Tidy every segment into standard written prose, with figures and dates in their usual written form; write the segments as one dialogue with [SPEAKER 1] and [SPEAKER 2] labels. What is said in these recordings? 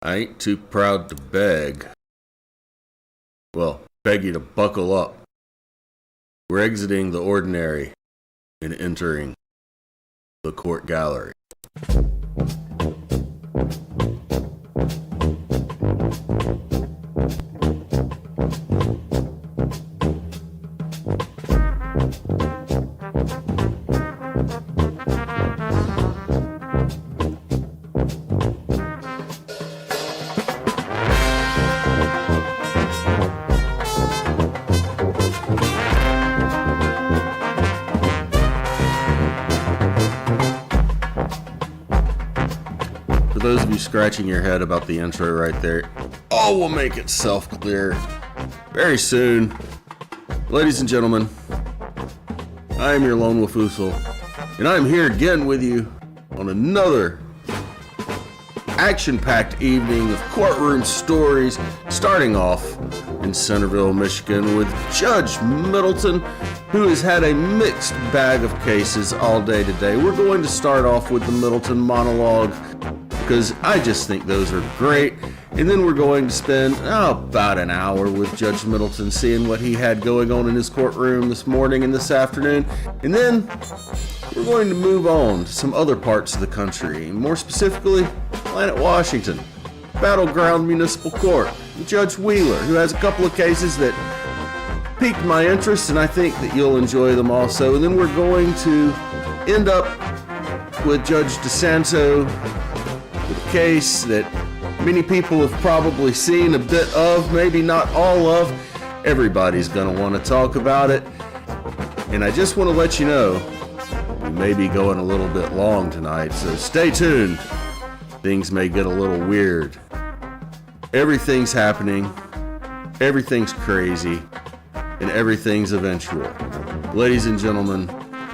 [SPEAKER 1] I ain't too proud to beg. Well, beg you to buckle up. We're exiting the ordinary and entering the court gallery. For those of you scratching your head about the intro right there, all will make itself clear very soon. Ladies and gentlemen, I am your lone wolf Usul, and I am here again with you on another action-packed evening of courtroom stories, starting off in Centerville, Michigan, with Judge Middleton, who has had a mixed bag of cases all day today. We're going to start off with the Middleton monologue, because I just think those are great. And then we're going to spend about an hour with Judge Middleton, seeing what he had going on in his courtroom this morning and this afternoon. And then we're going to move on to some other parts of the country, more specifically, Planet Washington, Battleground Municipal Court, Judge Wheeler, who has a couple of cases that piqued my interest, and I think that you'll enjoy them also. And then we're going to end up with Judge DeSanto, with a case that many people have probably seen a bit of, maybe not all of. Everybody's going to want to talk about it. And I just want to let you know, we may be going a little bit long tonight, so stay tuned. Things may get a little weird. Everything's happening, everything's crazy, and everything's eventual. Ladies and gentlemen,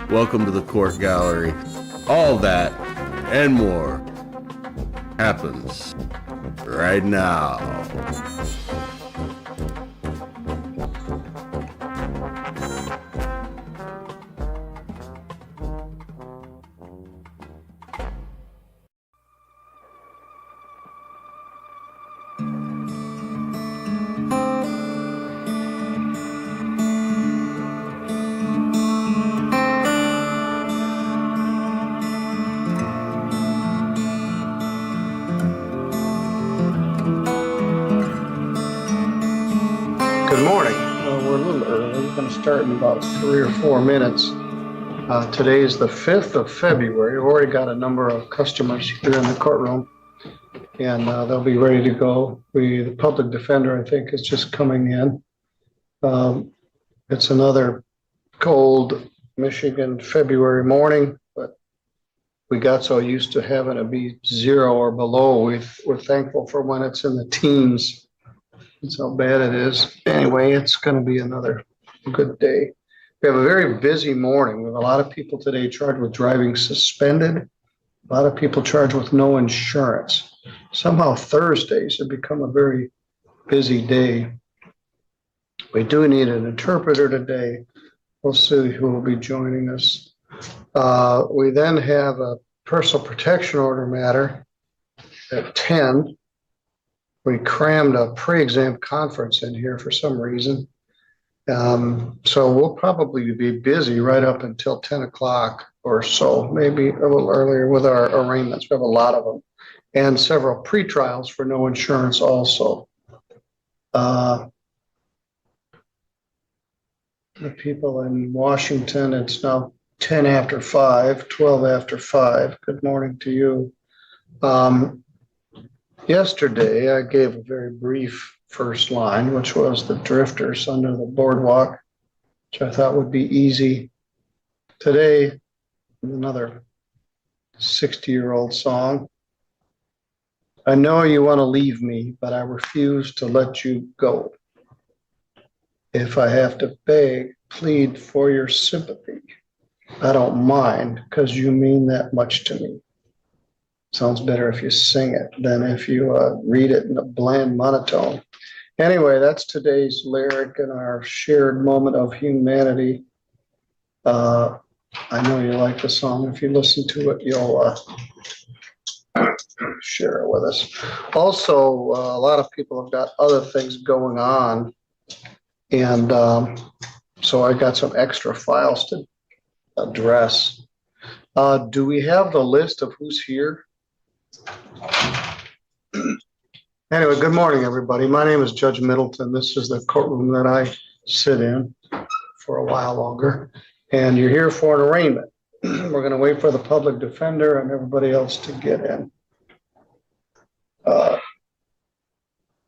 [SPEAKER 1] welcome to the court gallery. All that and more happens right now.
[SPEAKER 2] Start in about 3 or 4 minutes. Today is the 5th of February. We've already got a number of customers here in the courtroom, and they'll be ready to go. The public defender, I think, is just coming in. It's another cold Michigan February morning, but we got so used to having it be 0 or below. We're thankful for when it's in the teens. That's how bad it is. Anyway, it's going to be another good day. We have a very busy morning. We have a lot of people today charged with driving suspended, a lot of people charged with no insurance. Somehow Thursdays have become a very busy day. We do need an interpreter today. We'll see who will be joining us. We then have a personal protection order matter at 10. We crammed a pre-exam conference in here for some reason. So we'll probably be busy right up until 10 o'clock or so, maybe a little earlier with our arraignments. We have a lot of them, and several pre-trials for no insurance also. The people in Washington, it's now 10 after 5, 12 after 5. Good morning to you. Yesterday, I gave a very brief first line, which was the drifters under the boardwalk, which I thought would be easy. Today, another 60-year-old song. I know you want to leave me, but I refuse to let you go. If I have to beg, plead for your sympathy, I don't mind, because you mean that much to me. Sounds better if you sing it than if you read it in a bland monotone. Anyway, that's today's lyric in our shared moment of humanity. I know you like the song. If you listen to it, you'll share it with us. Also, a lot of people have got other things going on. And so I got some extra files to address. Do we have the list of who's here? Anyway, good morning, everybody. My name is Judge Middleton. This is the courtroom that I sit in for a while longer. And you're here for an arraignment. We're going to wait for the public defender and everybody else to get in.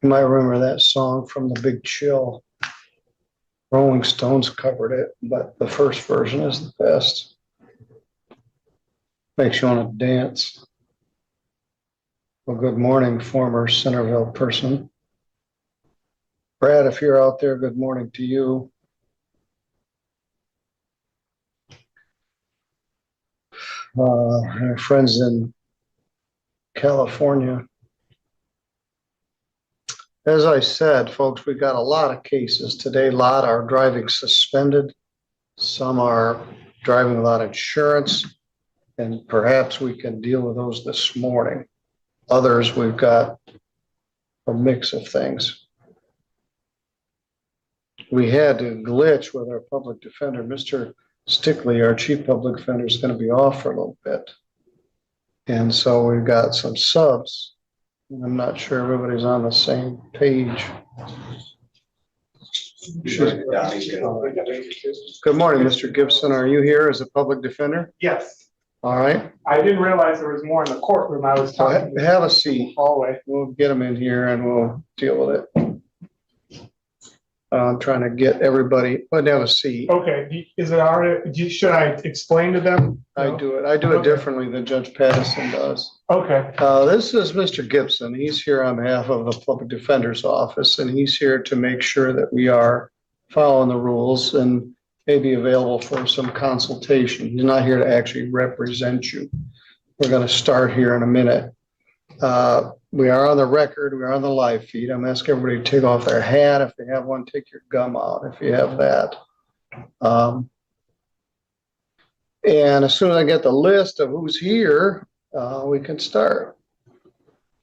[SPEAKER 2] You might remember that song from The Big Chill. Rolling Stones covered it, but the first version is the best. Makes you want to dance. Well, good morning, former Centerville person. Brad, if you're out there, good morning to you. Our friends in California. As I said, folks, we've got a lot of cases today. A lot are driving suspended. Some are driving without insurance. And perhaps we can deal with those this morning. Others, we've got a mix of things. We had a glitch with our public defender. Mr. Stickley, our chief public defender, is going to be off for a little bit. And so we've got some subs. I'm not sure everybody's on the same page. Good morning, Mr. Gibson. Are you here as a public defender?
[SPEAKER 3] Yes.
[SPEAKER 2] All right.
[SPEAKER 3] I didn't realize there was more in the courtroom. I was talking.
[SPEAKER 2] Have a seat.
[SPEAKER 3] Hallway.
[SPEAKER 2] We'll get them in here and we'll deal with it. I'm trying to get everybody, but have a seat.
[SPEAKER 3] Okay. Is it already? Should I explain to them?
[SPEAKER 2] I do it. I do it differently than Judge Patterson does.
[SPEAKER 3] Okay.
[SPEAKER 2] This is Mr. Gibson. He's here on behalf of the Public Defender's Office, and he's here to make sure that we are following the rules and may be available for some consultation. He's not here to actually represent you. We're going to start here in a minute. We are on the record. We are on the live feed. I'm asking everybody to take off their hat. If they have one, take your gum out if you have that. And as soon as I get the list of who's here, we can start.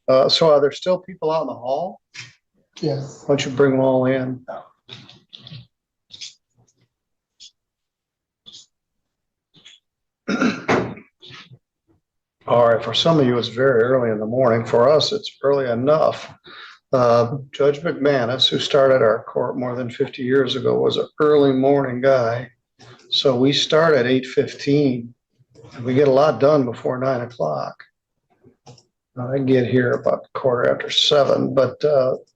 [SPEAKER 2] So are there still people out in the hall?
[SPEAKER 3] Yes.
[SPEAKER 2] Why don't you bring them all in? All right, for some of you, it's very early in the morning. For us, it's early enough. Judge McManus, who started our court more than 50 years ago, was an early morning guy. So we start at 8:15. And we get a lot done before 9 o'clock. I get here about 7:15, but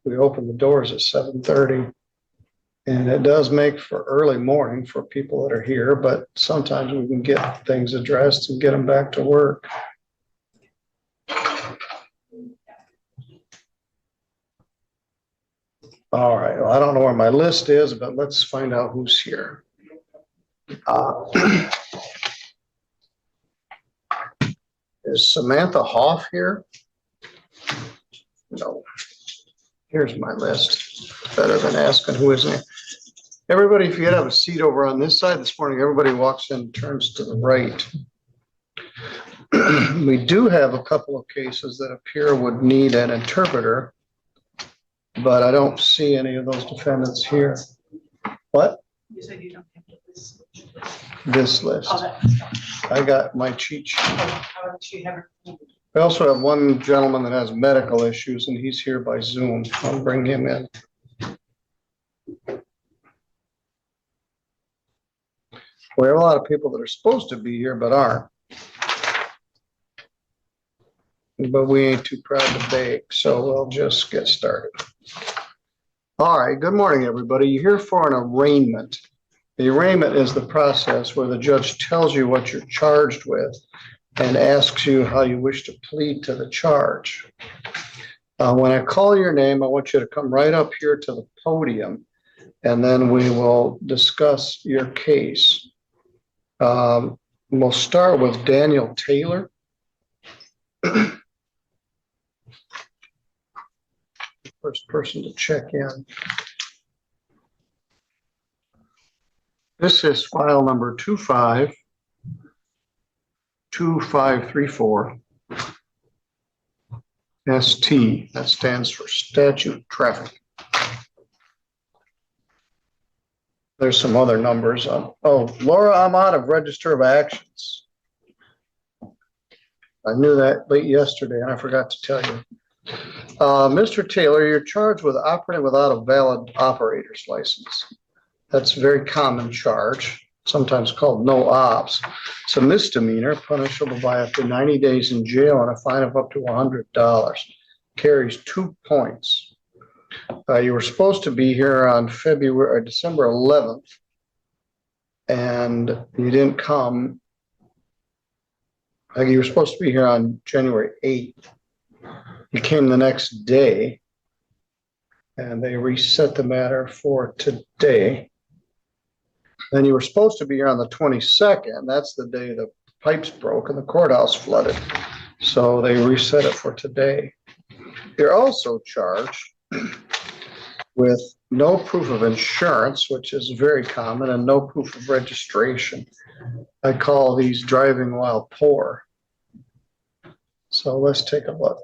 [SPEAKER 2] we open the doors at 7:30. And it does make for early morning for people that are here, but sometimes we can get things addressed and get them back to work. All right, well, I don't know where my list is, but let's find out who's here. Is Samantha Hoff here? No. Here's my list. Better than asking who isn't here. Everybody, if you have a seat over on this side this morning, everybody walks in and turns to the right. We do have a couple of cases that appear would need an interpreter, but I don't see any of those defendants here. What?
[SPEAKER 4] You said you don't have this.
[SPEAKER 2] This list.
[SPEAKER 4] Oh, that's fine.
[SPEAKER 2] I got my cheat sheet.
[SPEAKER 4] How about you have it?
[SPEAKER 2] We also have one gentleman that has medical issues, and he's here by Zoom. I'll bring him in. We have a lot of people that are supposed to be here but aren't. But we ain't too proud to beg, so we'll just get started. All right, good morning, everybody. You're here for an arraignment. The arraignment is the process where the judge tells you what you're charged with and asks you how you wish to plead to the charge. When I call your name, I want you to come right up here to the podium, and then we will discuss your case. We'll start with Daniel Taylor. First person to check in. This is file number 252534. ST, that stands for statute traffic. There's some other numbers on. Oh, Laura, I'm out of register of actions. I knew that late yesterday and I forgot to tell you. Mr. Taylor, you're charged with operating without a valid operator's license. That's a very common charge, sometimes called no ops. It's a misdemeanor punishable by up to 90 days in jail and a fine of up to $100. Carries 2 points. You were supposed to be here on December 11th, and you didn't come. You were supposed to be here on January 8th. You came the next day, and they reset the matter for today. Then you were supposed to be here on the 22nd. That's the day the pipes broke and the courthouse flooded. So they reset it for today. You're also charged with no proof of insurance, which is very common, and no proof of registration. I call these driving while poor. So let's take a look.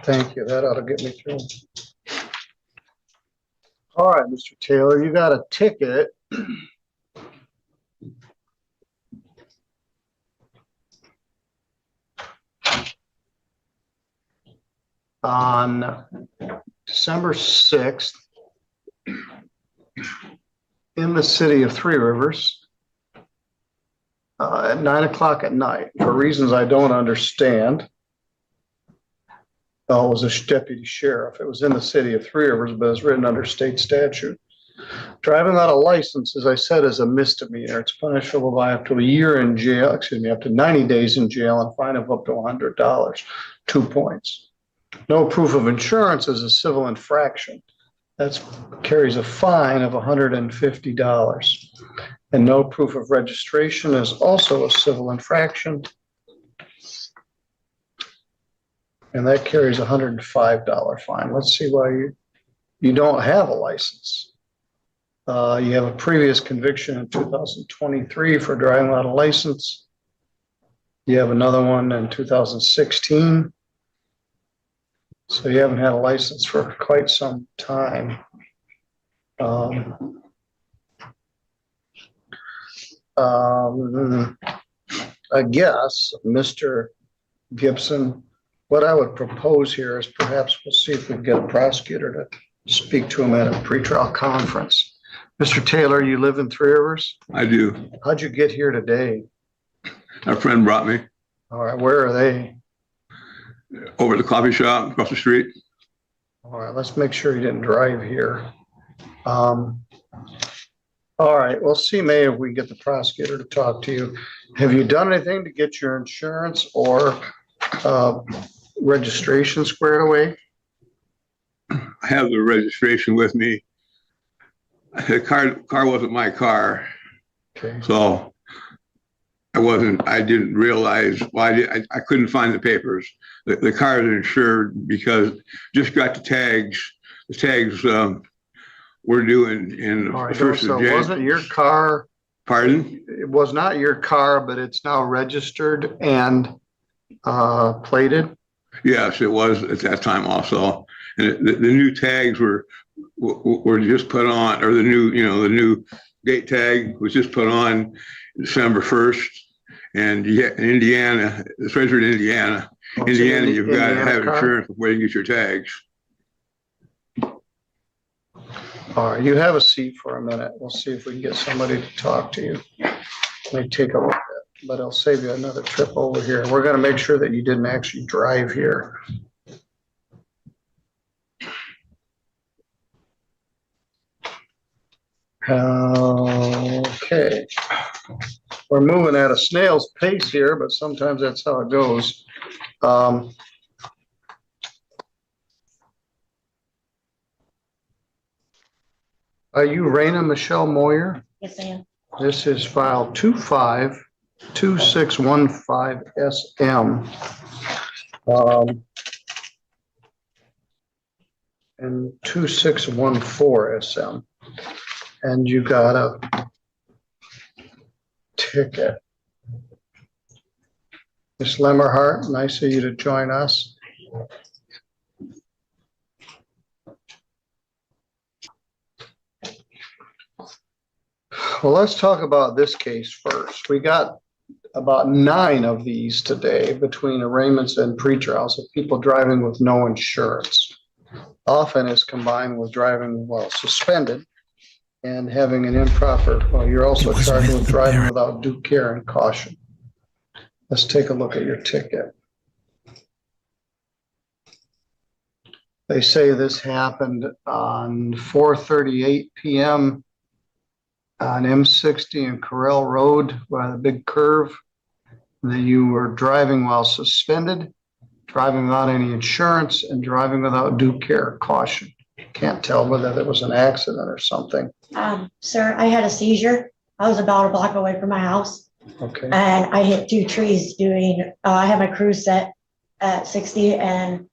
[SPEAKER 2] Thank you. That ought to get me through. All right, Mr. Taylor, you got a ticket. On December 6th in the city of Three Rivers at 9 o'clock at night for reasons I don't understand. It was a deputy sheriff. It was in the city of Three Rivers, but it's written under state statute. Driving without a license, as I said, is a misdemeanor. It's punishable by up to a year in jail, up to 90 days in jail and a fine of up to $100, 2 points. No proof of insurance is a civil infraction. That carries a fine of $150. And no proof of registration is also a civil infraction. And that carries a $105 fine. Let's see why you don't have a license. You have a previous conviction in 2023 for driving without a license. You have another one in 2016. So you haven't had a license for quite some time. I guess, Mr. Gibson, what I would propose here is perhaps we'll see if we can get a prosecutor to speak to him at a pretrial conference. Mr. Taylor, you live in Three Rivers?
[SPEAKER 5] I do.
[SPEAKER 2] How'd you get here today?
[SPEAKER 5] A friend brought me
[SPEAKER 2] All right, where are they?
[SPEAKER 5] over to the coffee shop across the street.
[SPEAKER 2] All right, let's make sure you didn't drive here. All right, we'll see, May, if we can get the prosecutor to talk to you. Have you done anything to get your insurance or registration squared away?
[SPEAKER 5] I have the registration with me. The car wasn't my car,
[SPEAKER 2] Okay.
[SPEAKER 5] so I didn't realize why I couldn't find the papers. The car is insured because just got the tags. The tags were due in
[SPEAKER 2] All right,
[SPEAKER 5] first
[SPEAKER 2] so
[SPEAKER 5] of January.
[SPEAKER 2] wasn't your car,
[SPEAKER 5] Pardon?
[SPEAKER 2] it was not your car, but it's now registered and plated?
[SPEAKER 5] Yes, it was at that time also. And the new tags were just put on, or the new gate tag was just put on December 1st. And in Indiana, especially in Indiana,
[SPEAKER 2] Oh, it's an
[SPEAKER 5] you've got to
[SPEAKER 2] Indiana
[SPEAKER 5] have
[SPEAKER 2] car?
[SPEAKER 5] insurance before you get your tags.
[SPEAKER 2] All right, you have a seat for a minute. We'll see if we can get somebody to talk to you. Let me take a look at it, but I'll save you another trip over here. We're gonna make sure that you didn't actually drive here. Okay. We're moving at a snail's pace here, but sometimes that's how it goes. Are you Raina Michelle Moyer?
[SPEAKER 6] Yes, I am.
[SPEAKER 2] This is file 252615SM. and 2614 SM. And you got a ticket. Ms. Lemmerhart, nice of you to join us. Well, let's talk about this case first. We got about 9 of these today between arraignments and pretrials of people driving with no insurance. Often is combined with driving while suspended and having an improper, well, you're also charged with driving without due care and caution. Let's take a look at your ticket. They say this happened on 4:38 p.m. on M60 and Corral Road by the big curve. That you were driving while suspended, driving without any insurance, and driving without due care or caution. Can't tell whether there was an accident or something.
[SPEAKER 6] Sir, I had a seizure. I was about a block away from my house.
[SPEAKER 2] Okay.
[SPEAKER 6] And I hit 2 trees doing, I had my cruise set at 60 and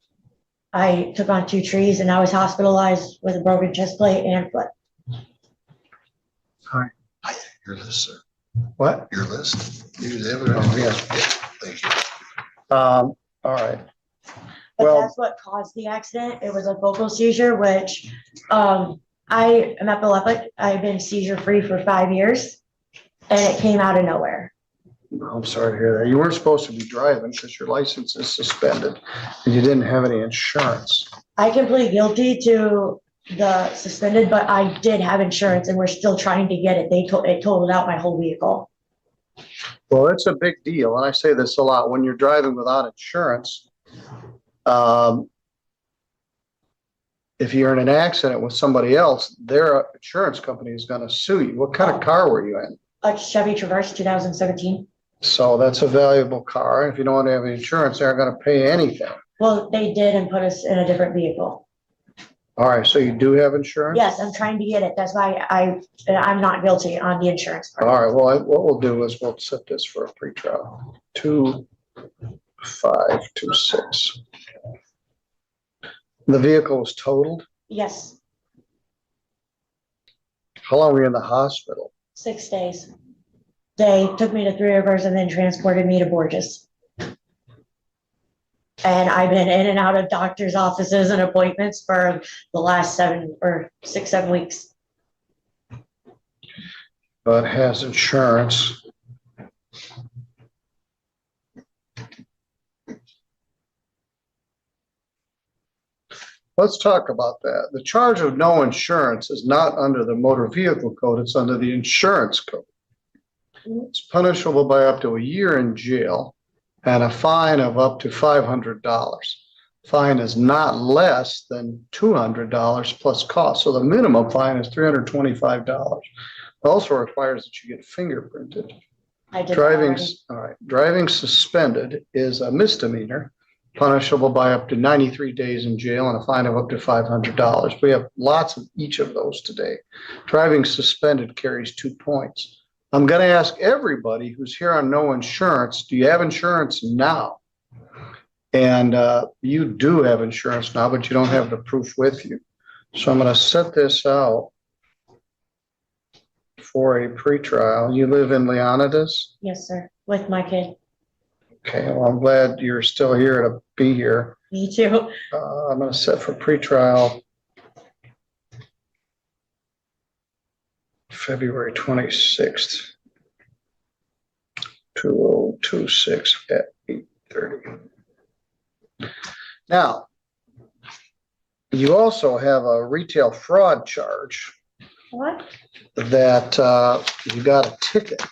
[SPEAKER 6] I took on 2 trees and I was hospitalized with a broken chest plate and foot.
[SPEAKER 2] All right.
[SPEAKER 7] Your list, sir.
[SPEAKER 2] What?
[SPEAKER 7] Your list. Use evidence.
[SPEAKER 2] Oh, yeah.
[SPEAKER 7] Yeah, thank you.
[SPEAKER 2] All right.
[SPEAKER 6] But
[SPEAKER 2] Well-
[SPEAKER 6] that's what caused the accident. It was a focal seizure, which I am epileptic. I've been seizure free for 5 years and it came out of nowhere.
[SPEAKER 2] I'm sorry to hear that. You weren't supposed to be driving because your license is suspended and you didn't have any insurance.
[SPEAKER 6] I can plead guilty to the suspended, but I did have insurance and we're still trying to get it. It totaled out my whole vehicle.
[SPEAKER 2] Well, it's a big deal. And I say this a lot. When you're driving without insurance, if you're in an accident with somebody else, their insurance company is going to sue you. What kind of car were you in?
[SPEAKER 6] A Chevy Traverse 2017.
[SPEAKER 2] So that's a valuable car. And if you don't have insurance, they're going to pay anything.
[SPEAKER 6] Well, they did and put us in a different vehicle.
[SPEAKER 2] All right. So you do have insurance?
[SPEAKER 6] Yes, I'm trying to get it. That's why I'm not guilty on the insurance part.
[SPEAKER 2] All right. Well, what we'll do is we'll set this for a pretrial. 2526. The vehicle was totaled.
[SPEAKER 6] Yes,
[SPEAKER 2] How long were you in the hospital?
[SPEAKER 6] 6 days. They took me to Three Rivers and then transported me to Borges. And I've been in and out of doctor's offices and appointments for the last 7 or 6, 7 weeks.
[SPEAKER 2] But has insurance. Let's talk about that. The charge of no insurance is not under the motor vehicle code, it's under the insurance code. It's punishable by up to a year in jail and a fine of up to $500. Fine is not less than $200 plus cost. So the minimum fine is $325. Also requires that you get fingerprinted.
[SPEAKER 6] I did that
[SPEAKER 2] Driving,
[SPEAKER 6] already.
[SPEAKER 2] all right, driving suspended is a misdemeanor, punishable by up to 93 days in jail and a fine of up to $500. We have lots of each of those today. Driving suspended carries 2 points. I'm going to ask everybody who's here on no insurance, do you have insurance now? And you do have insurance now, but you don't have the proof with you. So I'm going to set this out for a pretrial. You live in Leonidas?
[SPEAKER 6] Yes, sir, with my kid.
[SPEAKER 2] Okay, well, I'm glad you're still here to be here.
[SPEAKER 6] Me too.
[SPEAKER 2] I'm going to set for pretrial February 26th, 2026 at 8:30. Now, you also have a retail fraud charge
[SPEAKER 6] What?
[SPEAKER 2] that you got a ticket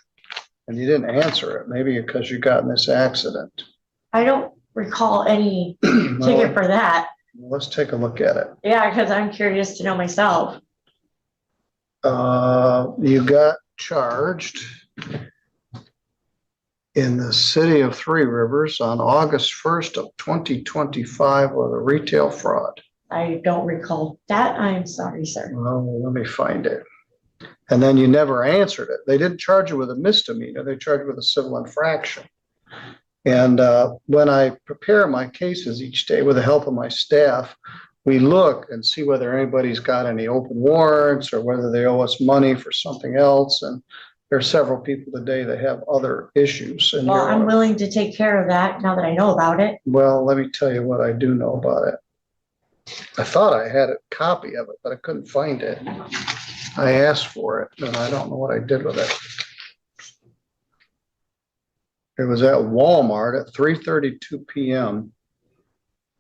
[SPEAKER 2] and you didn't answer it, maybe because you got in this accident.
[SPEAKER 6] I don't recall any ticket for that.
[SPEAKER 2] Let's take a look at it.
[SPEAKER 6] Yeah, because I'm curious to know myself.
[SPEAKER 2] You got charged in the city of Three Rivers on August 1st of 2025 with a retail fraud.
[SPEAKER 6] I don't recall that. I'm sorry, sir.
[SPEAKER 2] Well, let me find it. And then you never answered it. They didn't charge you with a misdemeanor. They charged you with a civil infraction. And when I prepare my cases each day with the help of my staff, we look and see whether anybody's got any open warrants or whether they owe us money for something else. And there are several people today that have other issues. And
[SPEAKER 6] Well, I'm willing to take care of that now that I know about it.
[SPEAKER 2] well, let me tell you what I do know about it. I thought I had a copy of it, but I couldn't find it. I asked for it, and I don't know what I did with it. It was at Walmart at 3:32 p.m.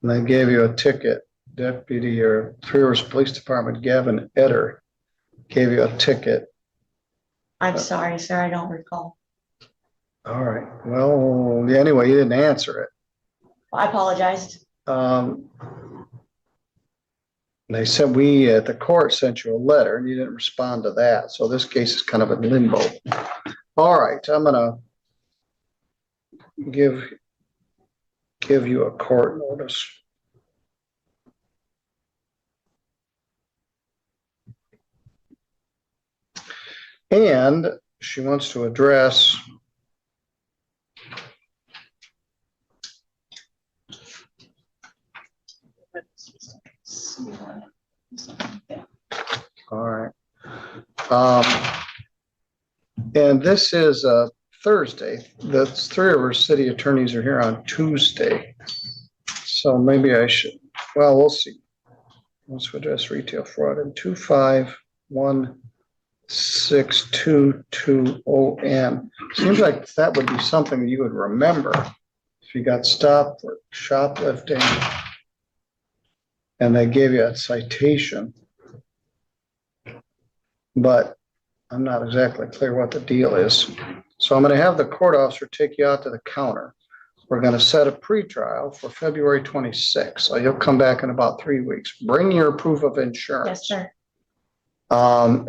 [SPEAKER 2] And they gave you a ticket. Deputy or Three Rivers Police Department Gavin Etter gave you a ticket.
[SPEAKER 6] I'm sorry, sir, I don't recall.
[SPEAKER 2] All right. Well, anyway, you didn't answer it.
[SPEAKER 6] I apologized.
[SPEAKER 2] They said we at the court sent you a letter and you didn't respond to that. So this case is kind of in limbo. All right, I'm gonna give you a court notice. And she wants to address all right. And this is Thursday. The Three Rivers city attorneys are here on Tuesday. So maybe I should, well, we'll see. Let's address retail fraud in 2516220M. Seems like that would be something you would remember if you got stopped for shoplifting and they gave you a citation. But I'm not exactly clear what the deal is. So I'm going to have the court officer take you out to the counter. We're going to set a pretrial for February 26th. So you'll come back in about 3 weeks. Bring your proof of insurance.
[SPEAKER 6] Yes, sir.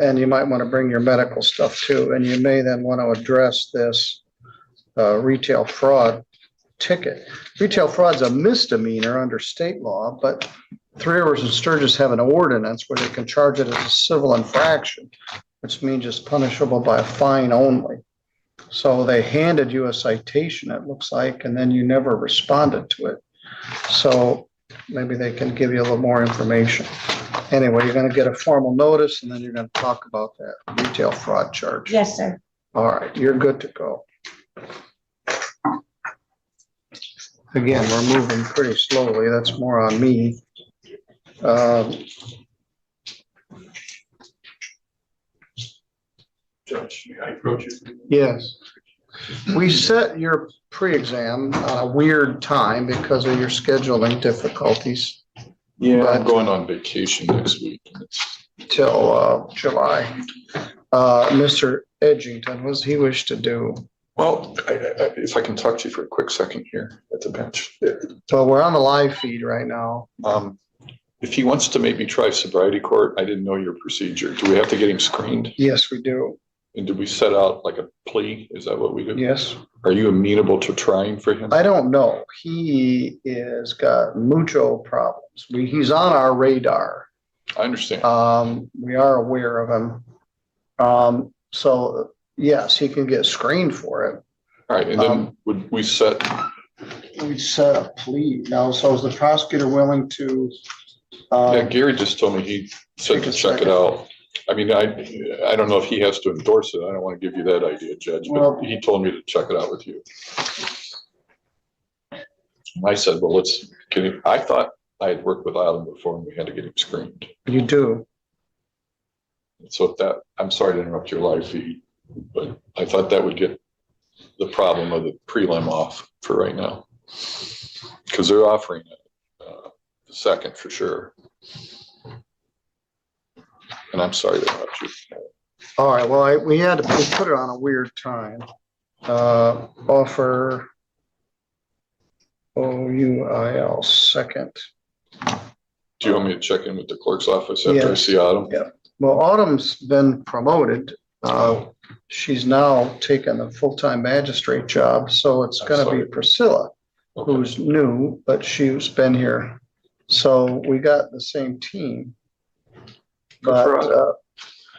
[SPEAKER 2] And you might want to bring your medical stuff too. And you may then want to address this retail fraud ticket. Retail fraud is a misdemeanor under state law, but Three Rivers and Sturgis have an ordinance where they can charge it as a civil infraction, which means it's punishable by a fine only. So they handed you a citation, it looks like, and then you never responded to it. So maybe they can give you a little more information. Anyway, you're going to get a formal notice and then you're going to talk about that retail fraud charge.
[SPEAKER 6] Yes, sir.
[SPEAKER 2] All right, you're good to go. Again, we're moving pretty slowly. That's more on me.
[SPEAKER 8] Judge, may I approach you?
[SPEAKER 2] Yes. We set your pre-exam on a weird time because of your scheduling difficulties.
[SPEAKER 8] Yeah,
[SPEAKER 2] But-
[SPEAKER 8] I'm going on vacation next week.
[SPEAKER 2] Till July. Mr. Edgington, what does he wish to do?
[SPEAKER 8] Well, if I can talk to you for a quick second here at the bench.
[SPEAKER 2] So we're on the live feed right now.
[SPEAKER 8] If he wants to maybe try sobriety court, I didn't know your procedure. Do we have to get him screened?
[SPEAKER 2] Yes, we do.
[SPEAKER 8] And do we set out like a plea? Is that what we do?
[SPEAKER 2] Yes.
[SPEAKER 8] Are you amenable to trying for him?
[SPEAKER 2] I don't know. He is got mucho problems. He's on our radar.
[SPEAKER 8] I understand.
[SPEAKER 2] We are aware of him. So yes, he can get screened for it.
[SPEAKER 8] All right, and then would we set,
[SPEAKER 2] We set a plea now. So is the prosecutor willing to?
[SPEAKER 8] yeah, Gary just told me he said
[SPEAKER 2] Take
[SPEAKER 8] to
[SPEAKER 2] a
[SPEAKER 8] check it
[SPEAKER 2] second.
[SPEAKER 8] out. I mean, I don't know if he has to endorse it. I don't want to give you that idea, Judge, but
[SPEAKER 2] Well-
[SPEAKER 8] he told me to check it out with you. And I said, well, I thought I had worked with Island before and we had to get him screened.
[SPEAKER 2] You do.
[SPEAKER 8] So I'm sorry to interrupt your live feed, but I thought that would get the problem of the prelim off for right now. Because they're offering it the second for sure. And I'm sorry to interrupt you.
[SPEAKER 2] All right. Well, we put it on a weird time. Offer OUIL second.
[SPEAKER 8] Do you want me to check in with the clerk's office after I
[SPEAKER 2] Yes.
[SPEAKER 8] see Autumn?
[SPEAKER 2] Yeah. Well, Autumn's been promoted. She's now taken a full-time magistrate job, so it's
[SPEAKER 8] I'm
[SPEAKER 2] gonna be
[SPEAKER 8] sorry.
[SPEAKER 2] Priscilla,
[SPEAKER 8] Okay.
[SPEAKER 2] who's new, but she's been here. So we got the same team.
[SPEAKER 8] Good for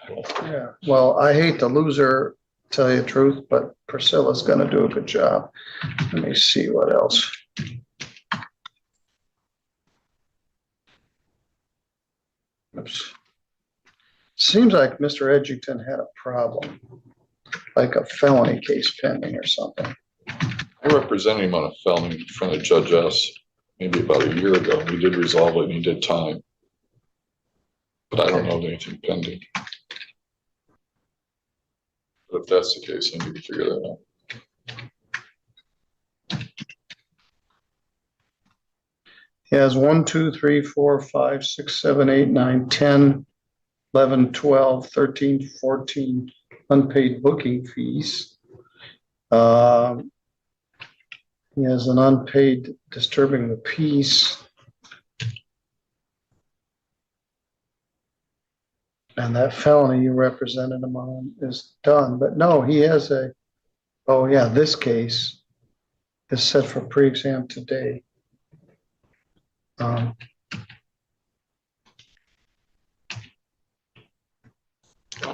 [SPEAKER 2] But, yeah, well, I hate to lose her, tell you the truth, but Priscilla's gonna do a good job. Let me see what else. Oops. Seems like Mr. Edgington had a problem, like a felony case pending or something.
[SPEAKER 8] I represented him on a felony in front of Judge S. maybe about a year ago. We did resolve it and he did time. But I don't know of anything pending. But if that's the case, I need to figure that out.
[SPEAKER 2] He has 1, 2, 3, 4, 5, 6, 7, 8, 9, 10, 11, 12, 13, 14 unpaid booking fees. He has an unpaid disturbing the peace. And that felony you represented him on is done, but no, he has a, oh yeah, this case is set for pre-exam today.
[SPEAKER 8] I'll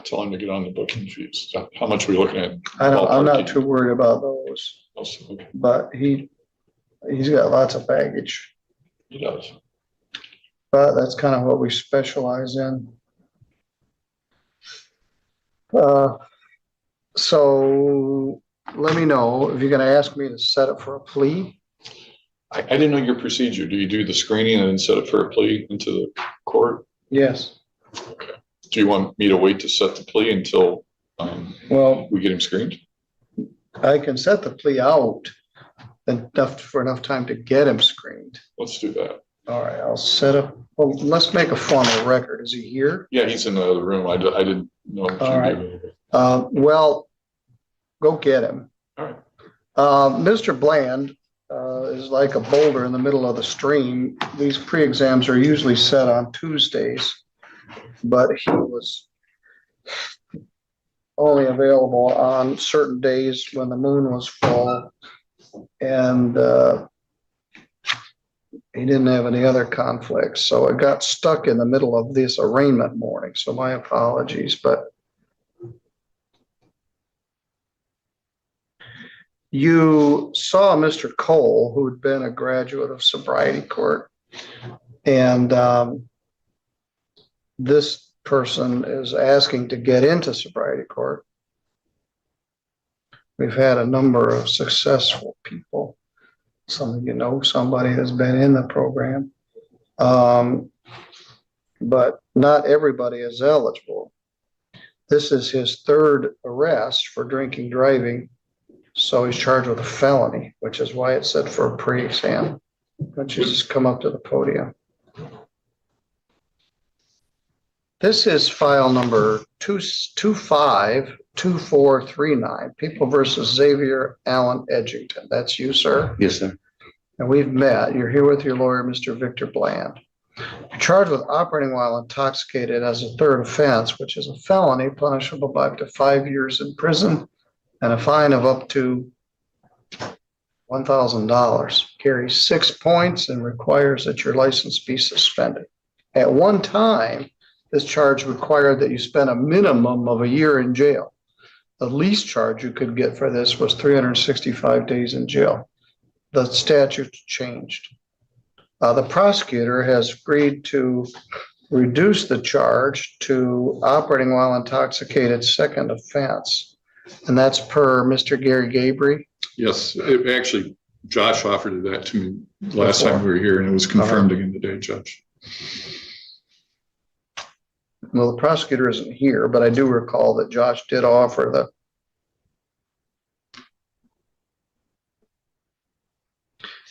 [SPEAKER 8] tell him to get on the booking fees. How much are we looking at?
[SPEAKER 2] I'm not too worried about those,
[SPEAKER 8] Okay.
[SPEAKER 2] but he's got lots of baggage,
[SPEAKER 8] He does.
[SPEAKER 2] but that's kind of what we specialize in. So let me know if you're gonna ask me to set it for a plea.
[SPEAKER 8] I didn't know your procedure. Do you do the screening and then set it for a plea into the court?
[SPEAKER 2] Yes,
[SPEAKER 8] Do you want me to wait to set the plea until
[SPEAKER 2] well,
[SPEAKER 8] we get him screened?
[SPEAKER 2] I can set the plea out for enough time to get him screened.
[SPEAKER 8] Let's do that.
[SPEAKER 2] All right, I'll set up, well, let's make a formal record. Is he here?
[SPEAKER 8] Yeah, he's in the other room. I didn't know. If
[SPEAKER 2] All right.
[SPEAKER 8] you
[SPEAKER 2] Well, go get him.
[SPEAKER 8] All right.
[SPEAKER 2] Mr. Bland is like a boulder in the middle of the stream. These pre-exams are usually set on Tuesdays, but he was only available on certain days when the moon was full, and he didn't have any other conflicts. So it got stuck in the middle of this arraignment morning. So my apologies, but you saw Mr. Cole, who had been a graduate of Sobriety Court, and this person is asking to get into Sobriety Court. We've had a number of successful people. Some of you know somebody has been in the program, but not everybody is eligible. This is his third arrest for drinking driving. So he's charged with a felony, which is why it's set for a pre-exam. Why don't you just come up to the podium? This is file number 2252439, People versus Xavier Allen Edgington. That's you, sir?
[SPEAKER 1] Yes, sir.
[SPEAKER 2] And we've met. You're here with your lawyer, Mr. Victor Bland. You're charged with operating while intoxicated as a third offense, which is a felony punishable by up to 5 years in prison and a fine of up to $1,000. Carries 6 points and requires that your license be suspended. At one time, this charge required that you spend a minimum of a year in jail. The least charge you could get for this was 365 days in jail. The statute changed. The prosecutor has agreed to reduce the charge to operating while intoxicated second offense. And that's per Mr. Gary Gabry.
[SPEAKER 8] Yes, actually, Josh offered that to me last time we were here, and it was confirmed again today, Judge.
[SPEAKER 2] Well, the prosecutor isn't here, but I do recall that Josh did offer the.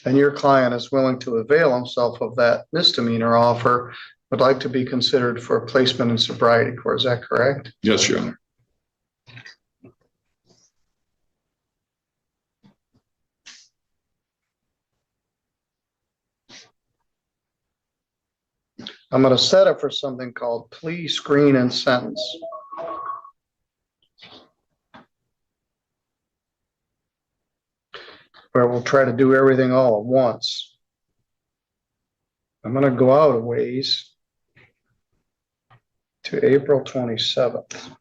[SPEAKER 2] And your client is willing to avail himself of that misdemeanor offer, would like to be considered for placement in sobriety court. Is that correct?
[SPEAKER 8] Yes, Your Honor.
[SPEAKER 2] I'm going to set up for something called plea, screen, and sentence. Where we'll try to do everything all at once. I'm going to go out a ways to April 27th.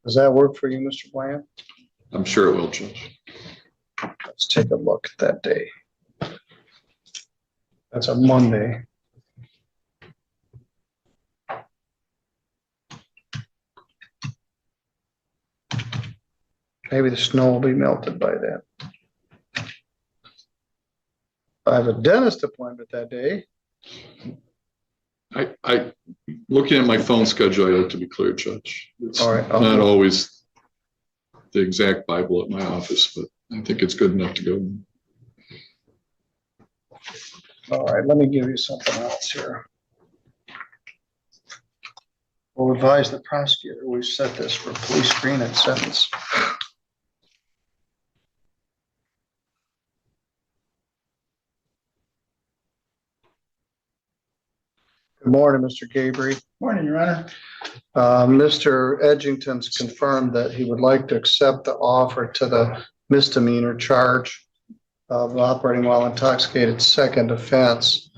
[SPEAKER 2] Does that work for you, Mr. Bland?
[SPEAKER 8] I'm sure it will, Judge.
[SPEAKER 2] Let's take a look at that day. That's a Monday. Maybe the snow will be melted by then. I have a dentist appointment that day.
[SPEAKER 8] I, looking at my phone schedule, I like to be clear, Judge. It's
[SPEAKER 2] All right,
[SPEAKER 8] not always the exact Bible at my office, but I think it's good enough to go.
[SPEAKER 2] All right, let me give you something else here. We'll advise the prosecutor, we set this for police screen and sentence. Good morning, Mr. Gabriel.
[SPEAKER 9] Morning, Your Honor.
[SPEAKER 2] Mr. Edgington's confirmed that he would like to accept the offer to the misdemeanor charge of operating while intoxicated, second offense.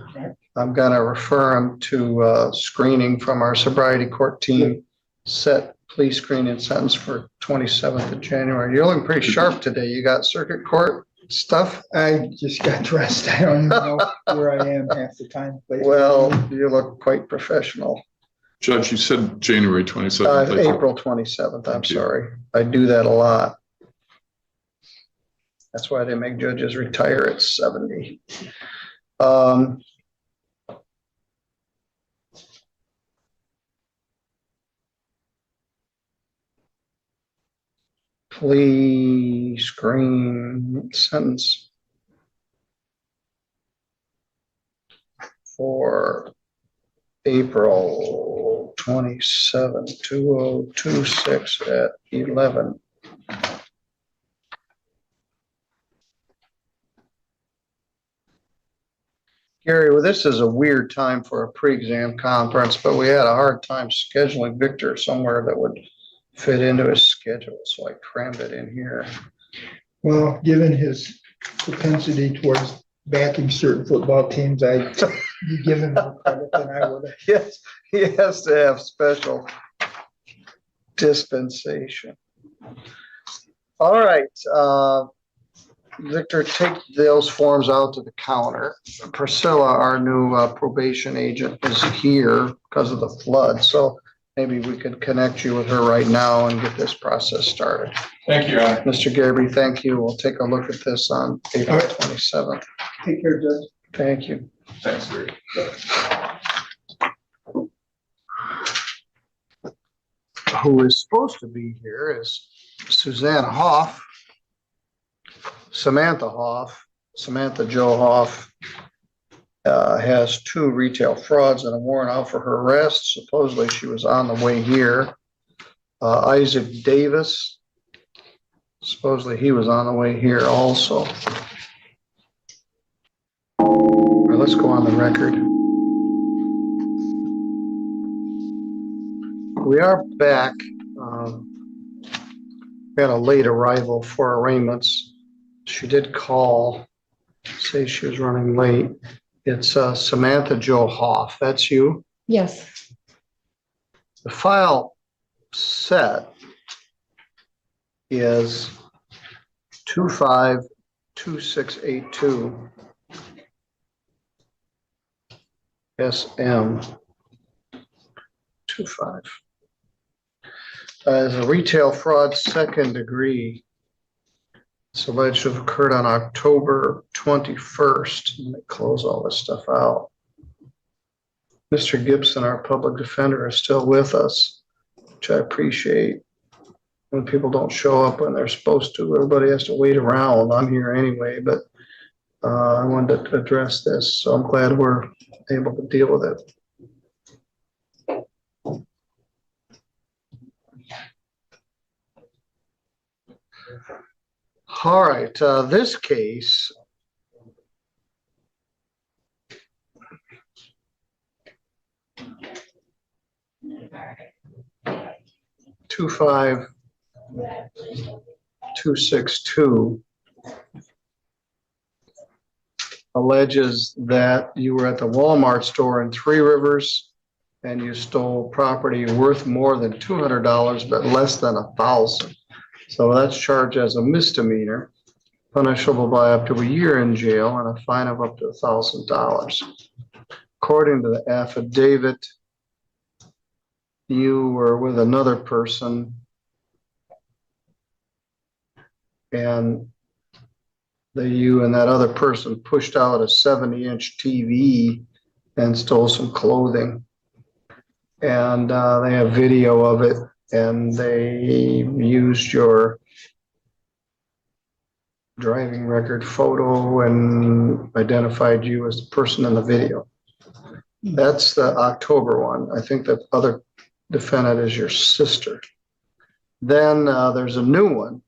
[SPEAKER 2] I'm gonna refer him to screening from our sobriety court team, set police screen and sentence for 27th of January. You're looking pretty sharp today. You got circuit court stuff?
[SPEAKER 9] I just got dressed. I don't even know where I am half the time.
[SPEAKER 2] Well, you look quite professional.
[SPEAKER 8] Judge, you said January 27th.
[SPEAKER 2] April 27th, I'm sorry. I do that a lot. That's why they make judges retire at 70. Plea screen sentence for April 27, 2026 at 11. Gary, well, this is a weird time for a pre-exam conference, but we had a hard time scheduling Victor somewhere that would fit into his schedule, so I crammed it in here.
[SPEAKER 9] Well, given his propensity towards backing certain football teams, you give him more credit than I would have.
[SPEAKER 2] Yes, he has to have special dispensation. All right, Victor, take those forms out to the counter. Priscilla, our new probation agent, is here because of the flood, so maybe we could connect you with her right now and get this process started.
[SPEAKER 3] Thank you, Your Honor.
[SPEAKER 2] Mr. Gabriel, thank you. We'll take a look at this on April 27th.
[SPEAKER 9] Take care, Judge.
[SPEAKER 2] Thank you.
[SPEAKER 3] Thanks, Gary.
[SPEAKER 2] Who is supposed to be here is Susanna Hoff, Samantha Jo Hoff, has 2 retail frauds and a warrant out for her arrest. Supposedly she was on the way here. Isaac Davis, supposedly he was on the way here also. All right, let's go on the record. We are back. We had a late arrival for arraignments. She did call, say she was running late. It's Samantha Jo Hoff. That's you?
[SPEAKER 10] Yes.
[SPEAKER 2] The file set is 252682 SM 25. As a retail fraud second degree, it's alleged to have occurred on October 21st. Let me close all this stuff out. Mr. Gibson, our public defender, is still with us, which I appreciate. When people don't show up when they're supposed to, everybody has to wait around. I'm here anyway, but I wanted to address this, so I'm glad we're able to deal with it. All right, this case two 262 alleges that you were at the Walmart store in Three Rivers and you stole property worth more than $200 but less than $1,000. So that's charged as a misdemeanor. punishable by up to a year in jail and a fine of up to $1,000. According to the affidavit, you were with another person and you and that other person pushed out a 70-inch TV and stole some clothing. And they have video of it, and they used your driving record photo and identified you as the person in the video. That's the October one. I think the other defendant is your sister. Then there's a new one,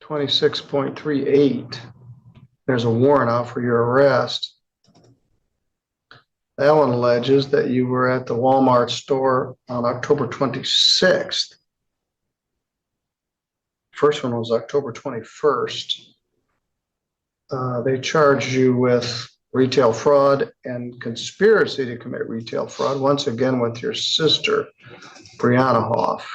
[SPEAKER 2] 26.38. There's a warrant out for your arrest. That one alleges that you were at the Walmart store on October 26th. First one was October 21st. They charged you with retail fraud and conspiracy to commit retail fraud, once again with your sister, Brianna Hoff.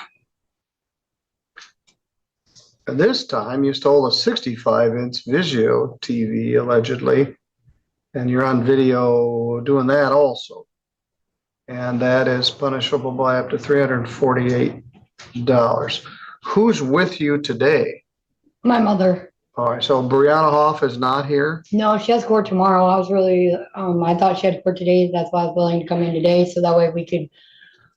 [SPEAKER 2] And this time you stole a 65-inch Vizio TV, allegedly, and you're on video doing that also. And that is punishable by up to $348. Who's with you today?
[SPEAKER 10] My mother.
[SPEAKER 2] All right, so Brianna Hoff is not here?
[SPEAKER 10] No, she has court tomorrow. I was really, I thought she had court today. That's why I was willing to come in today. So that way we could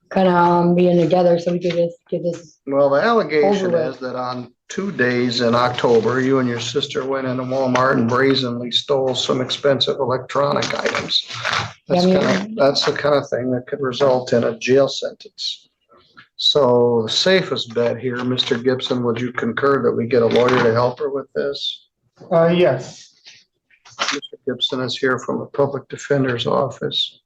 [SPEAKER 10] kind of be in together so we could just get this.
[SPEAKER 2] Well, the allegation
[SPEAKER 10] over with.
[SPEAKER 2] is that on 2 days in October, you and your sister went into Walmart and brazenly stole some expensive electronic items. That's the kind of thing that could result in a jail sentence. So the safest bet here, Mr. Gibson, would you concur that we get a lawyer to help her with this?
[SPEAKER 3] Yes.
[SPEAKER 2] Mr. Gibson is here from the public defender's office.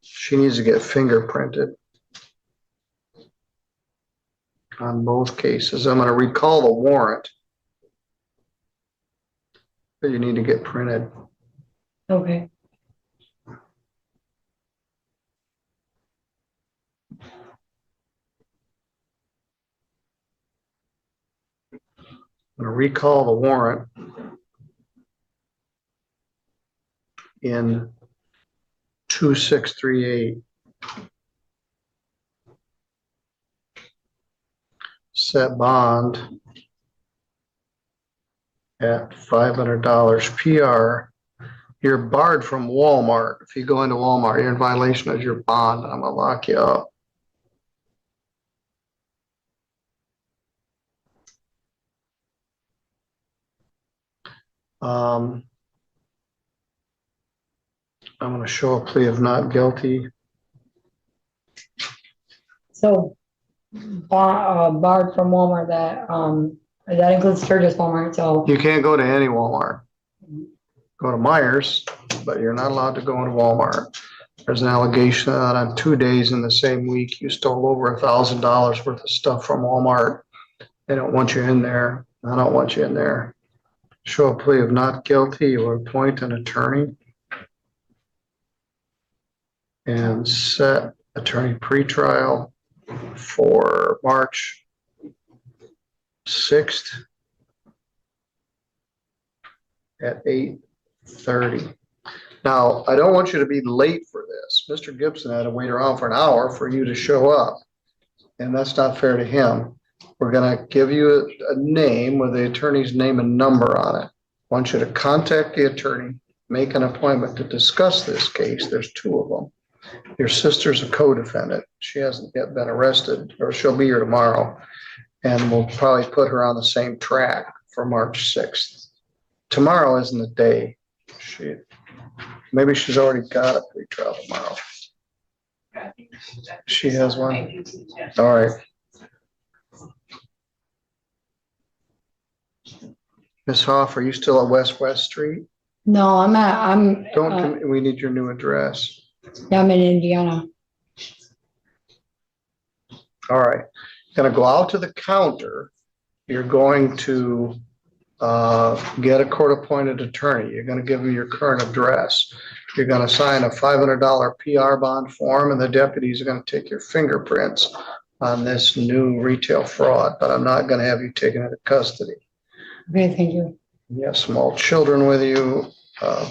[SPEAKER 2] She needs to get fingerprinted on both cases. I'm going to recall the warrant, but you need to get printed.
[SPEAKER 10] Okay.
[SPEAKER 2] I'm going to recall the warrant in 2638. Set bond at $500 PR. You're barred from Walmart. If you go into Walmart, you're in violation of your bond. I'm gonna lock you up. I'm going to show a plea of not guilty.
[SPEAKER 10] So barred from Walmart, that includes Sturgis Walmart. So
[SPEAKER 2] You can't go to any Walmart. Go to Myers, but you're not allowed to go into Walmart. There's an allegation that on 2 days in the same week, you stole over $1,000 worth of stuff from Walmart. They don't want you in there. I don't want you in there. Show a plea of not guilty. You will appoint an attorney and set attorney pretrial for March 6th at 8:30. Now, I don't want you to be late for this. Mr. Gibson had to wait around for an hour for you to show up, and that's not fair to him. We're going to give you a name with the attorney's name and number on it. I want you to contact the attorney, make an appointment to discuss this case. There's 2 of them. Your sister's a co-defendant. She hasn't yet been arrested, or she'll be here tomorrow, and we'll probably put her on the same track for March 6th. Tomorrow isn't the day. Maybe she's already got a pretrial tomorrow. She has one? All right. Ms. Hoff, are you still at West Street?
[SPEAKER 10] no, I'm
[SPEAKER 2] We need your new address.
[SPEAKER 10] I'm in Indiana.
[SPEAKER 2] All right. Gonna go out to the counter. You're going to get a court-appointed attorney. You're gonna give them your current address. You're gonna sign a $500 PR bond form, and the deputies are gonna take your fingerprints on this new retail fraud, but I'm not gonna have you taken into custody.
[SPEAKER 10] Okay, thank you.
[SPEAKER 2] You have small children with you.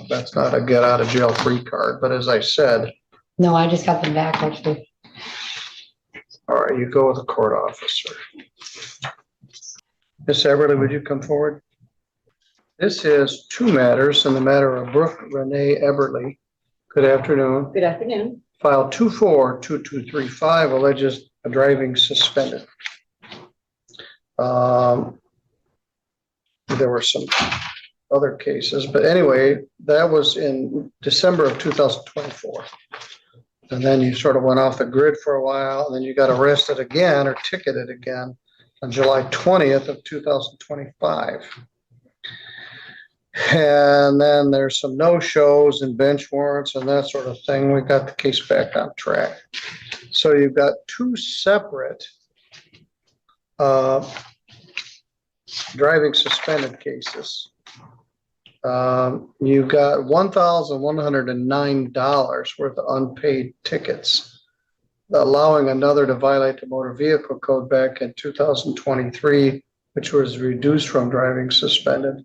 [SPEAKER 2] That's not a get out of jail free card, but as I said,
[SPEAKER 10] No, I just got them back actually.
[SPEAKER 2] all right, you go with the court officer. Miss Everly, would you come forward? This is two matters in the matter of Brooke Renee Eberly. Good afternoon.
[SPEAKER 4] Good afternoon.
[SPEAKER 2] File 242235 alleges a driving suspended. There were some other cases, but anyway, that was in December of 2024. And then you sort of went off the grid for a while, and then you got arrested again or ticketed again on July 20th of 2025. And then there's some no-shows and bench warrants and that sort of thing. We got the case back on track. So you've got two separate driving suspended cases. You've got $1,109 worth of unpaid tickets, allowing another to violate the motor vehicle code back in 2023, which was reduced from driving suspended.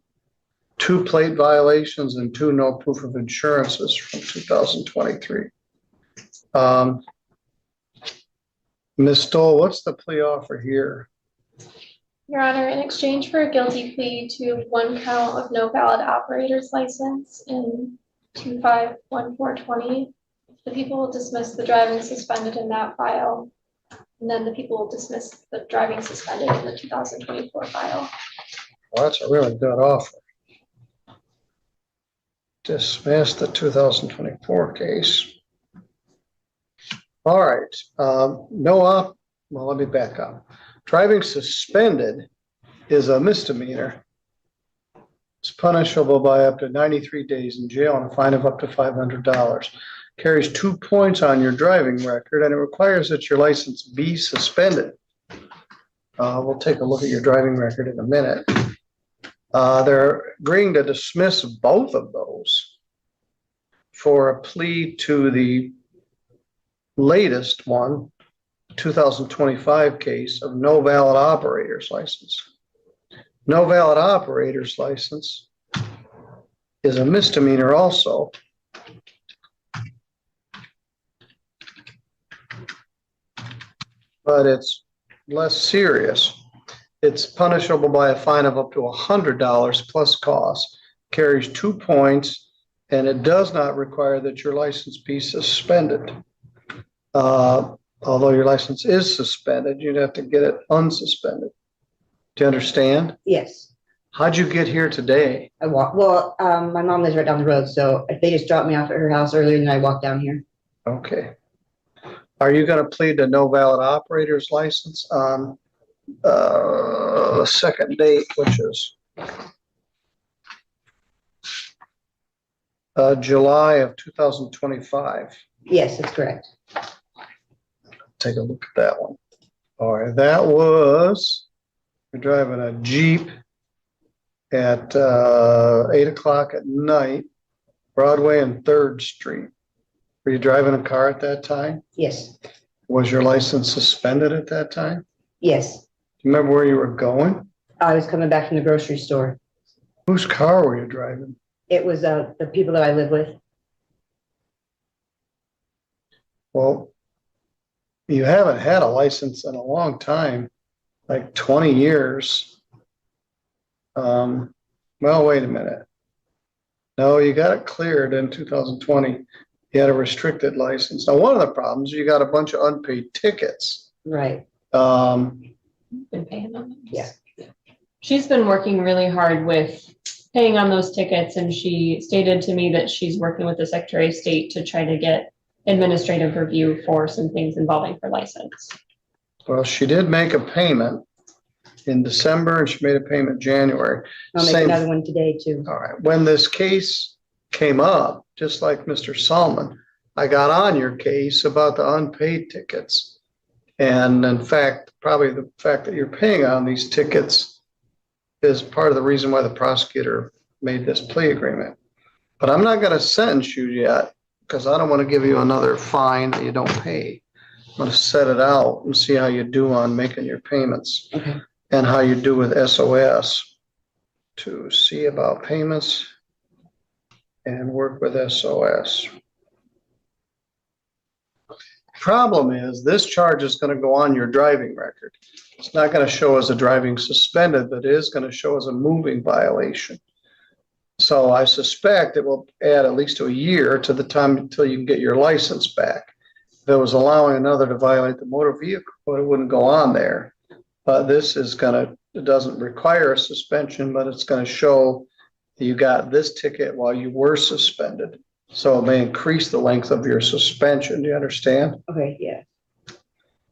[SPEAKER 2] 2 plate violations and 2 no proof of insurances from 2023. Ms. Stoll, what's the plea offer here?
[SPEAKER 11] Your Honor, in exchange for a guilty plea to 1 count of no valid operator's license in 251420, the people will dismiss the driving suspended in that file, and then the people will dismiss the driving suspended in the 2024 file.
[SPEAKER 2] Well, that's a really good offer. Dismiss the 2024 case. All right, well, let me back up. Driving suspended is a misdemeanor. It's punishable by up to 93 days in jail and a fine of up to $500. Carries 2 points on your driving record, and it requires that your license be suspended. We'll take a look at your driving record in a minute. They're agreeing to dismiss both of those for a plea to the latest one, 2025 case of no valid operator's license. No valid operator's license is a misdemeanor also. But it's less serious. It's punishable by a fine of up to $100 plus costs, carries 2 points, and it does not require that your license be suspended. Although your license is suspended, you'd have to get it unsuspended. Do you understand?
[SPEAKER 12] Yes,
[SPEAKER 2] How'd you get here today?
[SPEAKER 12] I walk. Well, my mom lives right down the road, so they just dropped me off at her house earlier, and I walked down here.
[SPEAKER 2] Okay. Are you going to plead to no valid operator's license on the second date, which is July of 2025?
[SPEAKER 12] Yes, that's correct.
[SPEAKER 2] Take a look at that one. All right, that was, you're driving a Jeep at 8 o'clock at night, Broadway and 3rd Street. Were you driving a car at that time?
[SPEAKER 12] Yes,
[SPEAKER 2] Was your license suspended at that time?
[SPEAKER 12] yes.
[SPEAKER 2] Do you remember where you were going?
[SPEAKER 12] I was coming back from the grocery store.
[SPEAKER 2] Whose car were you driving?
[SPEAKER 12] It was the people that I live with.
[SPEAKER 2] Well, you haven't had a license in a long time, like 20 years. Well, wait a minute. No, you got it cleared in 2020. You had a restricted license. Now, one of the problems, you got a bunch of unpaid tickets.
[SPEAKER 12] Right.
[SPEAKER 11] Been paying them.
[SPEAKER 12] Yeah.
[SPEAKER 11] She's been working really hard with paying on those tickets, and she stated to me that she's working with the Secretary of State to try to get administrative review for some things involving her license.
[SPEAKER 2] Well, she did make a payment in December and she made a payment in January.
[SPEAKER 12] I'll make
[SPEAKER 2] Same-
[SPEAKER 12] another one today too.
[SPEAKER 2] All right. When this case came up, just like Mr. Salmon, I got on your case about the unpaid tickets. And in fact, probably the fact that you're paying on these tickets is part of the reason why the prosecutor made this plea agreement. But I'm not going to sentence you yet because I don't want to give you another fine that you don't pay. I'm gonna set it out and see how you do on making your payments.
[SPEAKER 12] Okay.
[SPEAKER 2] And how you do with SOS to see about payments and work with SOS. Problem is, this charge is gonna go on your driving record. It's not gonna show as a driving suspended, but it is gonna show as a moving violation. So I suspect it will add at least a year to the time until you can get your license back. If it was allowing another to violate the motor vehicle code, it wouldn't go on there. But this is gonna, it doesn't require a suspension, but it's gonna show that you got this ticket while you were suspended. So it may increase the length of your suspension. Do you understand?
[SPEAKER 12] Okay, yeah.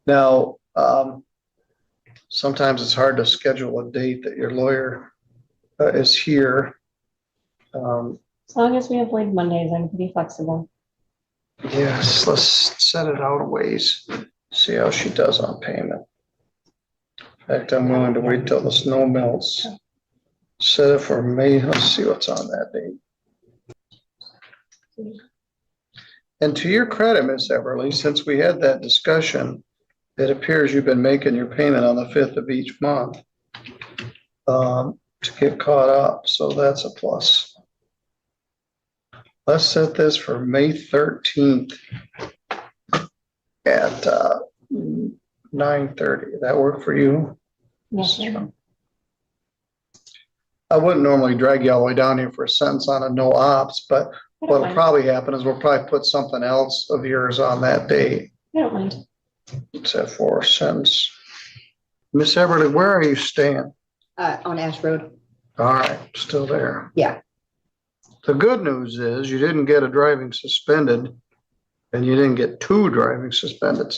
[SPEAKER 2] Now, sometimes it's hard to schedule a date that your lawyer is here.
[SPEAKER 11] As long as we avoid Mondays, I'm pretty flexible.
[SPEAKER 2] Yes, let's set it out a ways, see how she does on payment. In fact, I'm willing to wait till the snow melts. Set it for May, let's see what's on that date. And to your credit, Miss Everly, since we had that discussion, it appears you've been making your payment on the 5th of each month to get caught up, so that's a plus. Let's set this for May 13th at 9:30. That work for you?
[SPEAKER 11] Yes, sir.
[SPEAKER 2] I wouldn't normally drag you all the way down here for a sentence on a no ops, but
[SPEAKER 11] I don't
[SPEAKER 2] what'll
[SPEAKER 11] mind.
[SPEAKER 2] probably happen is we'll probably put something else of yours on that date.
[SPEAKER 11] I don't mind.
[SPEAKER 2] Except for a sentence. Miss Everly, where are you staying?
[SPEAKER 12] On Ash Road.
[SPEAKER 2] All right, still there.
[SPEAKER 12] Yeah.
[SPEAKER 2] The good news is you didn't get a driving suspended and you didn't get 2 driving suspended.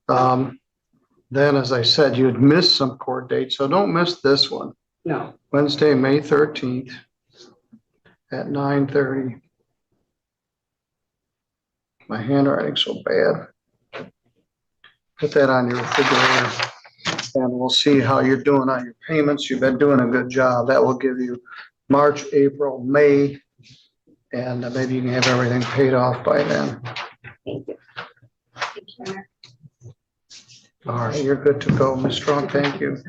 [SPEAKER 2] Then, as I said, you had missed some court dates, so don't miss this one.
[SPEAKER 12] No.
[SPEAKER 2] Wednesday, May 13th at 9:30. My handwriting's so bad. Put that on your refrigerator and we'll see how you're doing on your payments. You've been doing a good job. That will give you March, April, May, and maybe you can have everything paid off by then.
[SPEAKER 12] Thank you.
[SPEAKER 2] All right, you're good to go, Ms. Strong. Thank you.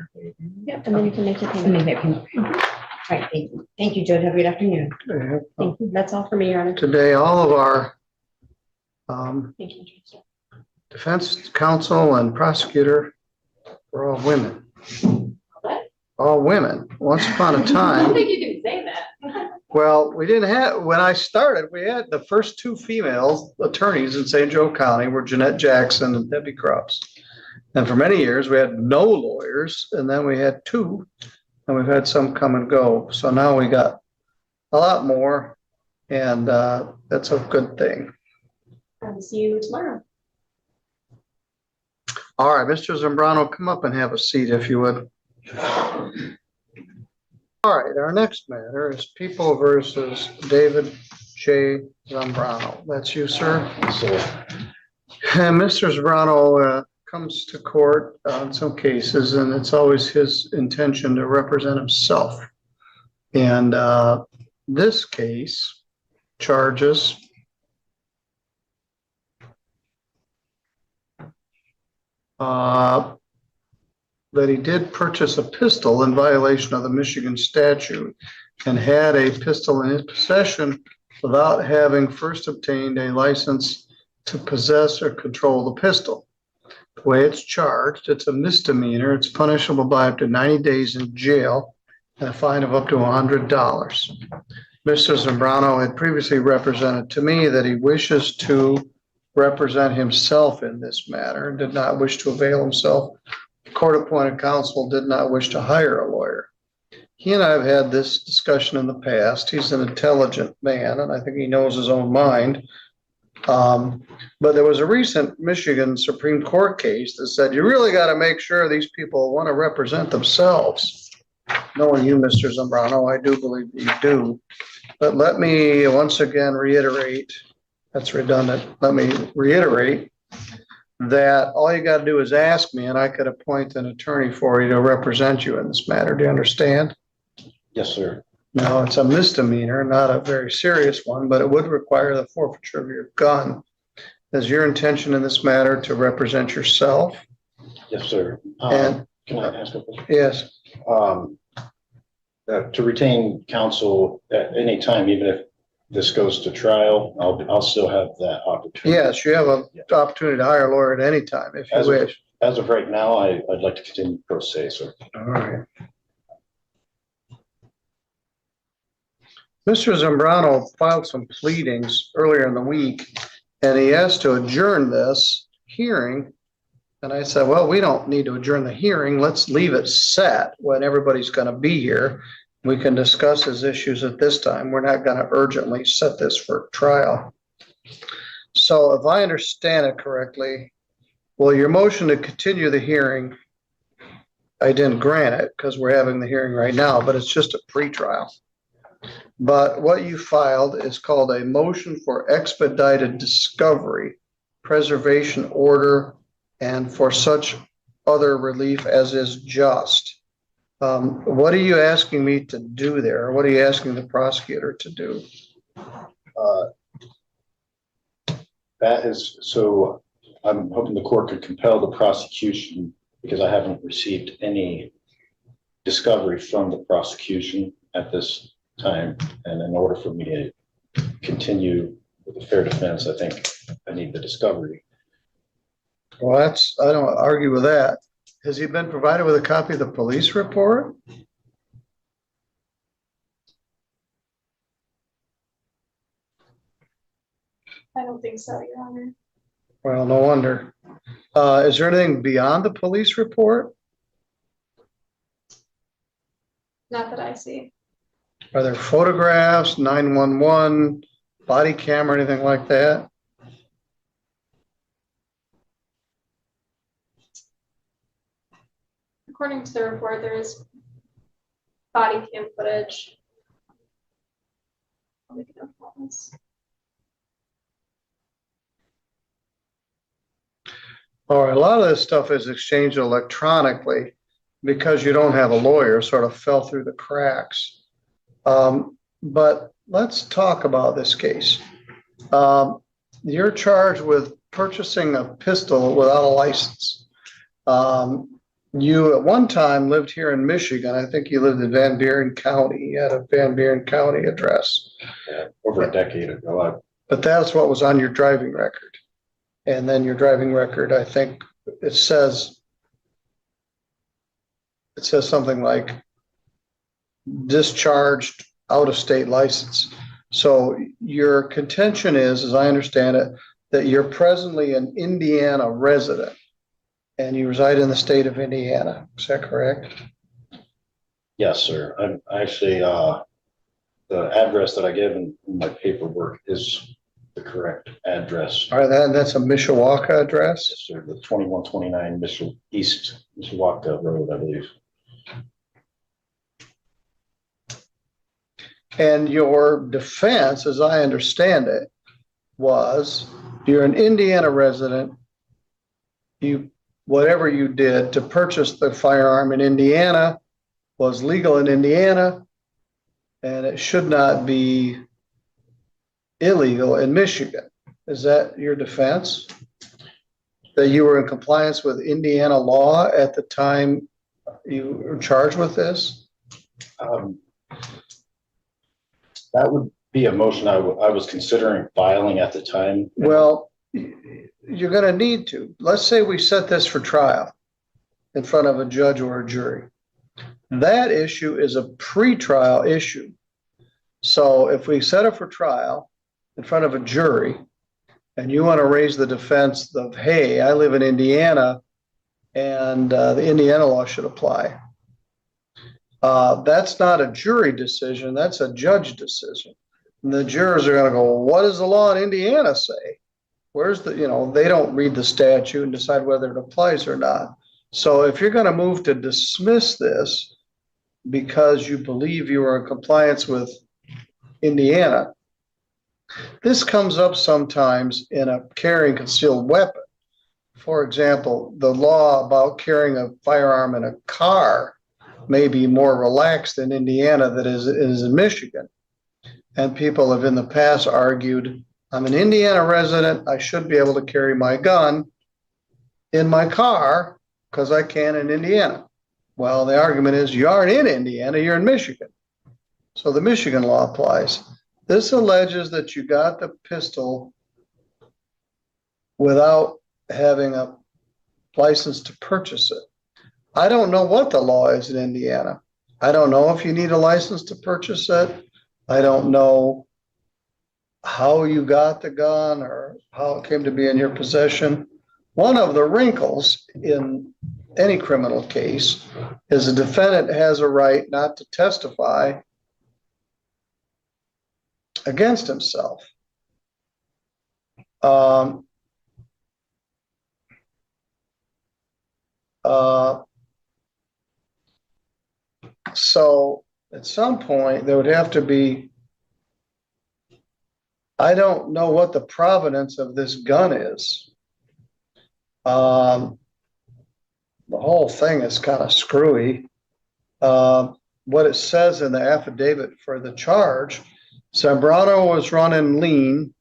[SPEAKER 11] Yep, and then you can make your
[SPEAKER 12] Let
[SPEAKER 11] payment.
[SPEAKER 12] me make him. All right, thank you. Thank you, Judge. Have a good afternoon.
[SPEAKER 11] Thank you. That's all for me, Your Honor.
[SPEAKER 2] Today, all of our
[SPEAKER 11] Thank you.
[SPEAKER 2] defense counsel and prosecutor were all women. All women. Once upon a time.
[SPEAKER 11] you didn't say that.
[SPEAKER 2] Well, we didn't have, when I started, we had the first 2 female attorneys in St. Joe County were Jeanette Jackson and Debbie Krups. And for many years, we had no lawyers, and then we had 2, and we've had some come and go. So now we got a lot more, and that's a good thing.
[SPEAKER 11] I'll see you tomorrow.
[SPEAKER 2] All right, Mr. Zambrano, come up and have a seat if you would. All right, our next matter is People versus David J. Zambrano. That's you, sir? And Mr. Zambrano comes to court on some cases, and it's always his intention to represent himself. And this case charges that he did purchase a pistol in violation of the Michigan statute and had a pistol in his possession without having first obtained a license to possess or control the pistol. The way it's charged, it's a misdemeanor. It's punishable by up to 90 days in jail and a fine of up to $100. Mr. Zambrano had previously represented to me that he wishes to represent himself in this matter and did not wish to avail himself. Court-appointed counsel did not wish to hire a lawyer. He and I have had this discussion in the past. He's an intelligent man, and I think he knows his own mind. But there was a recent Michigan Supreme Court case that said, you really got to make sure these people want to represent themselves. Knowing you, Mr. Zambrano, I do believe that you do. But let me once again reiterate, that's redundant. Let me reiterate that all you got to do is ask me and I could appoint an attorney for you to represent you in this matter. Do you understand?
[SPEAKER 7] Yes, sir.
[SPEAKER 2] No, it's a misdemeanor, not a very serious one, but it would require the forfeiture of your gun. Is your intention in this matter to represent yourself?
[SPEAKER 13] Yes, sir.
[SPEAKER 2] And
[SPEAKER 13] Can I ask a question?
[SPEAKER 2] yes,
[SPEAKER 13] To retain counsel at any time, even if this goes to trial, I'll still have that opportunity.
[SPEAKER 2] yes, you have an opportunity to hire a lawyer at any time if you wish.
[SPEAKER 13] As of right now, I'd like to continue pro se, sir.
[SPEAKER 2] All right. Mr. Zambrano filed some pleadings earlier in the week, and he asked to adjourn this hearing. And I said, well, we don't need to adjourn the hearing. Let's leave it set when everybody's going to be here. We can discuss his issues at this time. We're not going to urgently set this for trial. So if I understand it correctly, well, your motion to continue the hearing, I didn't grant it because we're having the hearing right now, but it's just a pretrial. But what you filed is called a motion for expedited discovery, preservation order, and for such other relief as is just. What are you asking me to do there? What are you asking the prosecutor to do?
[SPEAKER 13] That is, so I'm hoping the court could compel the prosecution because I haven't received any discovery from the prosecution at this time. And in order for me to continue with a fair defense, I think I need the discovery.
[SPEAKER 2] Well, I don't argue with that. Has he been provided with a copy of the police report?
[SPEAKER 11] I don't think so, Your Honor.
[SPEAKER 2] Well, no wonder. Is there anything beyond the police report?
[SPEAKER 11] Not that I see.
[SPEAKER 2] Are there photographs, 911, body camera, anything like that?
[SPEAKER 11] According to the report, there is body cam footage. I'll make a note of this.
[SPEAKER 2] All right, a lot of this stuff is exchanged electronically because you don't have a lawyer, sort of fell through the cracks. But let's talk about this case. You're charged with purchasing a pistol without a license. You at one time lived here in Michigan. I think you lived in Van Buren County. You had a Van Buren County address.
[SPEAKER 13] Yeah, over a decade ago.
[SPEAKER 2] But that's what was on your driving record. And then your driving record, I think it says something like discharged out-of-state license. So your contention is, as I understand it, that you're presently an Indiana resident and you reside in the state of Indiana. Is that correct?
[SPEAKER 13] Yes, sir. I'm actually, the address that I gave in my paperwork is the correct address.
[SPEAKER 2] All right, that's a Mishawaka address?
[SPEAKER 13] Yes, sir. The 2129 East Mishawaka Road, I believe.
[SPEAKER 2] And your defense, as I understand it, was you're an Indiana resident. Whatever you did to purchase the firearm in Indiana was legal in Indiana, and it should not be illegal in Michigan. Is that your defense? That you were in compliance with Indiana law at the time you were charged with this?
[SPEAKER 13] That would be a motion I was considering filing at the time.
[SPEAKER 2] Well, you're going to need to. Let's say we set this for trial in front of a judge or a jury. That issue is a pre-trial issue. So if we set it for trial in front of a jury and you want to raise the defense of, hey, I live in Indiana and the Indiana law should apply. That's not a jury decision. That's a judge decision. And the jurors are going to go, what does the law in Indiana say? Where's the, they don't read the statute and decide whether it applies or not. So if you're going to move to dismiss this because you believe you are in compliance with Indiana, this comes up sometimes in a carrying concealed weapon. For example, the law about carrying a firearm in a car may be more relaxed in Indiana than is in Michigan. And people have in the past argued I'm an Indiana resident. I should be able to carry my gun in my car because I can in Indiana. Well, the argument is you aren't in Indiana, you're in Michigan. So the Michigan law applies. This alleges that you got the pistol without having a license to purchase it. I don't know what the law is in Indiana. I don't know if you need a license to purchase it. I don't know how you got the gun or how it came to be in your possession. One of the wrinkles in any criminal case is the defendant has a right not to testify against himself. So at some point there would have to be, I don't know what the provenance of this gun is. The whole thing is kind of screwy. What it says in the affidavit for the charge, Zambrano was running lean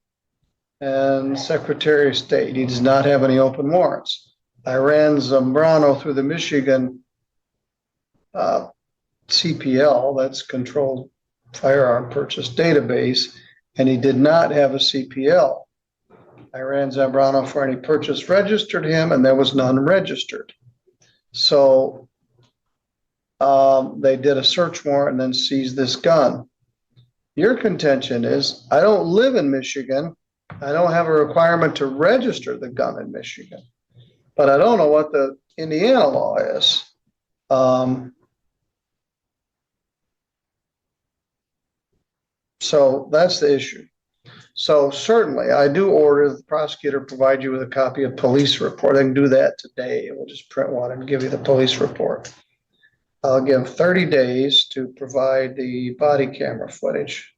[SPEAKER 2] and Secretary of State. He does not have any open warrants. I ran Zambrano through the Michigan CPL, that's Controlled Firearm Purchase Database, and he did not have a CPL. I ran Zambrano for any purchase, registered him, and there was none registered. So they did a search warrant and then seized this gun. Your contention is, I don't live in Michigan. I don't have a requirement to register the gun in Michigan, but I don't know what the Indiana law is. So that's the issue. So certainly I do order the prosecutor provide you with a copy of police report. I can do that today. We'll just print one and give you the police report. I'll give 30 days to provide the body camera footage.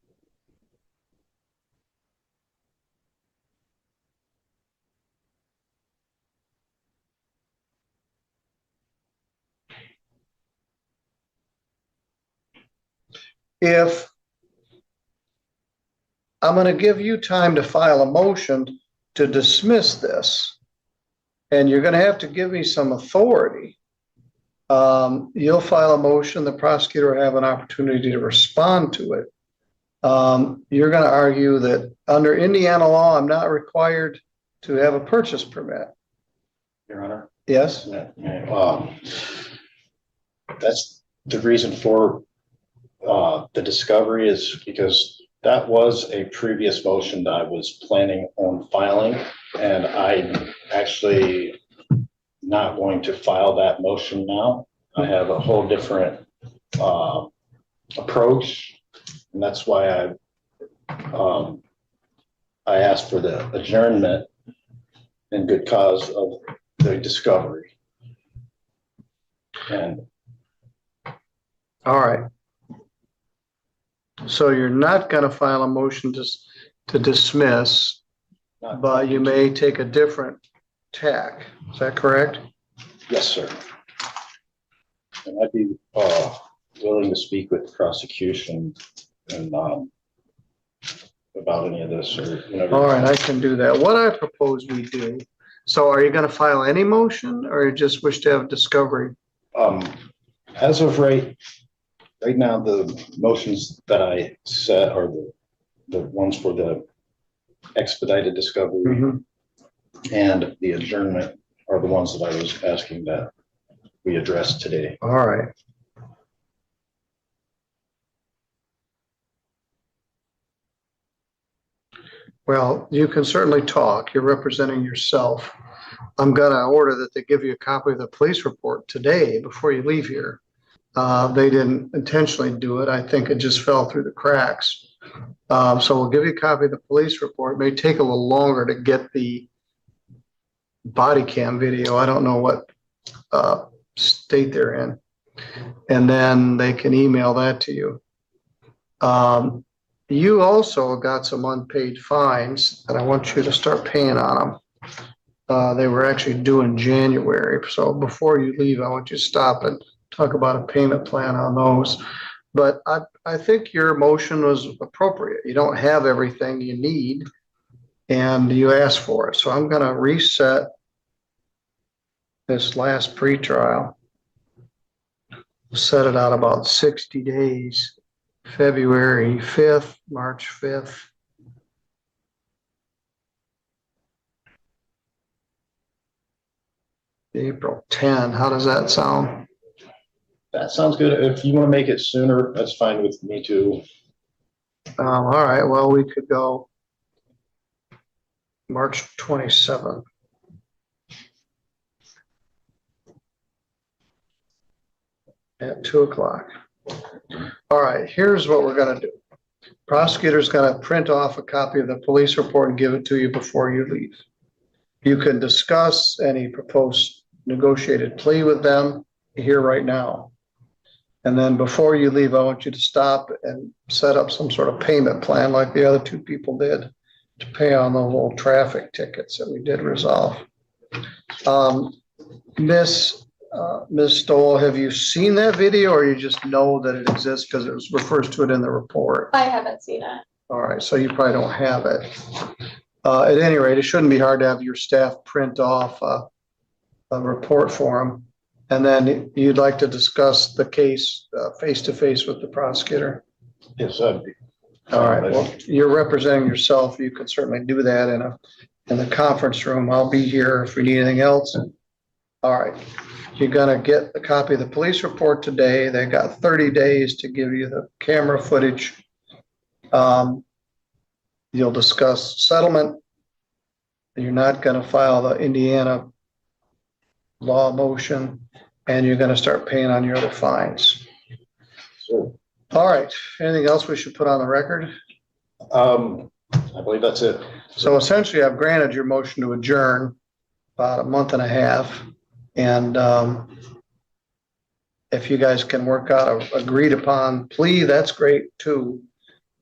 [SPEAKER 2] If I'm going to give you time to file a motion to dismiss this, and you're going to have to give me some authority. You'll file a motion, the prosecutor will have an opportunity to respond to it. You're going to argue that under Indiana law, I'm not required to have a purchase permit.
[SPEAKER 13] Your Honor?
[SPEAKER 2] Yes?
[SPEAKER 13] That's the reason for the discovery, is because that was a previous motion that I was planning on filing, and I'm actually not going to file that motion now. I have a whole different approach, and that's why I asked for the adjournment in good cause of the discovery. And
[SPEAKER 2] all right. So you're not going to file a motion to dismiss, but you may take a different tack. Is that correct?
[SPEAKER 13] yes, sir. And I'd be willing to speak with the prosecution and about any of this or whatever.
[SPEAKER 2] All right, I can do that. What I propose we do. So are you going to file any motion, or you just wish to have discovery?
[SPEAKER 13] As of right now, the motions that I set are the ones for the expedited discovery and the adjournment are the ones that I was asking that we address today.
[SPEAKER 2] All right. Well, you can certainly talk. You're representing yourself. I'm going to order that they give you a copy of the police report today before you leave here. They didn't intentionally do it. I think it just fell through the cracks. So we'll give you a copy of the police report. It may take a little longer to get the body cam video. I don't know what state they're in. And then they can email that to you. You also got some unpaid fines, and I want you to start paying on them. They were actually due in January. So before you leave, I want you to stop and talk about a payment plan on those. But I think your motion was appropriate. You don't have everything you need. and you asked for it. So I'm gonna reset this last pretrial. Set it out about 60 days, February 5th, March 5th. April 10. How does that sound?
[SPEAKER 13] That sounds good. If you want to make it sooner, that's fine with me too.
[SPEAKER 2] All right, well, we could go March 27th. At 2 o'clock. All right, here's what we're gonna do. Prosecutor's gonna print off a copy of the police report and give it to you before you leave. You can discuss any proposed negotiated plea with them here right now. And then before you leave, I want you to stop and set up some sort of payment plan like the other two people did to pay on those old traffic tickets that we did resolve. Ms. Stoll, have you seen that video or you just know that it exists because it refers to it in the report?
[SPEAKER 11] I haven't seen it.
[SPEAKER 2] All right, so you probably don't have it. At any rate, it shouldn't be hard to have your staff print off a report for them. And then you'd like to discuss the case face-to-face with the prosecutor?
[SPEAKER 13] Yes, that'd be.
[SPEAKER 2] All right, well, you're representing yourself. You can certainly do that in the conference room. I'll be here if we need anything else. All right, you're gonna get a copy of the police report today. They got 30 days to give you the camera footage. You'll discuss settlement. You're not gonna file the Indiana law motion, and you're gonna start paying on your other fines.
[SPEAKER 13] Sure.
[SPEAKER 2] All right, anything else we should put on the record?
[SPEAKER 13] I believe that's it.
[SPEAKER 2] So essentially, I've granted your motion to adjourn about a month and a half. And if you guys can work out a agreed upon plea, that's great too.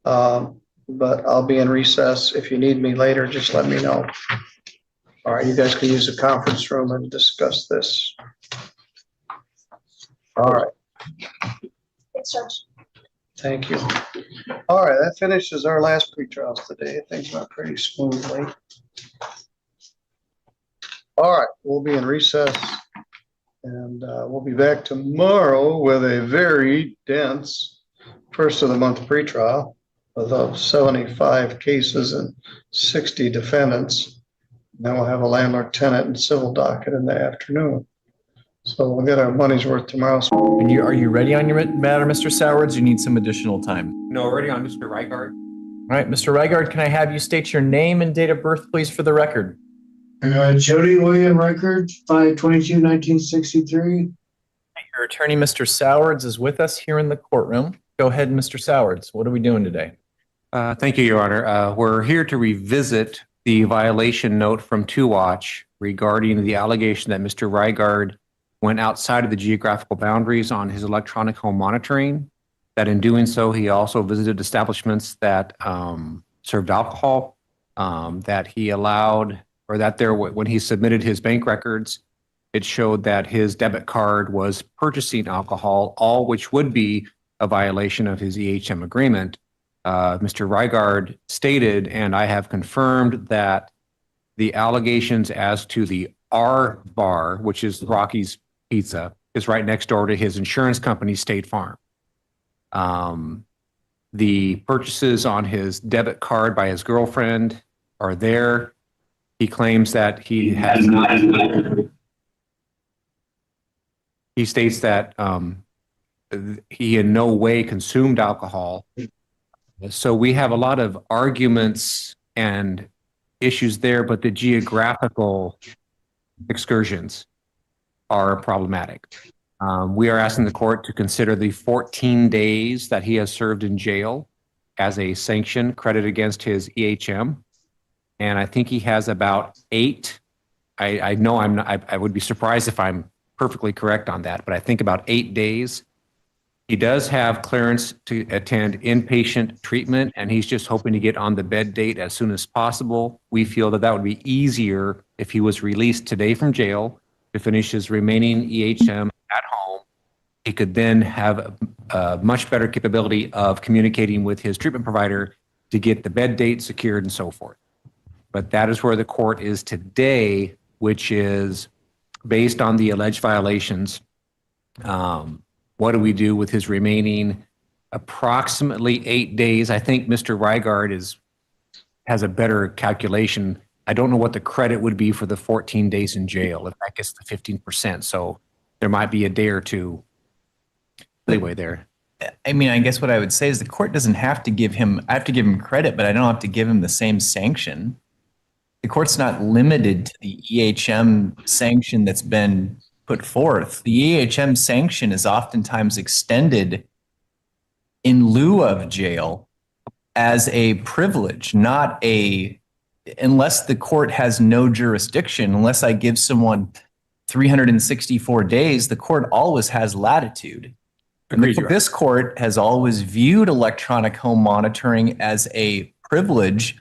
[SPEAKER 2] But I'll be in recess. If you need me later, just let me know. All right, you guys can use the conference room and discuss this. All right.
[SPEAKER 11] Thanks, Judge.
[SPEAKER 2] Thank you. All right, that finishes our last pre-trials today. Things went pretty smoothly. All right, we'll be in recess and we'll be back tomorrow with a very dense first of the month pre-trial with 75 cases and 60 defendants. Then we'll have a landlord tenant and civil docket in the afternoon. So we'll get our money's worth tomorrow.
[SPEAKER 14] And are you ready on your matter, Mr. Sowards? You need some additional time.
[SPEAKER 15] No, already on Mr. Reigard.
[SPEAKER 14] All right, Mr. Reigard, can I have you state your name and date of birth, please, for the record?
[SPEAKER 16] Jody William Record, 5/22/1963.
[SPEAKER 14] Your attorney, Mr. Sowards, is with us here in the courtroom. Go ahead, Mr. Sowards. What are we doing today?
[SPEAKER 15] Thank you, Your Honor. We're here to revisit the violation note from 2Watch regarding the allegation that Mr. Reigard went outside of the geographical boundaries on his electronic home monitoring, that in doing so, he also visited establishments that served alcohol, that he allowed, or that when he submitted his bank records, it showed that his debit card was purchasing alcohol, all which would be a violation of his EHM agreement. Mr. Reigard stated, and I have confirmed, that the allegations as to the R bar, which is Rocky's Pizza, is right next door to his insurance company, State Farm. The purchases on his debit card by his girlfriend are there. He claims that he has not. He states that he in no way consumed alcohol. So we have a lot of arguments and issues there, but the geographical excursions are problematic. We are asking the court to consider the 14 days that he has served in jail as a sanction credit against his EHM. And I think he has about 8. I know I would be surprised if I'm perfectly correct on that, but I think about 8 days. He does have clearance to attend inpatient treatment, and he's just hoping to get on the bed date as soon as possible. We feel that that would be easier if he was released today from jail to finish his remaining EHM at home. He could then have a much better capability of communicating with his treatment provider to get the bed date secured and so forth. But that is where the court is today, which is based on the alleged violations. What do we do with his remaining approximately 8 days? I think Mr. Reigard has a better calculation. I don't know what the credit would be for the 14 days in jail, if that gets the 15%. So there might be a day or two leeway there.
[SPEAKER 14] I mean, I guess what I would say is the court doesn't have to give him, I have to give him credit, but I don't have to give him the same sanction. The court's not limited to the EHM sanction that's been put forth. The EHM sanction is oftentimes extended in lieu of jail as a privilege, not a, unless the court has no jurisdiction, unless I give someone 364 days, the court always has latitude.
[SPEAKER 15] Agreed,
[SPEAKER 14] This court has always viewed electronic home monitoring as a privilege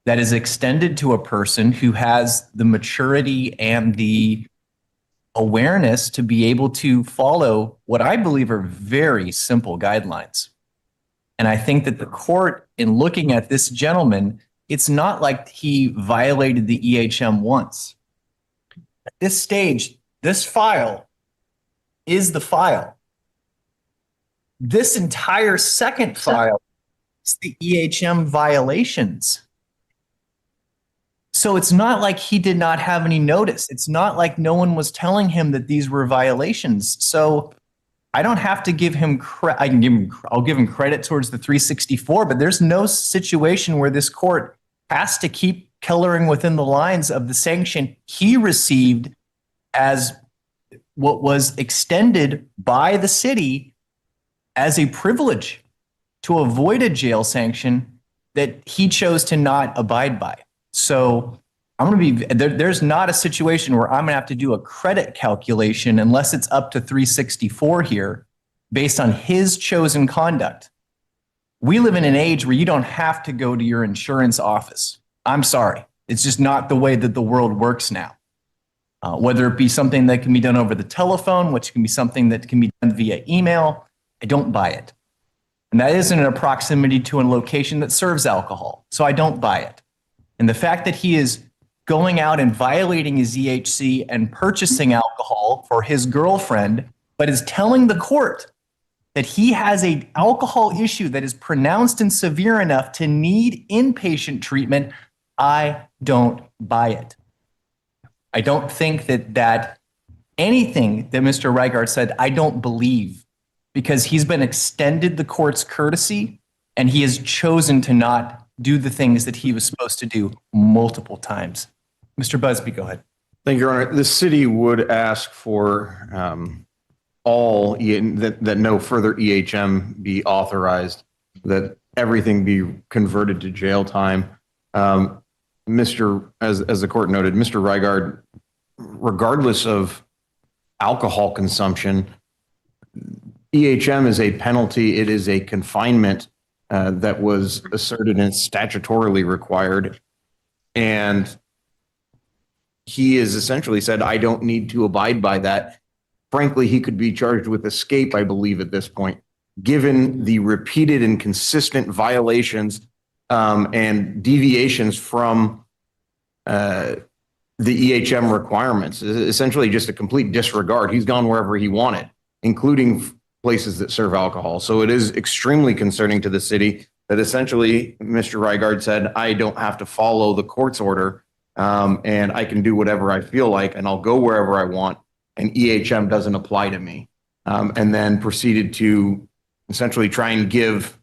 [SPEAKER 14] that is extended to a person who has the maturity and the awareness to be able to follow what I believe are very simple guidelines. And I think that the court, in looking at this gentleman, it's not like he violated the EHM once. At this stage, this file is the file. This entire second file is the EHM violations. So it's not like he did not have any notice. It's not like no one was telling him that these were violations. So I don't have to give him credit. I'll give him credit towards the 364, but there's no situation where this court has to keep coloring within the lines of the sanction he received as what was extended by the city as a privilege to avoid a jail sanction that he chose to not abide by. So I'm going to be, there's not a situation where I'm going to have to do a credit calculation unless it's up to 364 here based on his chosen conduct. We live in an age where you don't have to go to your insurance office. I'm sorry. It's just not the way that the world works now. Whether it be something that can be done over the telephone, which can be something that can be done via email, I don't buy it. And that isn't in a proximity to a location that serves alcohol. So I don't buy it. And the fact that he is going out and violating his EHC and purchasing alcohol for his girlfriend, but is telling the court that he has an alcohol issue that is pronounced and severe enough to need inpatient treatment, I don't buy it. I don't think that anything that Mr. Reigard said, I don't believe, because he's been extended the court's courtesy and he has chosen to not do the things that he was supposed to do multiple times. Mr. Busby, go ahead.
[SPEAKER 1] Thank you, Your Honor. The city would ask for that no further EHM be authorized, that everything be converted to jail time. As the court noted, Mr. Reigard, regardless of alcohol consumption, EHM is a penalty. It is a confinement that was asserted and statutorily required. And he has essentially said, I don't need to abide by that. Frankly, he could be charged with escape, I believe, at this point, given the repeated and consistent violations and deviations from the EHM requirements. Essentially just a complete disregard. He's gone wherever he wanted, including places that serve alcohol. So it is extremely concerning to the city that essentially Mr. Reigard said, I don't have to follow the court's order and I can do whatever I feel like and I'll go wherever I want and EHM doesn't apply to me. And then proceeded to essentially try and give,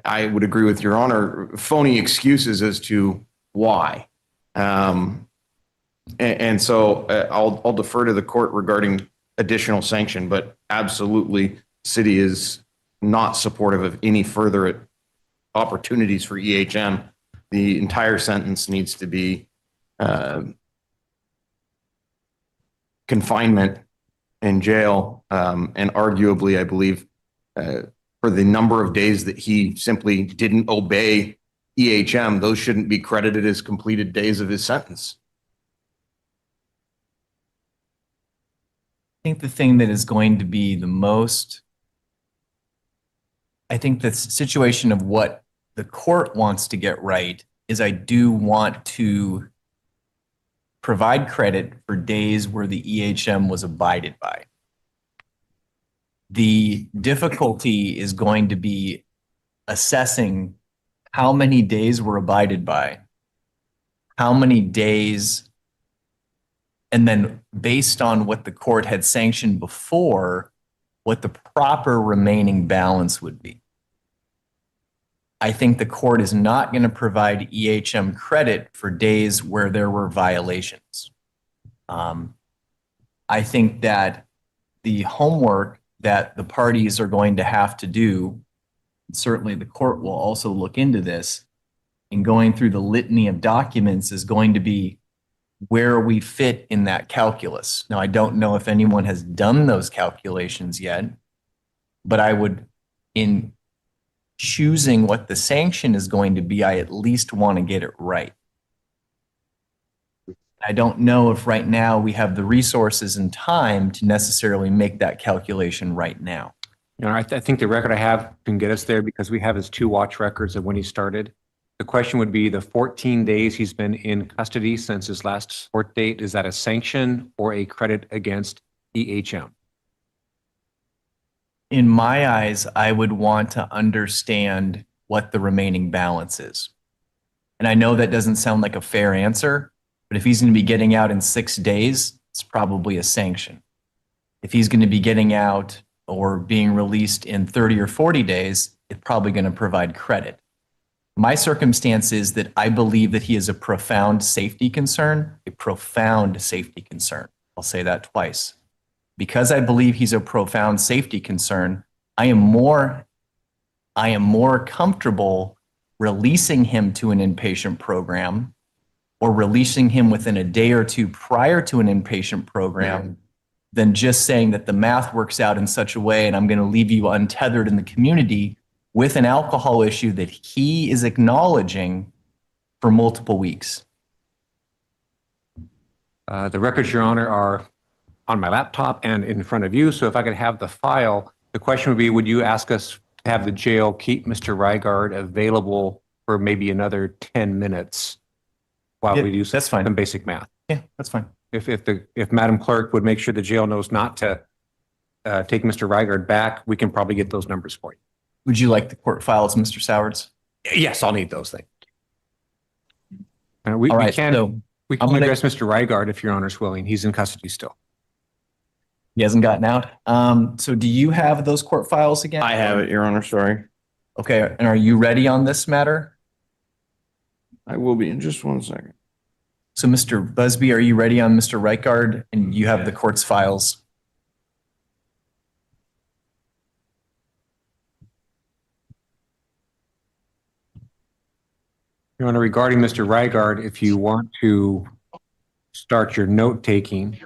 [SPEAKER 1] I would agree with Your Honor, phony excuses as to why. And so I'll defer to the court regarding additional sanction, but absolutely, city is not supportive of any further opportunities for EHM. The entire sentence needs to be confinement in jail, and arguably, I believe, for the number of days that he simply didn't obey EHM, those shouldn't be credited as completed days of his sentence.
[SPEAKER 14] I think the thing that is going to be the most, I think the situation of what the court wants to get right is I do want to provide credit for days where the EHM was abided by. The difficulty is going to be assessing how many days were abided by, how many days, and then based on what the court had sanctioned before, what the proper remaining balance would be. I think the court is not going to provide EHM credit for days where there were violations. I think that the homework that the parties are going to have to do, certainly the court will also look into this, in going through the litany of documents is going to be where we fit in that calculus. Now, I don't know if anyone has done those calculations yet, but I would, in choosing what the sanction is going to be, I at least want to get it right. I don't know if right now we have the resources and time to necessarily make that calculation right now.
[SPEAKER 15] You know, I think the record I have can get us there because we have his 2 watch records of when he started. The question would be the 14 days he's been in custody since his last court date. Is that a sanction or a credit against EHM?
[SPEAKER 14] In my eyes, I would want to understand what the remaining balance is. And I know that doesn't sound like a fair answer, but if he's going to be getting out in 6 days, it's probably a sanction. If he's going to be getting out or being released in 30 or 40 days, it's probably going to provide credit. My circumstance is that I believe that he is a profound safety concern, a profound safety concern. I'll say that twice. Because I believe he's a profound safety concern, I am more comfortable releasing him to an inpatient program or releasing him within a day or 2 prior to an inpatient program than just saying that the math works out in such a way and I'm going to leave you untethered in the community with an alcohol issue that he is acknowledging for multiple weeks.
[SPEAKER 15] The records, Your Honor, are on my laptop and in front of you. So if I could have the file, the question would be, would you ask us to have the jail keep Mr. Rygard available for maybe another 10 minutes while we do some basic math?
[SPEAKER 14] Yeah, that's fine.
[SPEAKER 15] If Madam Clerk would make sure the jail knows not to take Mr. Rygard back, we can probably get those numbers for you.
[SPEAKER 14] Would you like the court files, Mr. Sowards?
[SPEAKER 15] Yes, I'll need those things. We
[SPEAKER 14] All right,
[SPEAKER 15] can
[SPEAKER 14] so
[SPEAKER 15] address Mr. Rygard if Your Honor's willing. He's in custody still.
[SPEAKER 14] He hasn't gotten out. So do you have those court files again?
[SPEAKER 1] I have it, Your Honor. Sorry.
[SPEAKER 14] Okay, and are you ready on this matter?
[SPEAKER 1] I will be in just 1 second.
[SPEAKER 14] So Mr. Busby, are you ready on Mr. Rygard? And you have the court's files?
[SPEAKER 15] Your Honor, regarding Mr. Rygard, if you want to start your note taking,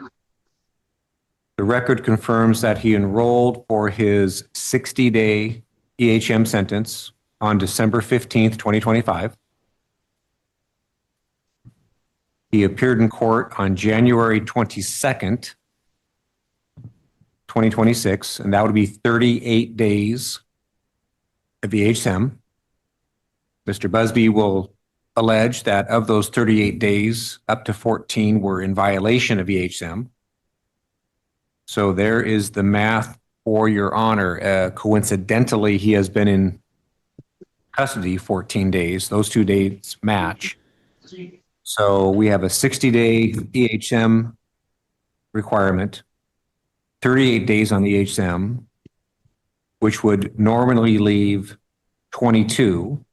[SPEAKER 15] the record confirms that he enrolled for his 60-day EHM sentence on December 15th, 2025. He appeared in court on January 22nd, 2026, and that would be 38 days of EHM. Mr. Busby will allege that of those 38 days, up to 14 were in violation of EHM. So there is the math for Your Honor. Coincidentally, he has been in custody 14 days. Those 2 dates match. So we have a 60-day EHM requirement, 38 days on the EHM, which would normally leave 22.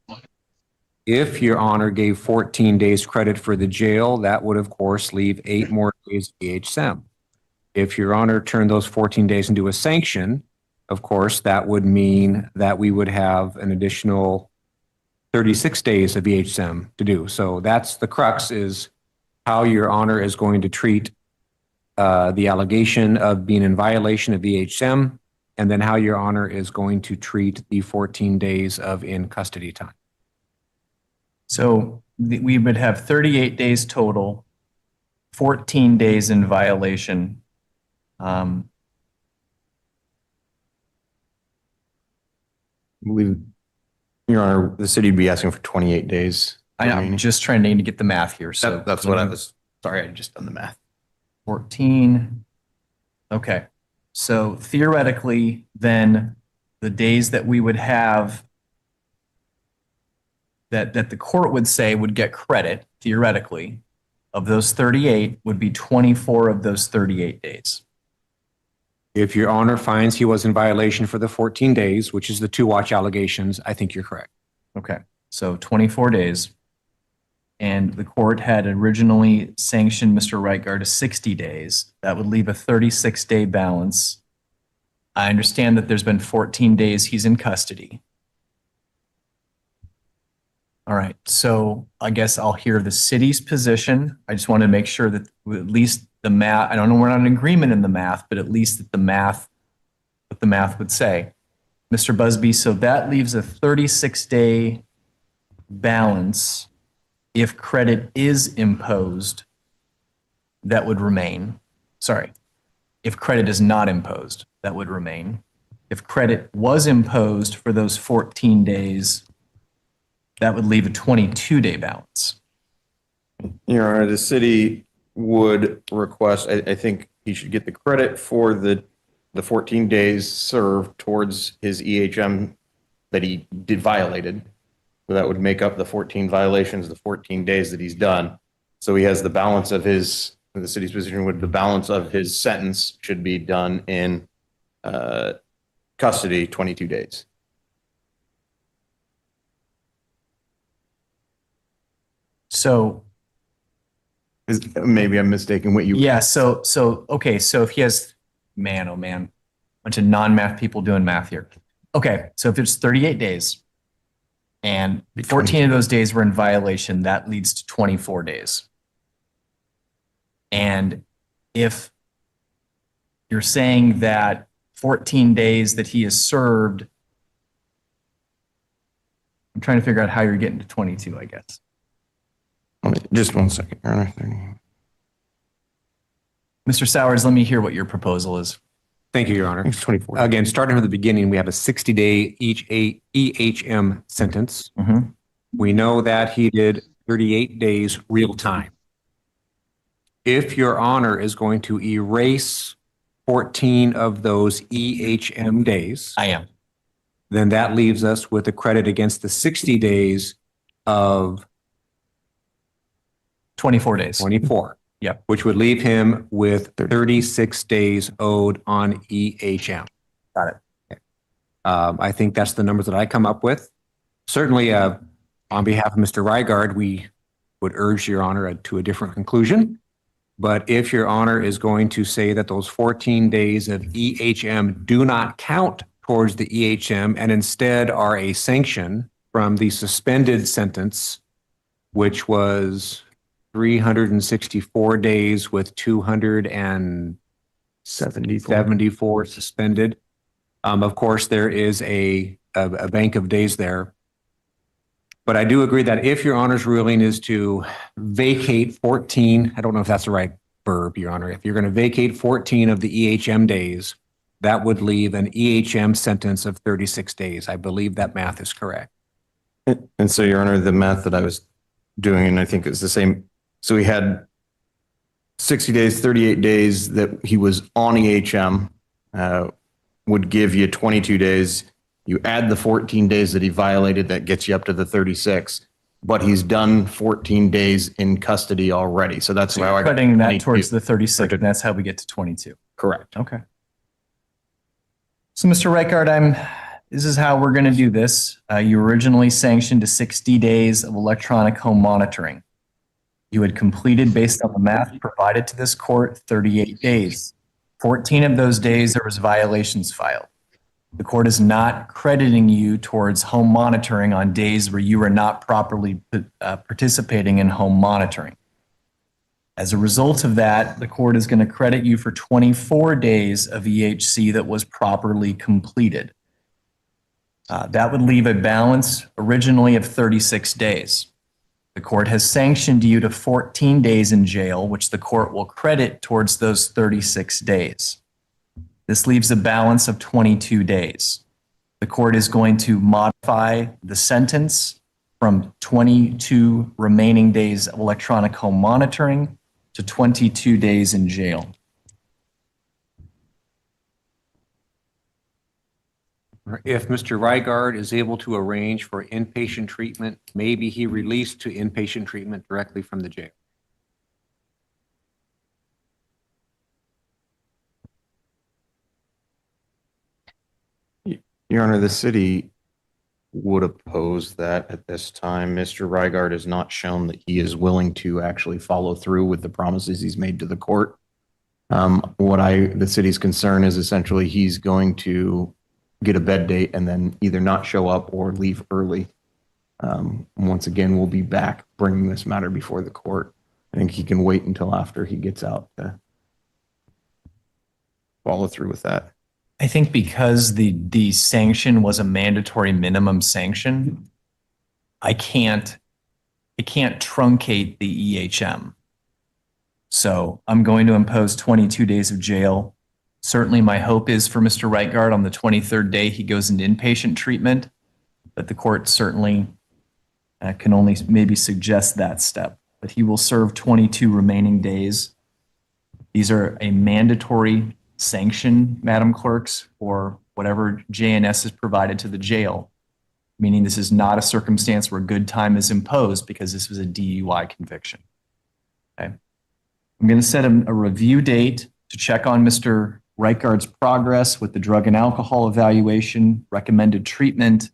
[SPEAKER 15] If Your Honor gave 14 days credit for the jail, that would, of course, leave 8 more days of EHM. If Your Honor turned those 14 days into a sanction, of course, that would mean that we would have an additional 36 days of EHM to do. So that's the crux, is how Your Honor is going to treat the allegation of being in violation of EHM, and then how Your Honor is going to treat the 14 days of in custody time.
[SPEAKER 14] So we would have 38 days total, 14 days in violation.
[SPEAKER 1] I believe, Your Honor, the city would be asking for 28 days
[SPEAKER 14] I'm just trying to get the math here. So
[SPEAKER 1] That's what I was, sorry, I just done the math.
[SPEAKER 14] 14. Okay. So theoretically, then the days that we would have that the court would say would get credit, theoretically, of those 38 would be 24 of those 38 days.
[SPEAKER 15] If your honor finds he was in violation for the 14 days, which is the 2 watch allegations, I think you're correct.
[SPEAKER 14] Okay. So 24 days. And the court had originally sanctioned Mr. Reitgard to 60 days. That would leave a 36-day balance. I understand that there's been 14 days he's in custody. All right, so I guess I'll hear the city's position. I just want to make sure that at least the math, I don't know, we're not in agreement in the math, but at least that the math, what the math would say. Mr. Busby, so that leaves a 36-day balance. If credit is imposed, that would remain. Sorry, if credit is not imposed, that would remain. If credit was imposed for those 14 days, that would leave a 22-day balance.
[SPEAKER 1] Your Honor, the city would request, I think he should get the credit for the 14 days served towards his EHM that he did violated. So that would make up the 14 violations, the 14 days that he's done. So he has the balance of his, the city's position would, the balance of his sentence should be done in custody, 22 days.
[SPEAKER 14] So
[SPEAKER 1] maybe I'm mistaken what you.
[SPEAKER 14] Yeah. So okay. So if he has, man, oh man, bunch of non-math people doing math here. Okay. So if there's 38 days and 14 of those days were in violation, that leads to 24 days. And if you're saying that 14 days that he has served, I'm trying to figure out how you're getting to 22, I guess.
[SPEAKER 1] Just 1 second, Your Honor.
[SPEAKER 14] Mr. Sowers, let me hear what your proposal is.
[SPEAKER 15] Thank you, Your Honor.
[SPEAKER 1] It's 24.
[SPEAKER 15] Again, starting from the beginning, we have a 60-day EHM sentence.
[SPEAKER 14] Mm-hmm.
[SPEAKER 15] We know that he did 38 days real time. If Your Honor is going to erase 14 of those EHM days,
[SPEAKER 14] I am.
[SPEAKER 15] Then that leaves us with a credit against the 60 days of
[SPEAKER 14] 24 days.
[SPEAKER 15] 24.
[SPEAKER 14] Yep.
[SPEAKER 15] Which would leave him with 36 days owed on EHM.
[SPEAKER 14] Got it.
[SPEAKER 15] Okay. I think that's the numbers that I come up with. Certainly, on behalf of Mr. Reitgard, we would urge Your Honor to a different conclusion. But if Your Honor is going to say that those 14 days of EHM do not count towards the EHM and instead are a sanction from the suspended sentence, which was 364 days with 274 suspended. Of course, there is a bank of days there. But I do agree that if Your Honor's ruling is to vacate 14, I don't know if that's the right verb, Your Honor. If you're going to vacate 14 of the EHM days, that would leave an EHM sentence of 36 days. I believe that math is correct.
[SPEAKER 1] And so, Your Honor, the math that I was doing, and I think it's the same. So he had 60 days, 38 days that he was on EHM, would give you 22 days. You add the 14 days that he violated, that gets you up to the 36. But he's done 14 days in custody already. So that's why I'm
[SPEAKER 14] cutting that towards the 36, and that's how we get to 22.
[SPEAKER 1] Correct.
[SPEAKER 14] Okay. So, Mr. Reitgard, this is how we're going to do this. You originally sanctioned to 60 days of electronic home monitoring. You had completed, based on the math provided to this court, 38 days. 14 of those days, there was violations filed. The court is not crediting you towards home monitoring on days where you are not properly participating in home monitoring. As a result of that, the court is going to credit you for 24 days of EHC that was properly completed. That would leave a balance originally of 36 days. The court has sanctioned you to 14 days in jail, which the court will credit towards those 36 days. This leaves a balance of 22 days. The court is going to modify the sentence from 22 remaining days of electronic home monitoring to 22 days in jail.
[SPEAKER 15] If Mr. Reigard is able to arrange for inpatient treatment, maybe he released to inpatient treatment directly from the jail.
[SPEAKER 17] Your Honor, the city would oppose that at this time. Mr. Reigard has not shown that he is willing to actually follow through with the promises he's made to the court. The city's concern is essentially he's going to get a bed date and then either not show up or leave early. Once again, we'll be back bringing this matter before the court. I think he can wait until after he gets out to follow through with that.
[SPEAKER 14] I think because the sanction was a mandatory minimum sanction, I can't truncate the EHM. So I'm going to impose 22 days of jail. Certainly my hope is for Mr. Reigard on the 23rd day he goes into inpatient treatment, but the court certainly can only maybe suggest that step. But he will serve 22 remaining days. These are a mandatory sanction, Madam Clerks, for whatever JNS is provided to the jail, meaning this is not a circumstance where good time is imposed because this was a DUI conviction. Okay. I'm going to set a review date to check on Mr. Reigard's progress with the drug and alcohol evaluation, recommended treatment,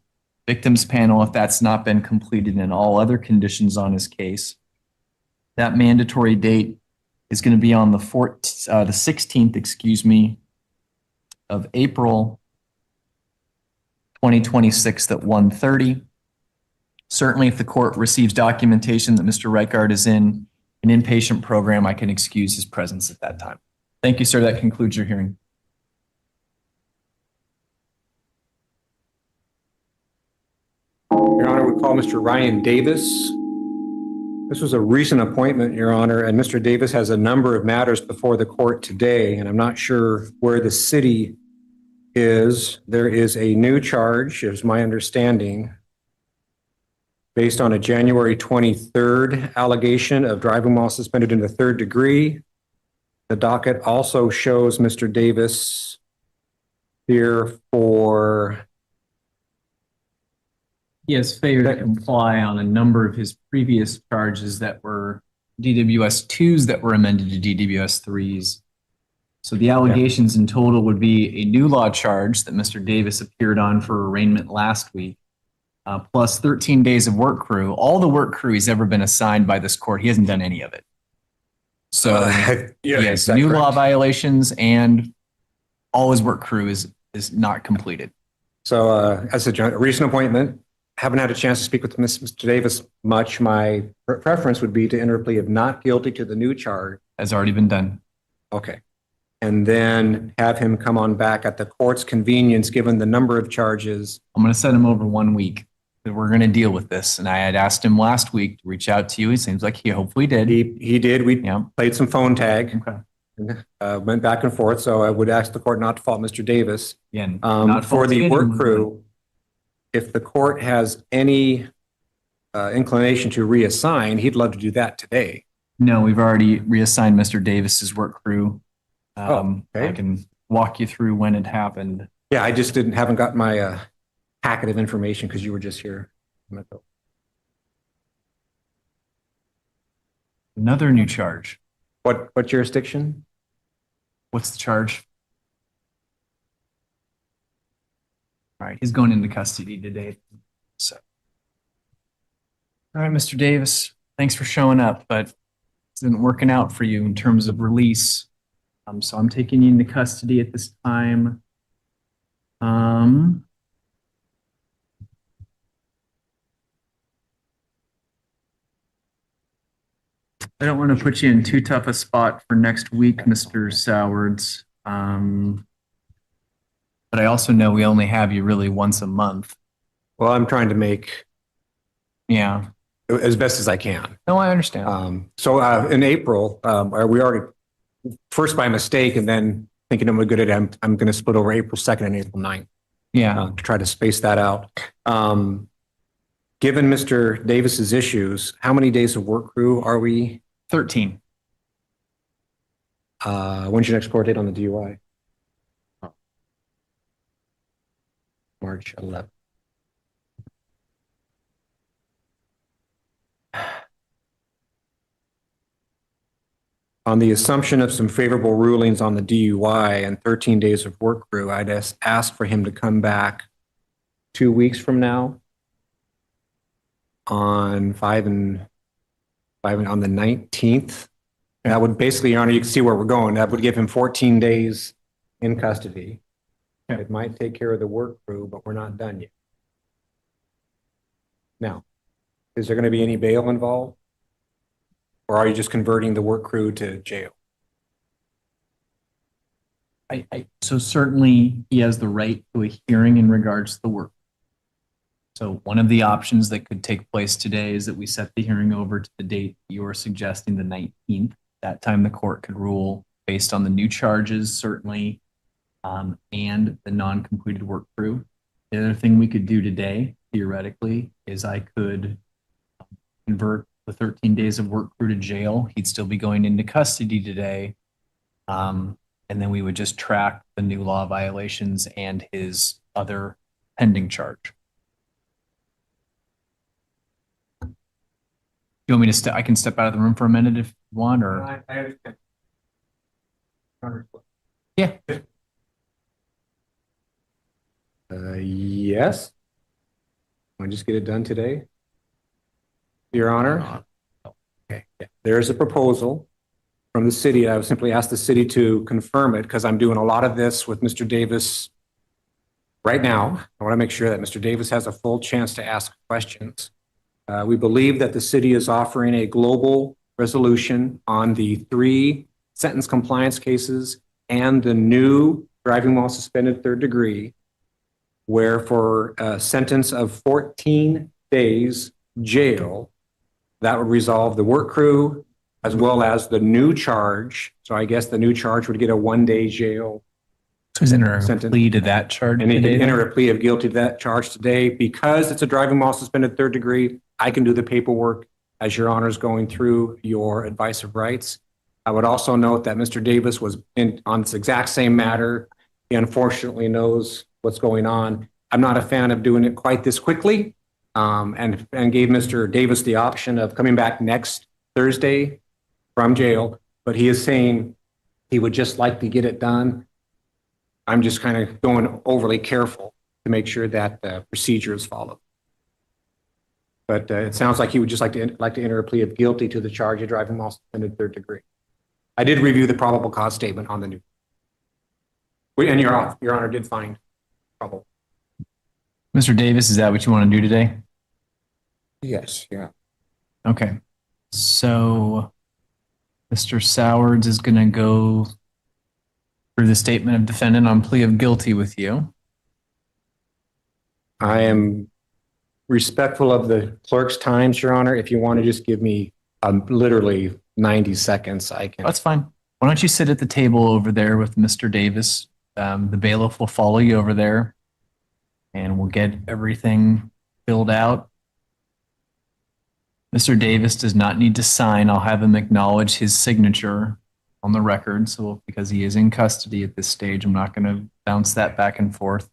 [SPEAKER 14] victims panel if that's not been completed, and all other conditions on his case. That mandatory date is going to be on the 16th, of April 2026 at 1:30. Certainly, if the court receives documentation that Mr. Reigard is in an inpatient program, I can excuse his presence at that time. Thank you, sir. That concludes your hearing.
[SPEAKER 15] Your Honor, we call Mr. Ryan Davis. This was a recent appointment, Your Honor, and Mr. Davis has a number of matters before the court today, and I'm not sure where the city is. There is a new charge, is my understanding, based on a January 23rd allegation of driving while suspended in the third degree. The docket also shows Mr. Davis here for...
[SPEAKER 14] He has failed to comply on a number of his previous charges that were DWS 2s that were amended to DWS 3s. So the allegations in total would be a new law charge that Mr. Davis appeared on for arraignment last week, plus 13 days of work crew. All the work crew he's ever been assigned by this court, he hasn't done any of it. So yes, new law violations and all his work crew is not completed.
[SPEAKER 15] So as a recent appointment, haven't had a chance to speak with Mr. Davis much. My preference would be to enter a plea of not guilty to the new charge.
[SPEAKER 14] Has already been done.
[SPEAKER 15] Okay. And then have him come on back at the court's convenience, given the number of charges.
[SPEAKER 14] I'm going to set him over 1 week. We're going to deal with this. And I had asked him last week to reach out to you. He seems like he hopefully did.
[SPEAKER 15] He did. We played some phone tag.
[SPEAKER 14] Okay.
[SPEAKER 15] Went back and forth. So I would ask the court not to fault Mr. Davis.
[SPEAKER 14] Again,
[SPEAKER 15] for the work crew, if the court has any inclination to reassign, he'd love to do that today.
[SPEAKER 14] No, we've already reassigned Mr. Davis's work crew.
[SPEAKER 15] Okay.
[SPEAKER 14] I can walk you through when it happened.
[SPEAKER 15] Yeah, I just haven't got my packet of information because you were just here.
[SPEAKER 14] Another new charge.
[SPEAKER 15] What jurisdiction?
[SPEAKER 14] What's the charge? All right, he's going into custody today. So, all right, Mr. Davis, thanks for showing up, but it isn't working out for you in terms of release. So I'm taking you into custody at this time. I don't want to put you in too tough a spot for next week, Mr. Sowards. But I also know we only have you really once a month.
[SPEAKER 15] Well, I'm trying to make as best as I can.
[SPEAKER 14] No, I understand.
[SPEAKER 15] So in April, we already first by mistake, and then thinking I'm good at it, I'm going to split over April 2nd and April 9th.
[SPEAKER 14] Yeah.
[SPEAKER 15] To try to space that out. given Mr. Davis's issues, how many days of work crew are we?
[SPEAKER 14] 13.
[SPEAKER 15] When's your next court date on the DUI? March 11th. On the assumption of some favorable rulings on the DUI and 13 days of work crew, I'd ask for him to come back 2 weeks from now on on the 19th. That would basically, Your Honor, you can see where we're going. That would give him 14 days in custody. It might take care of the work crew, but we're not done yet. Now, is there going to be any bail involved? Or are you just converting the work crew to jail?
[SPEAKER 14] So certainly he has the right to a hearing in regards to the work. So one of the options that could take place today is that we set the hearing over to the date you are suggesting, the 19th. That time the court could rule based on the new charges, certainly, and the non-completed work crew. The other thing we could do today, theoretically, is I could convert the 13 days of work crew to jail. He'd still be going into custody today. And then we would just track the new law violations and his other pending charge. You want me to I can step out of the room for a minute if you want, or?
[SPEAKER 15] I understand.
[SPEAKER 14] Yeah.
[SPEAKER 15] Yes. Want to just get it done today? Your Honor? Okay. Yeah. There's a proposal from the city. I would simply ask the city to confirm it because I'm doing a lot of this with Mr. Davis right now. I want to make sure that Mr. Davis has a full chance to ask questions. We believe that the city is offering a global resolution on the 3 sentence compliance cases and the new driving while suspended third degree, where for a sentence of 14 days jail, that would resolve the work crew as well as the new charge. So I guess the new charge would get a 1-day jail.
[SPEAKER 14] So he's entering a plea to that charge.
[SPEAKER 15] And he can enter a plea of guilty to that charge today. Because it's a driving while suspended third degree, I can do the paperwork as Your Honor's going through your advice of rights. I would also note that Mr. Davis was on this exact same matter. He unfortunately knows what's going on. I'm not a fan of doing it quite this quickly, and gave Mr. Davis the option of coming back next Thursday from jail, but he is saying he would just like to get it done. I'm just kind of going overly careful to make sure that the procedure is followed. But it sounds like he would just like to enter a plea of guilty to the charge of driving while suspended third degree. I did review the probable cause statement on the new. And Your Honor did find trouble.
[SPEAKER 14] Mr. Davis, is that what you want to do today?
[SPEAKER 17] Yes, yeah.
[SPEAKER 14] Okay. So Mr. Sowards is going to go through the statement of defendant on plea of guilty with you.
[SPEAKER 15] I am respectful of the clerk's times, Your Honor. If you want to just give me literally 90 seconds, I can.
[SPEAKER 14] That's fine. Why don't you sit at the table over there with Mr. Davis? The bailiff will follow you over there and we'll get everything filled out. Mr. Davis does not need to sign. I'll have him acknowledge his signature on the record. So because he is in custody at this stage, I'm not going to bounce that back and forth.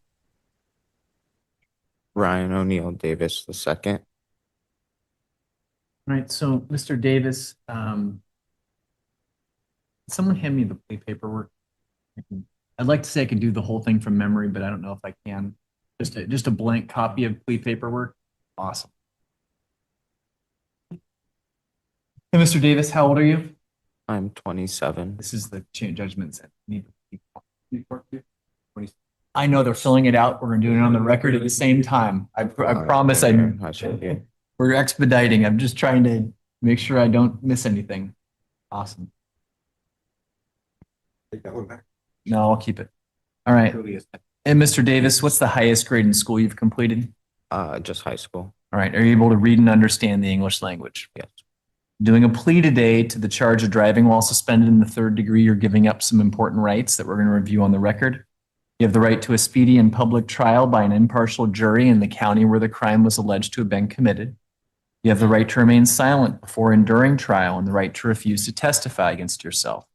[SPEAKER 17] Ryan O'Neill Davis II.
[SPEAKER 14] All right. So Mr. Davis, someone hand me the plea paperwork. I'd like to say I could do the whole thing from memory, but I don't know if I can. Just a blank copy of plea paperwork. Awesome. Hey, Mr. Davis, how old are you?
[SPEAKER 17] I'm 27.
[SPEAKER 14] This is the judgment set. I know they're filling it out. We're going to do it on the record at the same time. I promise we're expediting. I'm just trying to make sure I don't miss anything. Awesome.
[SPEAKER 15] Take that one back.
[SPEAKER 14] No, I'll keep it. All right. And Mr. Davis, what's the highest grade in school you've completed?
[SPEAKER 17] Just high school.
[SPEAKER 14] All right. Are you able to read and understand the English language?
[SPEAKER 17] Yes.
[SPEAKER 14] Doing a plea today to the charge of driving while suspended in the third degree, you're giving up some important rights that we're going to review on the record. You have the right to a speedy and public trial by an impartial jury in the county where the crime was alleged to have been committed. You have the right to remain silent before and during trial and the right to refuse to testify against yourself.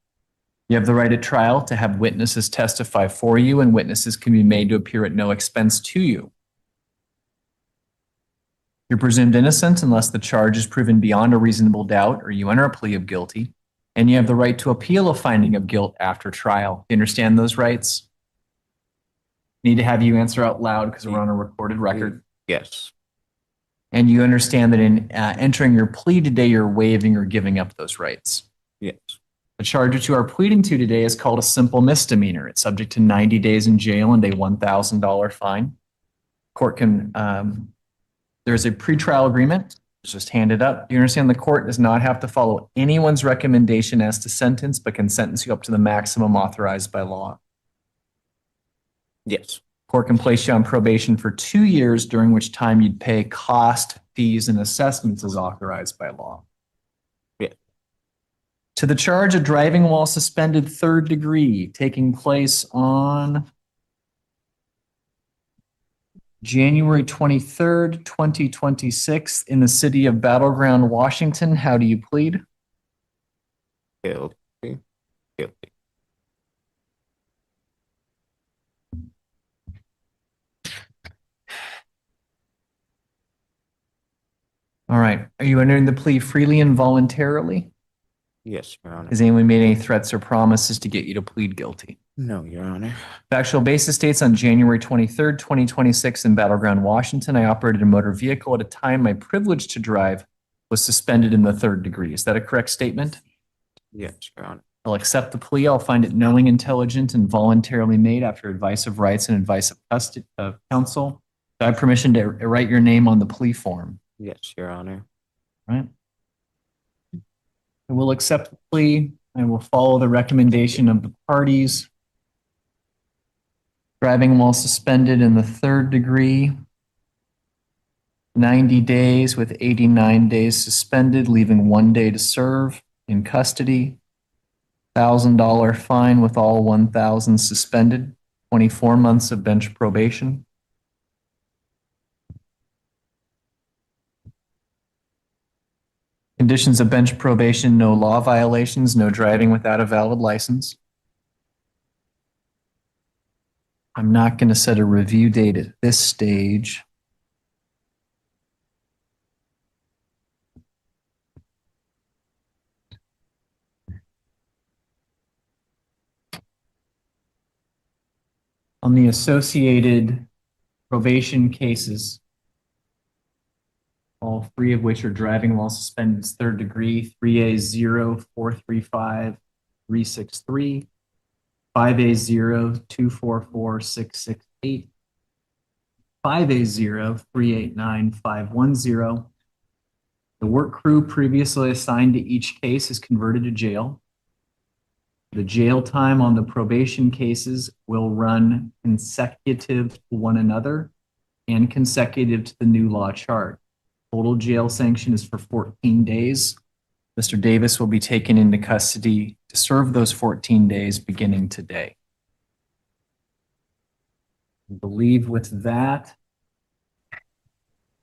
[SPEAKER 14] You have the right at trial to have witnesses testify for you, and witnesses can be made to appear at no expense to you. You're presumed innocent unless the charge is proven beyond a reasonable doubt or you enter a plea of guilty. And you have the right to appeal a finding of guilt after trial. You understand those rights? Need to have you answer out loud because we're on a recorded record.
[SPEAKER 17] Yes.
[SPEAKER 14] And you understand that in entering your plea today, you're waiving or giving up those rights.
[SPEAKER 17] Yes.
[SPEAKER 14] The charge that you are pleading to today is called a simple misdemeanor. It's subject to 90 days in jail and a $1,000 fine. Court can, there's a pretrial agreement. It's just handed up. You understand the court does not have to follow anyone's recommendation as to sentence, but can sentence you up to the maximum authorized by law.
[SPEAKER 17] Yes.
[SPEAKER 14] Court can place you on probation for 2 years, during which time you'd pay cost, fees, and assessments as authorized by law.
[SPEAKER 17] Yeah.
[SPEAKER 14] To the charge of driving while suspended third degree, taking place on January 23rd, 2026 in the city of Battleground, Washington. How do you plead?
[SPEAKER 17] Guilty. Guilty.
[SPEAKER 14] All right. Are you entering the plea freely and voluntarily?
[SPEAKER 17] Yes, Your Honor.
[SPEAKER 14] Has anyone made any threats or promises to get you to plead guilty?
[SPEAKER 17] No, Your Honor.
[SPEAKER 14] Factual basis states on January 23rd, 2026 in Battleground, Washington, I operated a motor vehicle at a time my privilege to drive was suspended in the third degree. Is that a correct statement?
[SPEAKER 17] Yes, Your Honor.
[SPEAKER 14] I'll accept the plea. I'll find it knowing, intelligent, and voluntarily made after advice of rights and advice of counsel. Do I have permission to write your name on the plea form?
[SPEAKER 17] Yes, Your Honor.
[SPEAKER 14] Right. I will accept the plea. I will follow the recommendation of the parties. Driving while suspended in the third degree. 90 days with 89 days suspended, leaving 1 day to serve in custody. $1,000 fine with all 1,000 suspended. 24 months of bench probation. Conditions of bench probation: no law violations, no driving without a valid license. I'm not going to set a review date at this stage. On the associated probation cases, all three of which are driving while suspended third degree, 3A0, 435, 363, 5A0, 244, 668, 5A0, 389, 510. The work crew previously assigned to each case is converted to jail. The jail time on the probation cases will run consecutive to one another and consecutive to the new law chart. Total jail sanction is for 14 days. Mr. Davis will be taken into custody to serve those 14 days beginning today. I believe with that.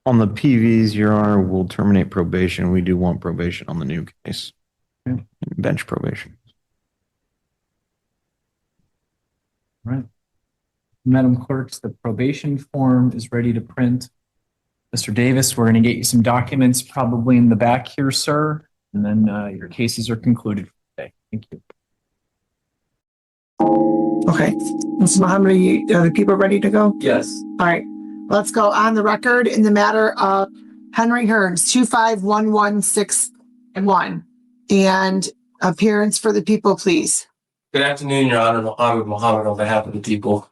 [SPEAKER 17] On the PVs, Your Honor, we'll terminate probation. We do want probation on the new case.
[SPEAKER 14] Okay.
[SPEAKER 17] Bench probation.
[SPEAKER 14] Right. Madam Clerks, the probation form is ready to print. Mr. Davis, we're going to get you some documents probably in the back here, sir, and then your cases are concluded for today. Thank you.
[SPEAKER 18] Okay. Ms. Mohammed, are the people ready to go?
[SPEAKER 14] Yes.
[SPEAKER 18] All right. Let's go on the record in the matter of Henry Hearns, 25116-1. And appearance for the people, please.
[SPEAKER 19] Good afternoon, Your Honor. Mohammed on behalf of the people.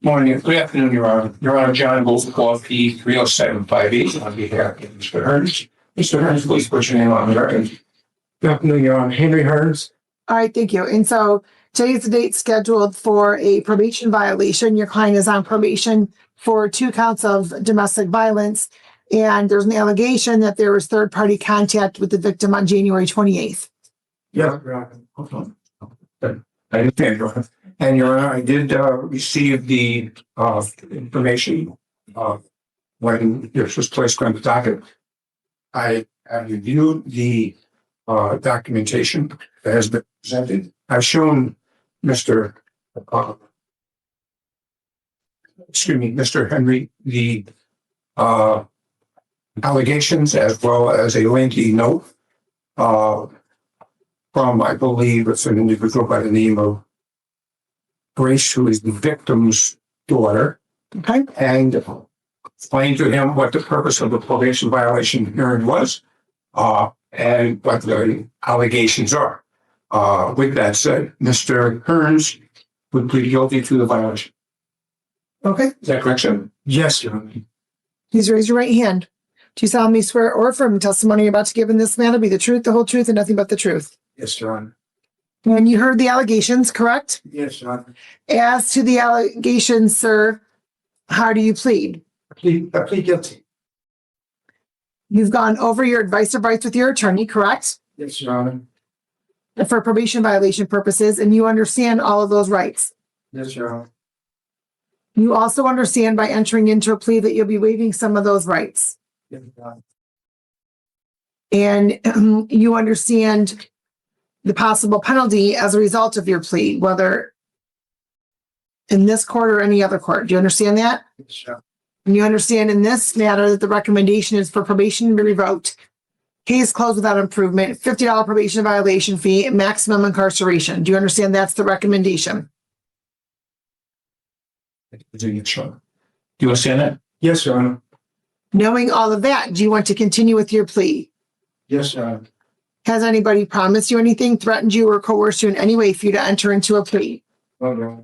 [SPEAKER 19] Morning. Good afternoon, Your Honor. Your Honor, John Wolfclaw, P. 30758 on behalf of Mr. Hearns. Mr. Hearns, please put your name on the record. Good afternoon, Your Honor. Henry Hearns.
[SPEAKER 18] All right, thank you. And so today's the date scheduled for a probation violation. Your client is on probation for 2 counts of domestic violence. And there's an allegation that there was third-party contact with the victim on January 28th.
[SPEAKER 19] Yeah. Hold on. I understand, Your Honor. And Your Honor, I did receive the information when this was placed on the docket. I have reviewed the documentation that has been presented. I've shown Mr. Mr. Henry the allegations as well as a lengthy note from, I believe, it's an individual by the name of Grace, who is the victim's daughter.
[SPEAKER 18] Okay.
[SPEAKER 19] And explained to him what the purpose of the probation violation hearing was, and what the allegations are. With that said, Mr. Hearns would plead guilty to the violation.
[SPEAKER 18] Okay.
[SPEAKER 19] Is that correct, sir? Yes, Your Honor.
[SPEAKER 18] Please raise your right hand. Do you solemnly swear or affirm the testimony you're about to give in this matter be the truth, the whole truth, and nothing but the truth?
[SPEAKER 19] Yes, Your Honor.
[SPEAKER 18] And you heard the allegations, correct?
[SPEAKER 19] Yes, Your Honor.
[SPEAKER 18] As to the allegations, sir, how do you plead?
[SPEAKER 19] I plead guilty.
[SPEAKER 18] You've gone over your advice of rights with your attorney, correct?
[SPEAKER 19] Yes, Your Honor.
[SPEAKER 18] For probation violation purposes, and you understand all of those rights.
[SPEAKER 19] Yes, Your Honor.
[SPEAKER 18] You also understand by entering into a plea that you'll be waiving some of those rights.
[SPEAKER 19] Yes, Your Honor.
[SPEAKER 18] And you understand the possible penalty as a result of your plea, whether in this court or any other court. Do you understand that?
[SPEAKER 19] Yes, Your Honor.
[SPEAKER 18] And you understand in this matter that the recommendation is for probation to be revoked, case closed without improvement, $50 probation violation fee, and maximum incarceration. Do you understand that's the recommendation?
[SPEAKER 19] Do you understand that? Yes, Your Honor.
[SPEAKER 18] Knowing all of that, do you want to continue with your plea?
[SPEAKER 19] Yes, Your Honor.
[SPEAKER 18] Has anybody promised you anything, threatened you, or coerced you in any way for you to enter into a plea?
[SPEAKER 19] No, Your Honor.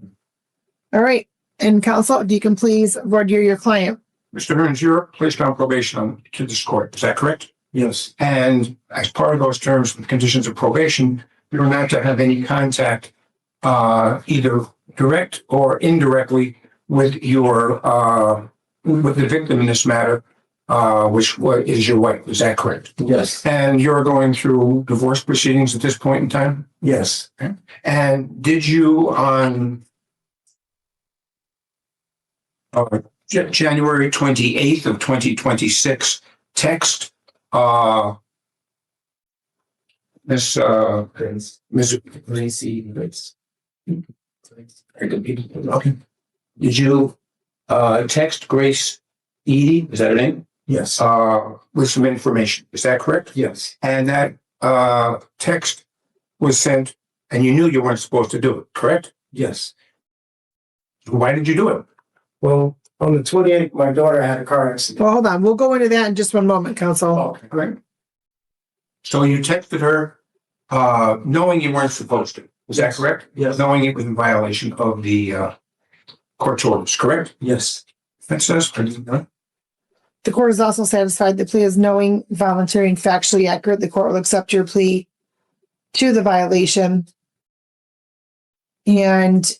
[SPEAKER 18] All right. And counsel, if you can please voir dire your client.
[SPEAKER 19] Mr. Hearns, you're placed on probation to this court. Is that correct? Yes. And as part of those terms and conditions of probation, you're not to have any contact, either direct or indirectly, with your with the victim in this matter, which is your wife. Is that correct?
[SPEAKER 16] Yes.
[SPEAKER 19] And you're going through divorce proceedings at this point in time?
[SPEAKER 16] Yes.
[SPEAKER 19] Okay. And did you on January 28th of 2026 text Miss
[SPEAKER 16] Gracie.
[SPEAKER 19] Okay. Did you text Grace Edie? Is that her name?
[SPEAKER 16] Yes.
[SPEAKER 19] With some information. Is that correct?
[SPEAKER 16] Yes.
[SPEAKER 19] And that text was sent, and you knew you weren't supposed to do it, correct?
[SPEAKER 16] Yes.
[SPEAKER 19] Why did you do it?
[SPEAKER 16] Well, on the 28th, my daughter had a car accident.
[SPEAKER 18] Well, hold on. We'll go into that in just one moment, counsel.
[SPEAKER 19] Okay, great. So you texted her, knowing you weren't supposed to. Is that correct?
[SPEAKER 16] Yes.
[SPEAKER 19] Knowing it was in violation of the court orders, correct?
[SPEAKER 16] Yes.
[SPEAKER 19] That's pretty good.
[SPEAKER 18] The court is also satisfied the plea is knowing, voluntary, and factually accurate. The court will accept your plea to the violation. And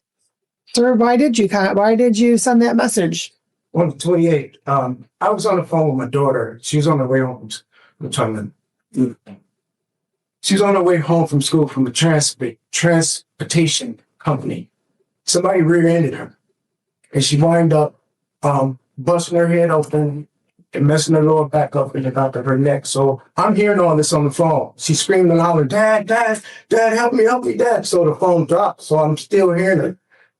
[SPEAKER 18] sir, why did you send that message?
[SPEAKER 16] On the 28th, I was on the phone with my daughter. She was on her way home. She was on her way home from school from a transportation company. Somebody rear-ended her. And she wound up busting her head open and messing her lower back up in the back of her neck. So I'm hearing all this on the phone. She's screaming and hollering, Dad, help me, Dad. So the phone dropped. So I'm still hearing her.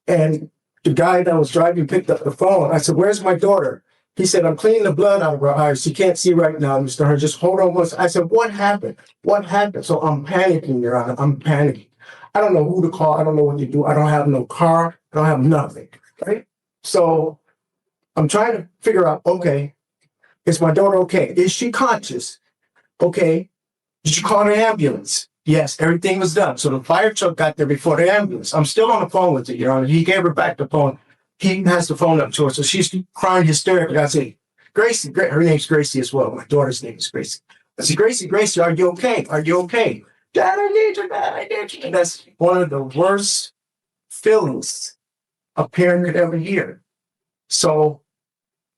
[SPEAKER 16] And the guy that was driving picked up the phone. I said, where's my daughter? He said, I'm cleaning the blood out of her eyes. She can't see right now, Mr. Hearns. Just hold on one second. I said, what happened? What happened? So I'm panicking, Your Honor. I'm panicking. I don't know who to call. I don't know what to do. I don't have no car. I don't have nothing. Right? So I'm trying to figure out, okay, is my daughter okay? Is she conscious? Okay. Did you call the ambulance? Yes, everything was done. So the fire truck got there before the ambulance. I'm still on the phone with her, Your Honor. He gave her back the phone. He has the phone up to her. So she's crying hysterically. I say, Gracie, her name's Gracie as well. My daughter's name is Gracie. I said, Gracie, are you okay? Are you okay? Dad, I need you, Dad, I need you. And that's one of the worst feelings a parent could ever hear. So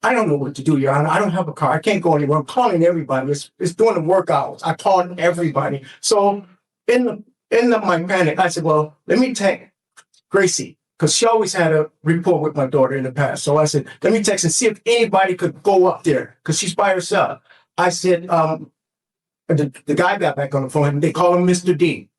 [SPEAKER 16] I don't know what to do, Your Honor. I don't have a car. I can't go anywhere. I'm calling everybody. It's during the work hours. I called everybody. So in my panic, I said, well, let me Gracie, because she always had a rapport with my daughter in the past. So I said, let me text and see if anybody could go up there because she's by herself. I said, the guy got back on the phone and they call him Mr. D.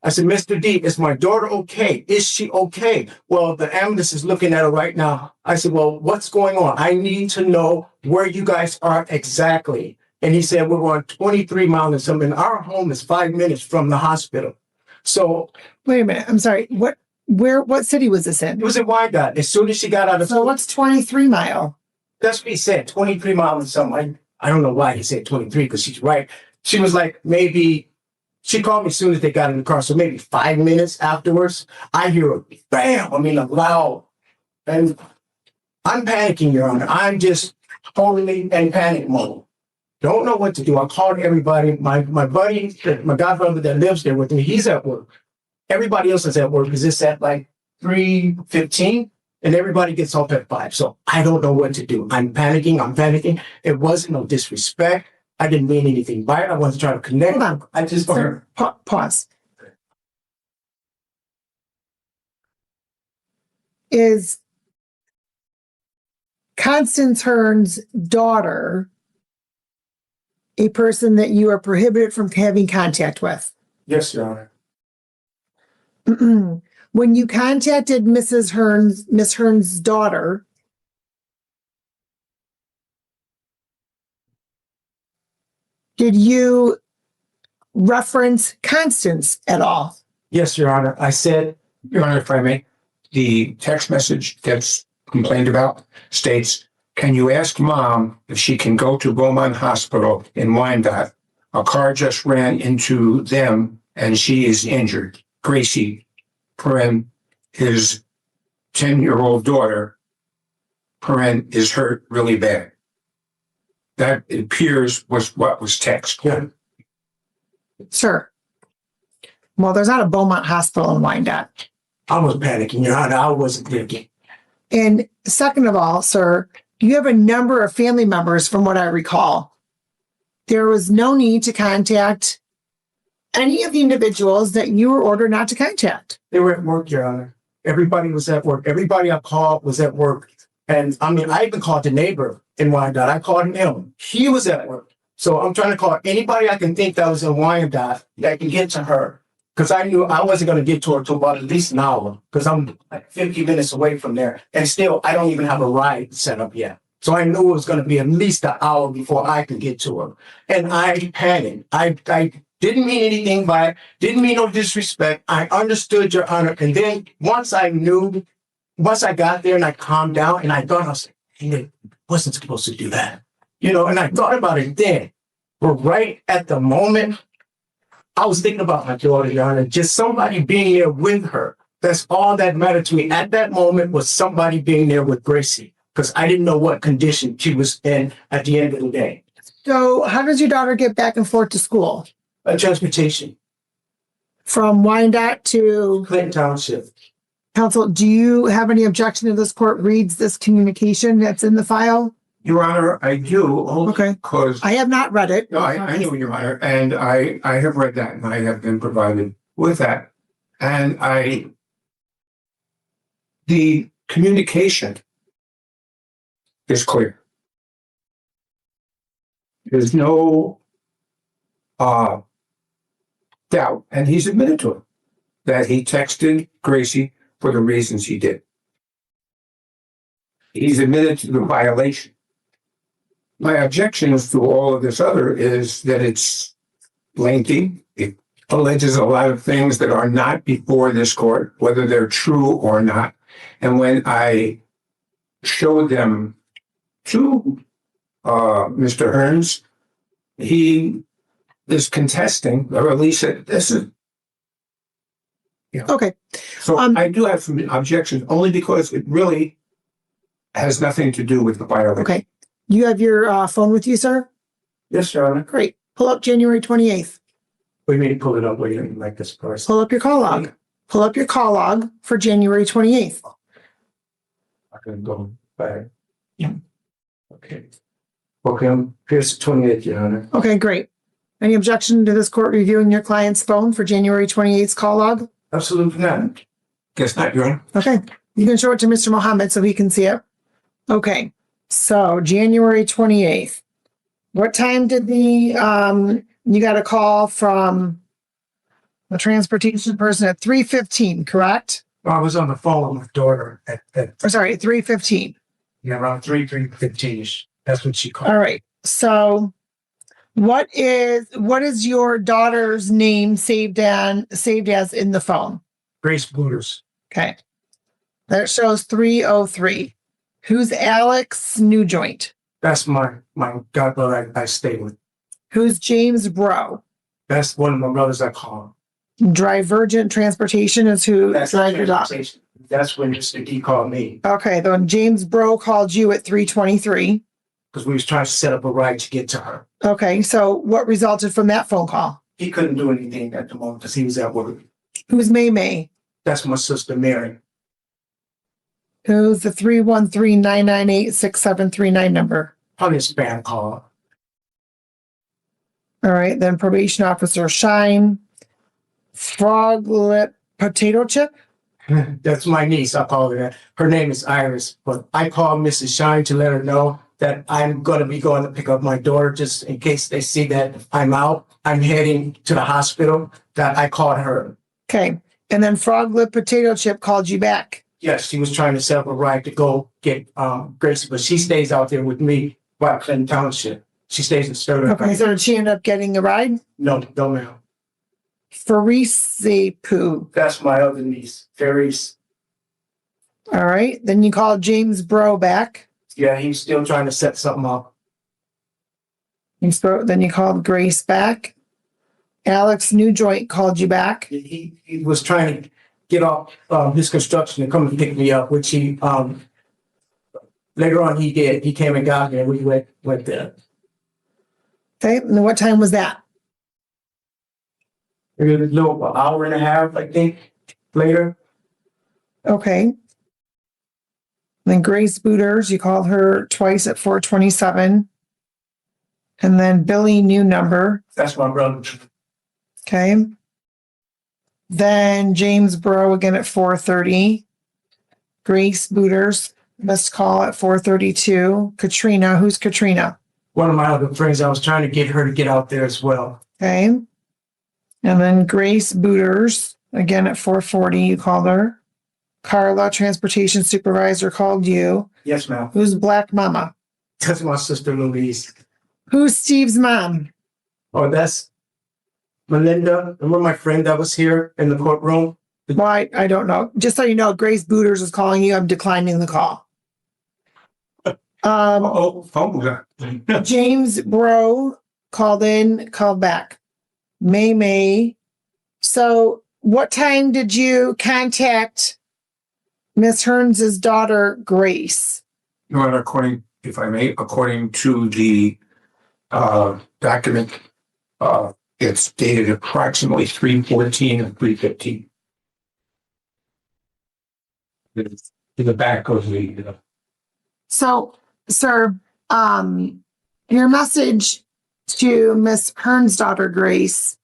[SPEAKER 16] I said, Mr. D, is my daughter okay? Is she okay? Well, the ambulance is looking at her right now. I said, well, what's going on? I need to know where you guys are exactly. And he said, we're on 23 miles and something. Our home is 5 minutes from the hospital. So
[SPEAKER 18] Wait a minute. I'm sorry. What city was this in?
[SPEAKER 16] it was in Wyandotte. As soon as she got out of
[SPEAKER 18] So what's 23 mile?
[SPEAKER 16] That's what he said, 23 miles and something. I don't know why he said 23 because she's right. She was like, maybe, she called me as soon as they got in the car. So maybe 5 minutes afterwards, I hear a bam, a loud. And I'm panicking, Your Honor. I'm just totally in panic mode. Don't know what to do. I called everybody. My buddy, my godbrother that lives there with me, he's at work. Everybody else is at work because it's at like 3:15 and everybody gets off at 5. So I don't know what to do. I'm panicking. It wasn't no disrespect. I didn't mean anything by it. I wasn't trying to connect.
[SPEAKER 18] Hold on.
[SPEAKER 16] I just
[SPEAKER 18] Sir, pause. Is Constance Hearn's daughter a person that you are prohibited from having contact with?
[SPEAKER 16] Yes, Your Honor.
[SPEAKER 18] When you contacted Miss Hearn's daughter, did you reference Constance at all?
[SPEAKER 16] Yes, Your Honor. I said,
[SPEAKER 19] Your Honor, if I may, the text message that's complained about states, can you ask mom if she can go to Beaumont Hospital in Wyandotte? A car just ran into them and she is injured. Gracie, his 10-year-old daughter, is hurt really bad. That, it appears, was what was texted.
[SPEAKER 16] Yeah.
[SPEAKER 18] Sure. Well, there's not a Beaumont Hospital in Wyandotte.
[SPEAKER 16] I was panicking, Your Honor. I wasn't thinking.
[SPEAKER 18] And second of all, sir, you have a number of family members from what I recall. There was no need to contact any of the individuals that you were ordered not to contact.
[SPEAKER 16] They were at work, Your Honor. Everybody was at work. Everybody I called was at work. And I mean, I even called the neighbor in Wyandotte. I called him. He was at work. So I'm trying to call anybody I can think that was in Wyandotte that can get to her. Because I knew I wasn't going to get to her till about at least an hour. Because I'm like 50 minutes away from there. And still, I don't even have a ride set up yet. So I knew it was going to be at least an hour before I could get to her. And I panicked. I didn't mean anything by it. Didn't mean no disrespect. I understood, Your Honor. And then once I got there and I calmed down and I thought, I was like, hey, I wasn't supposed to do that. You know, and I thought about it then. But right at the moment, I was thinking about my daughter, Your Honor, just somebody being there with her. That's all that mattered to me. At that moment was somebody being there with Gracie, because I didn't know what condition she was in at the end of the day.
[SPEAKER 18] So how does your daughter get back and forth to school?
[SPEAKER 16] Transportation.
[SPEAKER 18] From Wyandotte to
[SPEAKER 16] Clinton Township.
[SPEAKER 18] Counsel, do you have any objection to this court reads this communication that's in the file?
[SPEAKER 19] Your Honor, I do.
[SPEAKER 18] Okay.
[SPEAKER 19] Because
[SPEAKER 18] I have not read it.
[SPEAKER 19] no, I know, Your Honor, and I have read that and I have been provided with that. And the communication is clear. There's no doubt, and he's admitted to it, that he texted Gracie for the reasons he did. He's admitted to the violation. My objection to all of this other is that it's lengthy. It alleges a lot of things that are not before this court, whether they're true or not. And when I showed them to Mr. Hearns, he is contesting, or at least this is.
[SPEAKER 18] Okay.
[SPEAKER 19] So I do have some objections, only because it really has nothing to do with the violation.
[SPEAKER 18] Okay. You have your phone with you, sir?
[SPEAKER 16] Yes, Your Honor.
[SPEAKER 18] Great. Pull up January 28th.
[SPEAKER 16] We may pull it up where you didn't like this person.
[SPEAKER 18] Pull up your call log. Pull up your call log for January 28th.
[SPEAKER 16] I can go back. Yeah. Okay. Okay, here's 28th, Your Honor.
[SPEAKER 18] Okay, great. Any objection to this court reviewing your client's phone for January 28th call log?
[SPEAKER 16] Absolutely not. Guess not, Your Honor.
[SPEAKER 18] Okay, you can show it to Mr. Mohammed so he can see it. Okay, so January 28th. What time did you got a call from the transportation person at 3:15, correct?
[SPEAKER 16] I was on the phone with my daughter
[SPEAKER 18] Or sorry, 3:15.
[SPEAKER 16] yeah, around 3:15-ish. That's when she called.
[SPEAKER 18] All right, so what is your daughter's name saved as in the phone?
[SPEAKER 16] Grace Booters.
[SPEAKER 18] Okay. That shows 303. Who's Alex Newjoint?
[SPEAKER 16] That's my godbrother I stay with.
[SPEAKER 18] Who's James Bro?
[SPEAKER 16] That's one of my brothers I call.
[SPEAKER 18] Divergent Transportation is who
[SPEAKER 16] That's
[SPEAKER 18] drives your daughter.
[SPEAKER 16] That's when Mr. D called me
[SPEAKER 18] Okay, then James Bro called you at 3:23.
[SPEAKER 16] because we was trying to set up a ride to get to her.
[SPEAKER 18] Okay, so what resulted from that phone call?
[SPEAKER 16] He couldn't do anything at the moment because he was at work.
[SPEAKER 18] Who's May May?
[SPEAKER 16] That's my sister Mary.
[SPEAKER 18] Who's the 313-998-6739 number?
[SPEAKER 16] Probably a spam call.
[SPEAKER 18] All right, then probation officer Shine. Frog Lip Potato Chip?
[SPEAKER 16] That's my niece. I call her that. Her name is Iris, but I called Mrs. Shine to let her know that I'm going to be going to pick up my daughter just in case they see that I'm out. I'm heading to the hospital. That I called her.
[SPEAKER 18] Okay, and then Frog Lip Potato Chip called you back.
[SPEAKER 16] Yes, she was trying to set up a ride to go get Gracie, but she stays out there with me by Clinton Township. She stays in Sterling.
[SPEAKER 18] Okay, so did she end up getting a ride?
[SPEAKER 16] No, ma'am.
[SPEAKER 18] Farisi Poo.
[SPEAKER 16] That's my other niece, Ferris.
[SPEAKER 18] All right, then you called James Bro back.
[SPEAKER 16] Yeah, he's still trying to set something up.
[SPEAKER 18] Then you called Grace back. Alex Newjoint called you back.
[SPEAKER 16] He was trying to get off his construction and come and pick me up, which he later on he did. He came and got me and we went there.
[SPEAKER 18] Okay, and what time was that?
[SPEAKER 16] Maybe a little hour and a half, I think, later.
[SPEAKER 18] Okay. Then Grace Booters, you called her twice at 4:27. And then Billy, new number.
[SPEAKER 16] That's my brother.
[SPEAKER 18] Okay. Then James Bro again at 4:30. Grace Booters, missed call at 4:32. Katrina, who's Katrina?
[SPEAKER 16] One of my other friends, I was trying to get her to get out there as well.
[SPEAKER 18] Okay. And then Grace Booters, again at 4:40, you called her. Carla, transportation supervisor, called you.
[SPEAKER 16] Yes, ma'am.
[SPEAKER 18] Who's Black Mama?
[SPEAKER 16] That's my sister Louise.
[SPEAKER 18] Who's Steve's mom?
[SPEAKER 16] Oh, that's Melinda. Remember my friend that was here in the courtroom?
[SPEAKER 18] Well, I don't know. Just so you know, Grace Booters is calling you. I'm declining the call. James Bro called in, called back. May. So what time did you contact Miss Hearns's daughter, Grace?
[SPEAKER 19] Your Honor, according to the document, it's dated approximately 3:14 and 3:15. In the back of the.
[SPEAKER 18] So, sir, your message to Miss Hearn's daughter, Grace,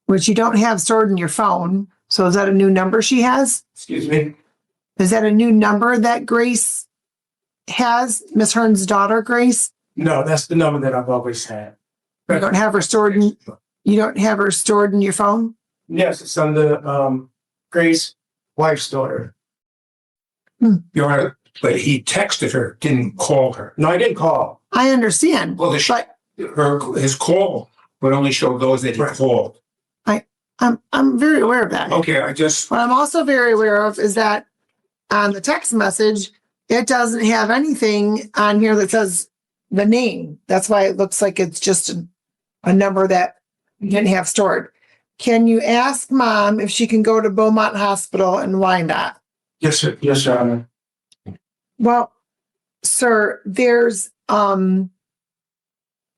[SPEAKER 18] which you don't have stored in your phone. So is that a new number she has?
[SPEAKER 16] Excuse me?
[SPEAKER 18] Is that a new number that Grace has, Miss Hearn's daughter, Grace?
[SPEAKER 16] No, that's the number that I've always had.
[SPEAKER 18] You don't have her stored in your phone?
[SPEAKER 16] Yes, it's under Grace, wife's daughter.
[SPEAKER 19] Your Honor, but he texted her, didn't call her.
[SPEAKER 16] No, I didn't call.
[SPEAKER 18] I understand.
[SPEAKER 19] Well, his call would only show those that he called.
[SPEAKER 18] I'm very aware of that.
[SPEAKER 19] Okay,
[SPEAKER 18] What I'm also very aware of is that on the text message, it doesn't have anything on here that says the name. That's why it looks like it's just a number that you didn't have stored. Can you ask Mom if she can go to Beaumont Hospital in Wyandotte?
[SPEAKER 16] Yes, sir. Yes, Your Honor.
[SPEAKER 18] Well, sir, there's not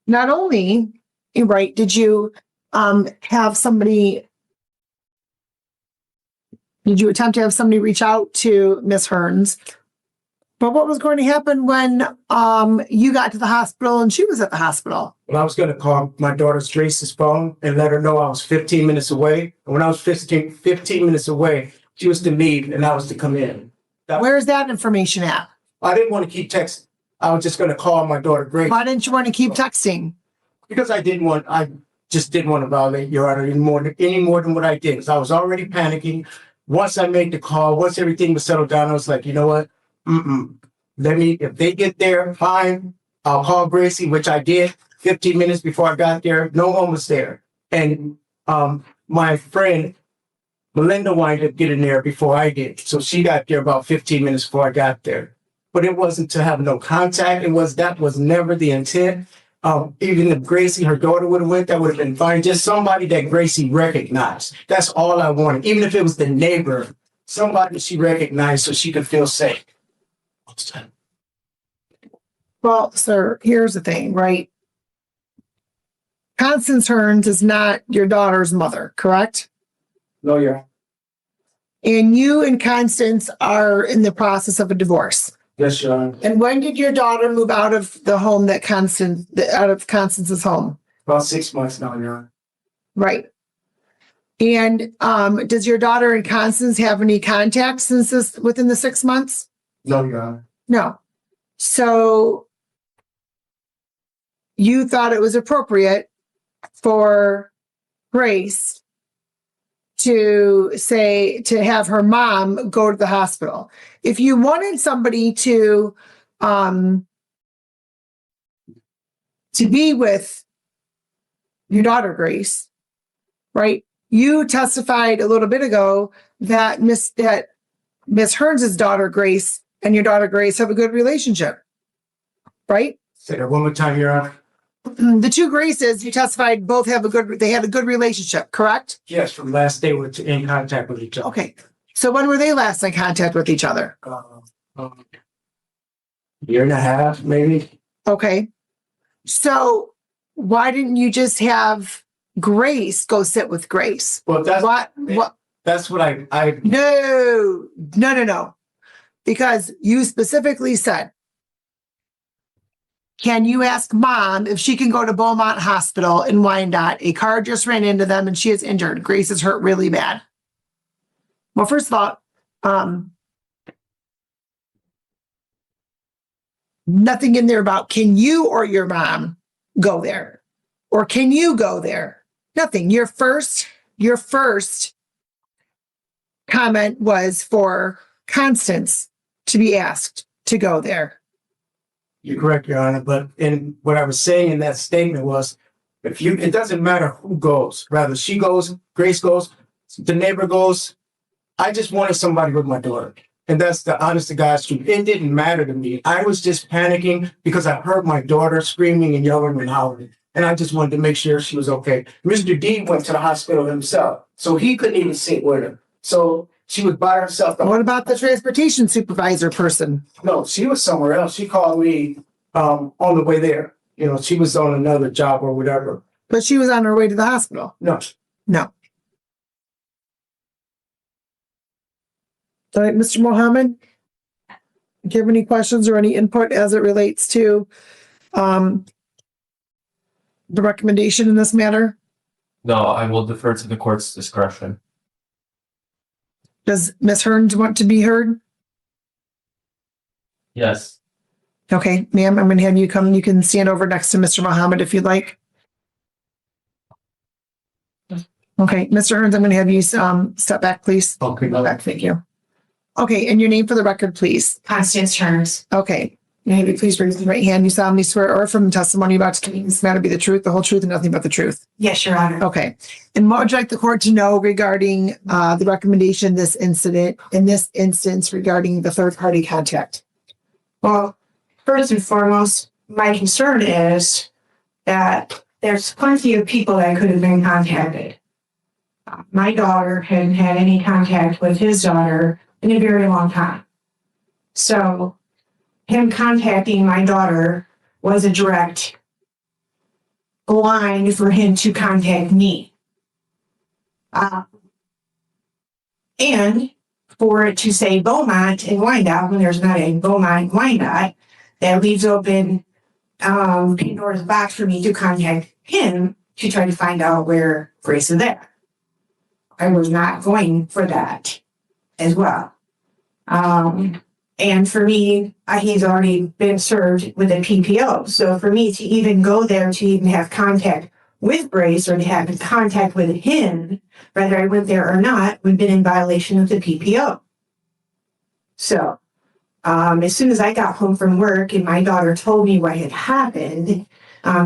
[SPEAKER 18] only, right, did you have somebody, did you attempt to have somebody reach out to Miss Hearns? But what was going to happen when you got to the hospital and she was at the hospital?
[SPEAKER 16] Well, I was gonna call my daughter's Trace's phone and let her know I was 15 minutes away. And when I was 15 minutes away, she was to leave and I was to come in.
[SPEAKER 18] Where's that information at?
[SPEAKER 16] I didn't want to keep texting. I was just gonna call my daughter Grace.
[SPEAKER 18] Why didn't you want to keep texting?
[SPEAKER 16] Because I just didn't want to violate Your Honor any more than what I did. Because I was already panicking. Once I made the call, once everything was settled down, I was like, you know what? If they get there, fine. I'll call Gracie, which I did 15 minutes before I got there. No one was there. And my friend Melinda wound up getting there before I did. So she got there about 15 minutes before I got there. But it wasn't to have no contact. That was never the intent. Even if Gracie, her daughter, would have went, that would have been fine. Just somebody that Gracie recognized. That's all I wanted. Even if it was the neighbor, somebody she recognized so she could feel safe.
[SPEAKER 18] Well, sir, here's the thing, right? Constance Hearns is not your daughter's mother, correct?
[SPEAKER 16] No, Your Honor.
[SPEAKER 18] And you and Constance are in the process of a divorce.
[SPEAKER 16] Yes, Your Honor.
[SPEAKER 18] And when did your daughter move out of the home out of Constance's home?
[SPEAKER 16] About 6 months now, Your Honor.
[SPEAKER 18] Right. And does your daughter and Constance have any contact within the 6 months?
[SPEAKER 16] No, Your Honor.
[SPEAKER 18] No. So you thought it was appropriate for Grace to have her mom go to the hospital. If you wanted somebody to be with your daughter, Grace, right? You testified a little bit ago that Miss Hearns' daughter, Grace, and your daughter, Grace, have a good relationship, right?
[SPEAKER 16] Say that one more time, Your Honor.
[SPEAKER 18] The two Graces, you testified, both had a good relationship, correct?
[SPEAKER 16] Yes, from last day we're in contact with each other.
[SPEAKER 18] Okay. So when were they last in contact with each other?
[SPEAKER 16] Year and a half, maybe.
[SPEAKER 18] Okay. So why didn't you just have Grace go sit with Grace?
[SPEAKER 16] Well, that's what I
[SPEAKER 18] No. Because you specifically said, can you ask mom if she can go to Beaumont Hospital in Wyandotte? A car just ran into them and she is injured. Grace is hurt really bad. Well, first of all, nothing in there about can you or your mom go there? Or can you go there? Nothing. Your first comment was for Constance to be asked to go there.
[SPEAKER 16] You're correct, Your Honor. But in what I was saying in that statement was, it doesn't matter who goes, rather she goes, Grace goes, the neighbor goes. I just wanted somebody with my daughter. And that's the honest to God's truth. It didn't matter to me. I was just panicking because I heard my daughter screaming and yelling and howling. And I just wanted to make sure she was okay. Mr. D went to the hospital himself, so he couldn't even sit with her. So she was by herself.
[SPEAKER 18] What about the transportation supervisor person?
[SPEAKER 16] No, she was somewhere else. She called me on the way there. You know, she was on another job or whatever.
[SPEAKER 18] But she was on her way to the hospital.
[SPEAKER 16] No.
[SPEAKER 18] All right, Mr. Mohammed, do you have any questions or any input as it relates to the recommendation in this matter?
[SPEAKER 20] No, I will defer to the court's discretion.
[SPEAKER 18] Does Ms. Hearns want to be heard?
[SPEAKER 20] Yes.
[SPEAKER 18] Okay, ma'am, I'm going to have you come. You can stand over next to Mr. Mohammed if you'd like. Okay, Mr. Hearns, I'm going to have you step back, please.
[SPEAKER 16] Okay.
[SPEAKER 18] Go back, thank you. Okay, and your name for the record, please.
[SPEAKER 4] Constance Hearns.
[SPEAKER 18] Okay. May you please raise your right hand. You solemnly swear or from the testimony about to give this matter be the truth, the whole truth, and nothing but the truth.
[SPEAKER 4] Yes, Your Honor.
[SPEAKER 18] Okay. And what would you like the court to know regarding the recommendation in this instance regarding the third party contact?
[SPEAKER 4] Well, first and foremost, my concern is that there's plenty of people that could have been contacted. My daughter hadn't had any contact with his daughter in a very long time. So him contacting my daughter was a direct line for him to contact me. And for it to say Beaumont and Wyandotte when there's not a Beaumont and Wyandotte, that leaves open Pandora's box for me to contact him to try to find out where Grace is at. I was not going for that as well. And for me, he's already been served with a PPO. So for me to even go there to even have contact with Grace or to have contact with him, whether I went there or not, would have been in violation of the PPO. So as soon as I got home from work and my daughter told me what had happened,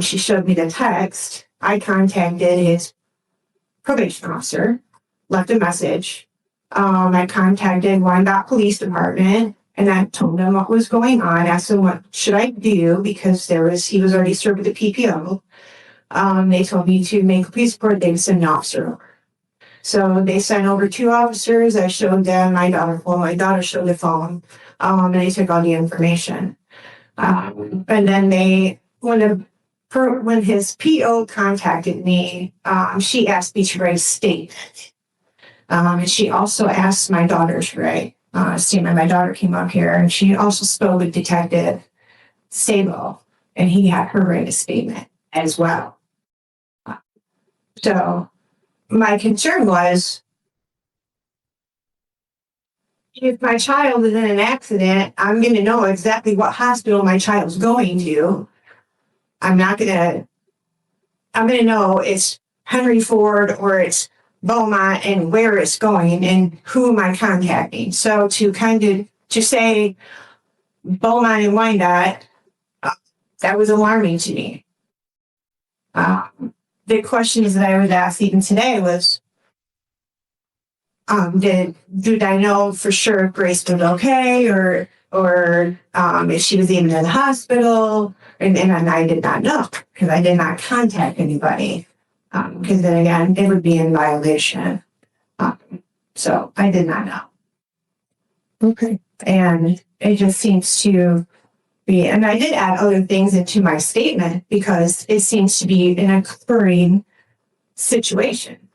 [SPEAKER 4] she showed me the text. I contacted his probation officer, left a message. I contacted Wyandotte Police Department and I told them what was going on, asked them what should I do because he was already served with the PPO. They told me to make a police report, they would send an officer over. So they sent over 2 officers. I showed them my daughter showed the phone, and they took all the information. And then when his PO contacted me, she asked me to write a statement. And she also asked my daughter to write a statement. My daughter came up here and she also spoke with Detective Sable, and he had her write a statement as well. So my concern was, if my child is in an accident, I'm going to know exactly what hospital my child's going to. I'm going to know it's Henry Ford or it's Beaumont and where it's going and who am I contacting. So to say Beaumont and Wyandotte, that was alarming to me. The questions that I would ask even today was, did I know for sure if Grace was okay or if she was even in the hospital? And I did not know because I did not contact anybody. Because then again, it would be in violation. So I did not know. Okay. And it just seems to be, and I did add other things into my statement because it seems to be an occurring situation.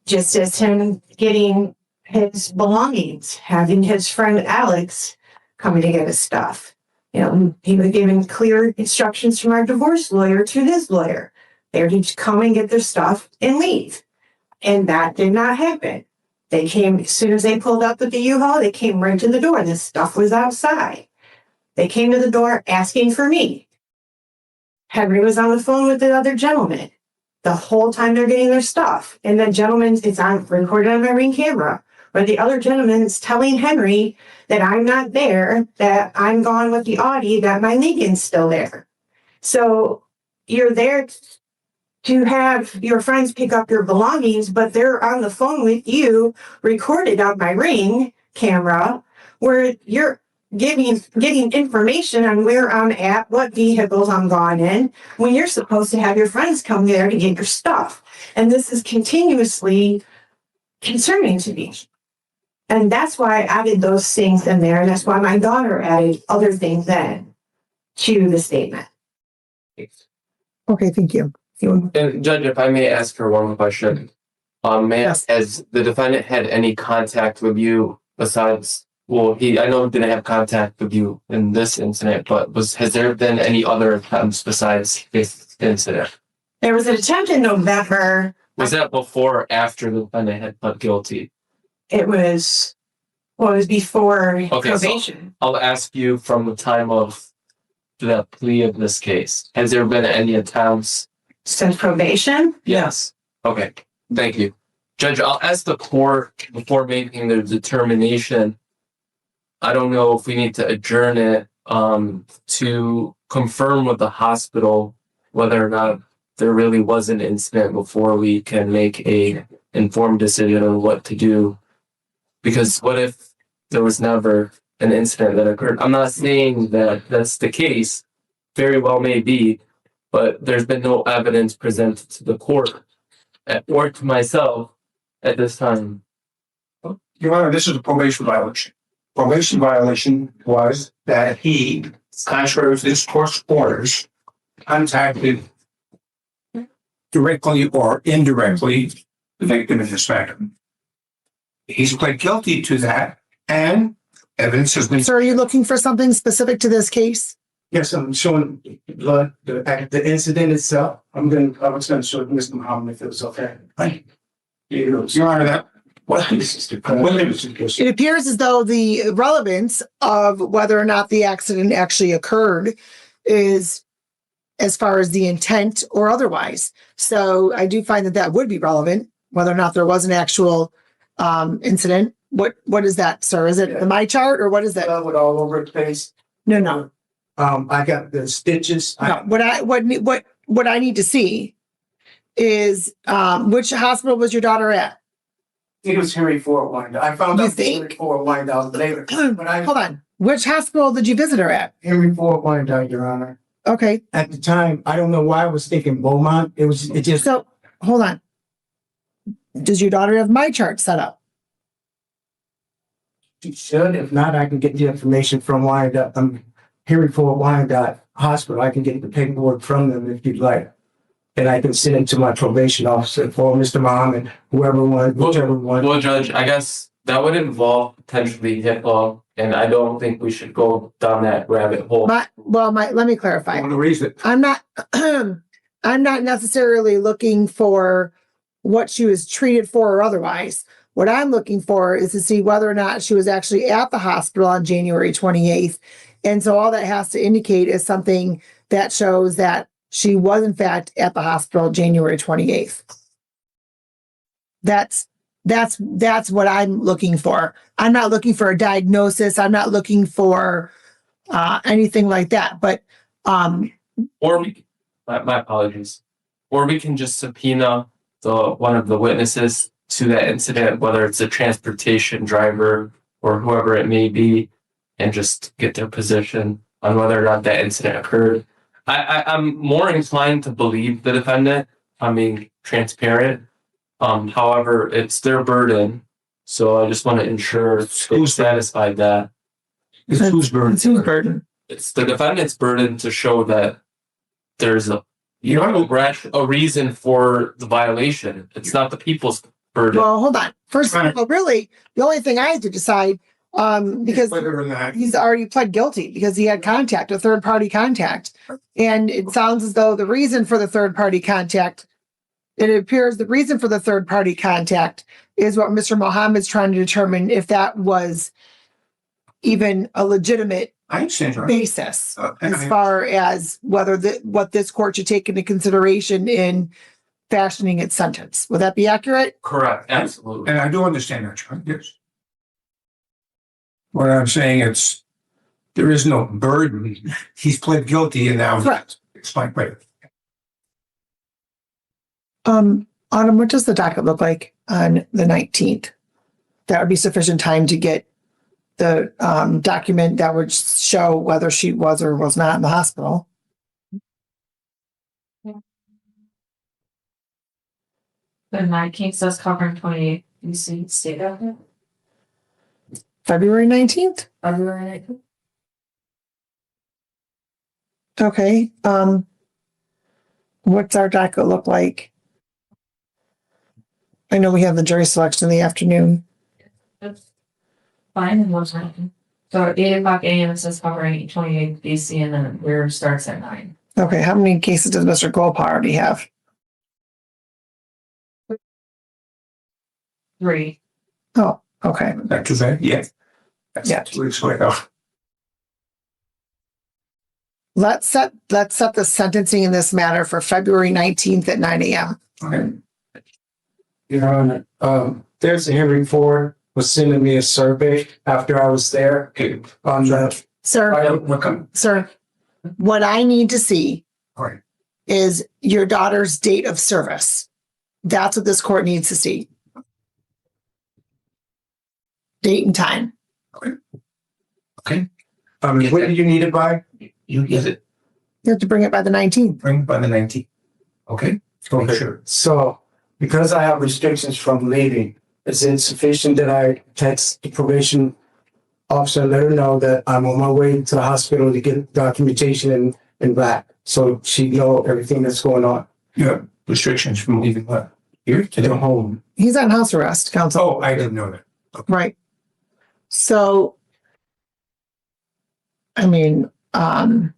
[SPEAKER 4] Just as him getting his belongings, having his friend Alex coming to get his stuff. You know, he was given clear instructions from our divorce lawyer to his lawyer. They're to come and get their stuff and leave. And that did not happen. They came, as soon as they pulled up with the U-Haul, they came right to the door. This stuff was outside. They came to the door asking for me. Henry was on the phone with the other gentleman the whole time they're getting their stuff. And the gentleman, it's on recorded on my Ring camera, where the other gentleman is telling Henry that I'm not there, that I'm gone with the Audi, that my Lincoln's still there. So you're there to have your friends pick up your belongings, but they're on the phone with you, recorded on my Ring camera, where you're getting information on where I'm at, what vehicles I'm gone in, when you're supposed to have your friends come there to get your stuff. And this is continuously concerning to me. And that's why I added those things in there. And that's why my daughter added other things then to the statement.
[SPEAKER 18] Okay, thank you.
[SPEAKER 20] And Judge, if I may ask her one question. Has the defendant had any contact with you besides, I know he didn't have contact with you in this incident, but has there been any other attempts besides this incident?
[SPEAKER 4] There was an attempt in November.
[SPEAKER 20] Was that before or after the defendant had pled guilty?
[SPEAKER 4] It was before probation.
[SPEAKER 20] So I'll ask you from the time of the plea of this case. Has there been any attempts?
[SPEAKER 4] Since probation?
[SPEAKER 20] Yes. Okay. Thank you. Judge, I'll ask the court before making the determination. I don't know if we need to adjourn it to confirm with the hospital whether or not there really was an incident before we can make a informed decision on what to do. Because what if there was never an incident that occurred? I'm not saying that that's the case. Very well may be. But there's been no evidence presented to the court or to myself at this time.
[SPEAKER 19] Your Honor, this is a probation violation. Probation violation was that he, contrary to this court's orders, contacted directly or indirectly the victim in this matter.
[SPEAKER 16] He's pled guilty to that and evidence has been.
[SPEAKER 18] So are you looking for something specific to this case?
[SPEAKER 16] Yes, I'm showing the incident itself. I was gonna show Mr. Muhammad if it was okay. Your Honor, that.
[SPEAKER 18] It appears as though the relevance of whether or not the accident actually occurred is as far as the intent or otherwise. So I do find that that would be relevant, whether or not there was an actual incident. What is that, sir? Is it my chart or what is that?
[SPEAKER 16] With all over the place.
[SPEAKER 18] No.
[SPEAKER 16] I got the stitches.
[SPEAKER 18] No, what I need to see is which hospital was your daughter at?
[SPEAKER 16] It was Henry Ford Wyandotte. I found
[SPEAKER 18] You
[SPEAKER 16] out
[SPEAKER 18] think?
[SPEAKER 16] Henry Ford Wyandotte later.
[SPEAKER 18] Hold on. Which hospital did you visit her at?
[SPEAKER 16] Henry Ford Wyandotte, Your Honor.
[SPEAKER 18] Okay.
[SPEAKER 16] At the time, I don't know why I was thinking Beaumont. It just.
[SPEAKER 18] So hold on. Does your daughter have my chart set up?
[SPEAKER 16] She should. If not, I can get the information from Wyandotte. Henry Ford Wyandotte Hospital. I can get the paperwork from them if you'd like. And I can send it to my probation officer for Mr. Muhammad, whichever one.
[SPEAKER 20] Well, Judge, I guess that would involve potentially HIPAA, and I don't think we should go down that rabbit hole.
[SPEAKER 18] Let me clarify.
[SPEAKER 16] Want to raise it?
[SPEAKER 18] I'm not I'm not necessarily looking for what she was treated for or otherwise. What I'm looking for is to see whether or not she was actually at the hospital on January 28th. And so all that has to indicate is something that shows that she was in fact at the hospital January 28th. That's what I'm looking for. I'm not looking for a diagnosis. I'm not looking for anything like that. But
[SPEAKER 20] Or my apologies. Or we can just subpoena one of the witnesses to that incident, whether it's a transportation driver or whoever it may be, and just get their position on whether or not that incident occurred. I'm more inclined to believe the defendant. I'm being transparent. However, it's their burden. So I just want to ensure they've satisfied that.
[SPEAKER 16] It's whose burden?
[SPEAKER 18] It's whose burden?
[SPEAKER 20] It's the defendant's burden to show that there's a reason for the violation. It's not the people's burden.
[SPEAKER 18] well, hold on. First of all, really, the only thing I have to decide, because
[SPEAKER 16] Whether or not.
[SPEAKER 18] he's already pled guilty because he had contact, a third party contact. And it sounds as though the reason for the third party contact, it appears the reason for the third party contact is what Mr. Mohammed's trying to determine if that was even a legitimate
[SPEAKER 16] I understand, Your Honor.
[SPEAKER 18] basis as far as whether what this court should take into consideration in fashioning its sentence. Would that be accurate?
[SPEAKER 20] Correct. Absolutely.
[SPEAKER 16] And I do understand that, Your Honor. Yes. What I'm saying is, there is no burden. He's pled guilty and now.
[SPEAKER 18] Correct.
[SPEAKER 16] It's fine, right.
[SPEAKER 18] Autumn, what does the docket look like on the 19th? That would be sufficient time to get the document that would show whether she was or was not in the hospital.
[SPEAKER 21] The 19th says covering 28th. You see, state of it?
[SPEAKER 18] February 19th?
[SPEAKER 21] February 19th.
[SPEAKER 18] Okay. What's our docket look like? I know we have the jury selection in the afternoon.
[SPEAKER 21] That's fine and what's happening. So at 8:00 a.m. it says covering 28th BC and then we're starts at 9.
[SPEAKER 18] Okay, how many cases does Mr. Golpa already have?
[SPEAKER 21] 3.
[SPEAKER 18] Oh, okay.
[SPEAKER 16] Not too bad. Yeah.
[SPEAKER 18] Yeah.
[SPEAKER 16] 2 weeks later.
[SPEAKER 18] Let's set the sentencing in this matter for February 19th at 9 a.m.
[SPEAKER 16] Okay. Your Honor, there's a Henry Ford was sending me a survey after I was there on the.
[SPEAKER 18] Sir, what I need to see
[SPEAKER 16] Right.
[SPEAKER 18] is your daughter's date of service. That's what this court needs to see. Date and time.
[SPEAKER 16] Okay. When do you need it by? You get it.
[SPEAKER 18] You have to bring it by the 19th.
[SPEAKER 16] Bring it by the 19th. Okay. Okay. Sure. So because I have restrictions from leaving, is it sufficient that I text the probation officer and let her know that I'm on my way to the hospital to get documentation and back, so she know everything that's going on? Yeah. Restrictions from leaving what? Here to the home.
[SPEAKER 18] He's on house arrest, counsel.
[SPEAKER 16] Oh, I didn't know that.
[SPEAKER 18] Right. So, I mean,
[SPEAKER 16] As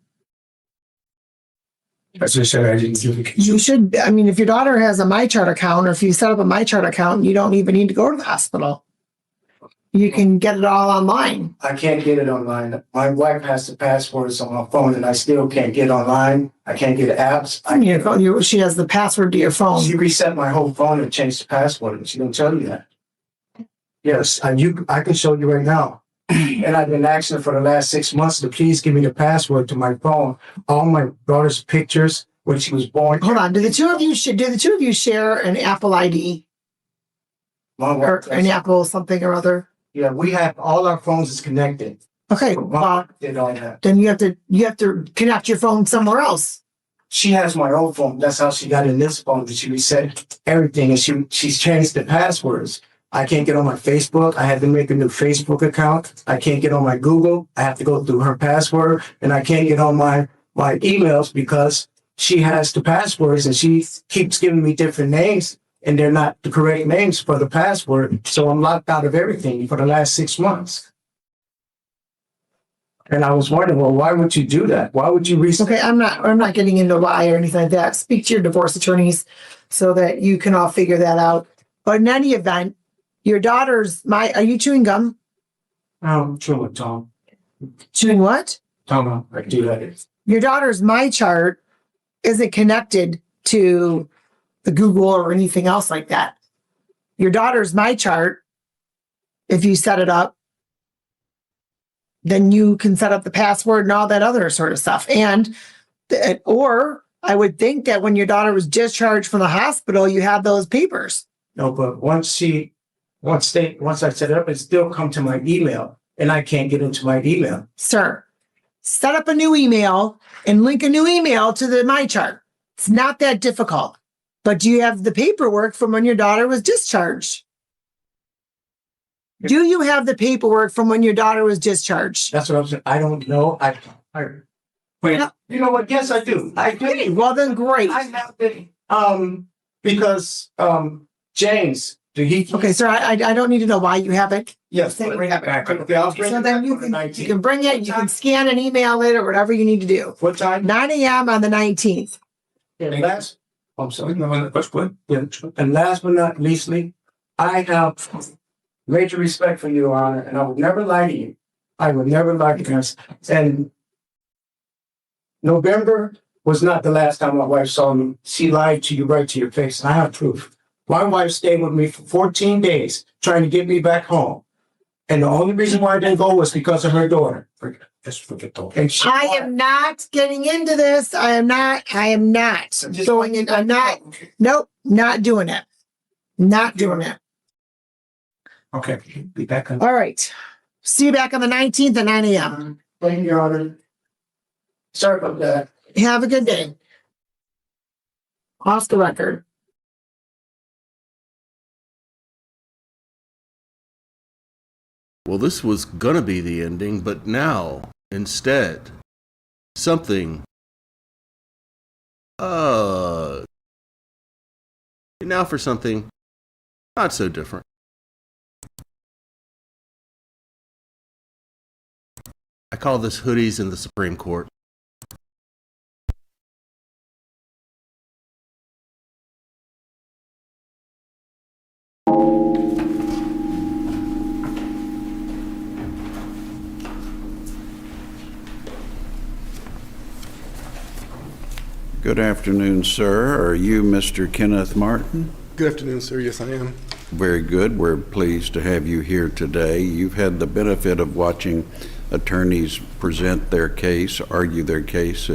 [SPEAKER 16] I said, I didn't give it.
[SPEAKER 18] you should, I mean, if your daughter has a MyChart account, or if you set up a MyChart account, you don't even need to go to the hospital. You can get it all online.
[SPEAKER 16] I can't get it online. My wife has the passwords on my phone and I still can't get online. I can't get apps.
[SPEAKER 18] I mean, she has the password to your phone.
[SPEAKER 16] She reset my whole phone and changed the password and she didn't tell you that. Yes, I can show you right now. And I've been asking her for the last 6 months to please give me the password to my phone. All my daughter's pictures when she was born.
[SPEAKER 18] Hold on. Do the two of you share an Apple ID or an Apple something or other?
[SPEAKER 16] Yeah, we have all our phones is connected.
[SPEAKER 18] Okay,
[SPEAKER 16] Did all that.
[SPEAKER 18] then you have to connect your phone somewhere else.
[SPEAKER 16] She has my old phone. That's how she got in this phone. That she reset everything and she's changed the passwords. I can't get on my Facebook. I had to make a new Facebook account. I can't get on my Google. I have to go through her password, and I can't get on my emails because she has the passwords and she keeps giving me different names and they're not the correct names for the password. So I'm locked out of everything for the last 6 months. And I was wondering, well, why would you do that? Why would you reset?
[SPEAKER 18] Okay, I'm not getting into why or anything like that. Speak to your divorce attorneys so that you can all figure that out. But in any event, your daughter's are you chewing gum?
[SPEAKER 16] Chewing with Tom.
[SPEAKER 18] Chewing what?
[SPEAKER 16] Tom, I do that.
[SPEAKER 18] Your daughter's MyChart isn't connected to the Google or anything else like that. Your daughter's MyChart, if you set it up, then you can set up the password and all that other sort of stuff. Or I would think that when your daughter was discharged from the hospital, you had those papers.
[SPEAKER 16] No, but once I set it up, it still come to my email and I can't get into my email.
[SPEAKER 18] Sir, set up a new email and link a new email to the MyChart. It's not that difficult. But do you have the paperwork from when your daughter was discharged? Do you have the paperwork from when your daughter was discharged?
[SPEAKER 16] That's what I'm saying. I don't know. Wait, you know what? Yes, I do. I do.
[SPEAKER 18] Okay, well then, great.
[SPEAKER 16] I have it. Because James,
[SPEAKER 18] Okay, sir, I don't need to know why you have it.
[SPEAKER 16] Yes,
[SPEAKER 18] Say
[SPEAKER 16] bring
[SPEAKER 18] you
[SPEAKER 16] it back. Okay, I'll bring
[SPEAKER 18] So
[SPEAKER 16] it
[SPEAKER 18] then
[SPEAKER 16] back
[SPEAKER 18] you
[SPEAKER 16] on the
[SPEAKER 18] can
[SPEAKER 16] 19th.
[SPEAKER 18] you can bring it, you can scan and email it or whatever you need to do.
[SPEAKER 16] What time?
[SPEAKER 18] 9 a.m. on the 19th.
[SPEAKER 16] And I'm sorry. Yeah. And last but not leastly, I have major respect for you, Your Honor, and I would never lie to you. I would never lie to you. And November was not the last time my wife saw me. She lied to you right to your face, and I have proof. My wife stayed with me for 14 days trying to get me back home. And the only reason why I didn't go was because of her daughter. Just forget the whole thing.
[SPEAKER 18] I am not getting into this. I am not going in. Nope, not doing it. Not doing it.
[SPEAKER 16] Okay, be back on.
[SPEAKER 18] All right. See you back on the 19th at 9 a.m.
[SPEAKER 16] Thank you, Your Honor. Sorry about that.
[SPEAKER 18] Have a good day. Off the record.
[SPEAKER 1] Well, this was gonna be the ending, but now, instead, something, now for something not so different. I call this Hoodies in the Supreme Court.
[SPEAKER 5] Good afternoon, sir. Are you Mr. Kenneth Martin?
[SPEAKER 22] Good afternoon, sir. Yes, I am.
[SPEAKER 5] Very good. We're pleased to have you here today. You've had the benefit of watching attorneys present their case, argue their case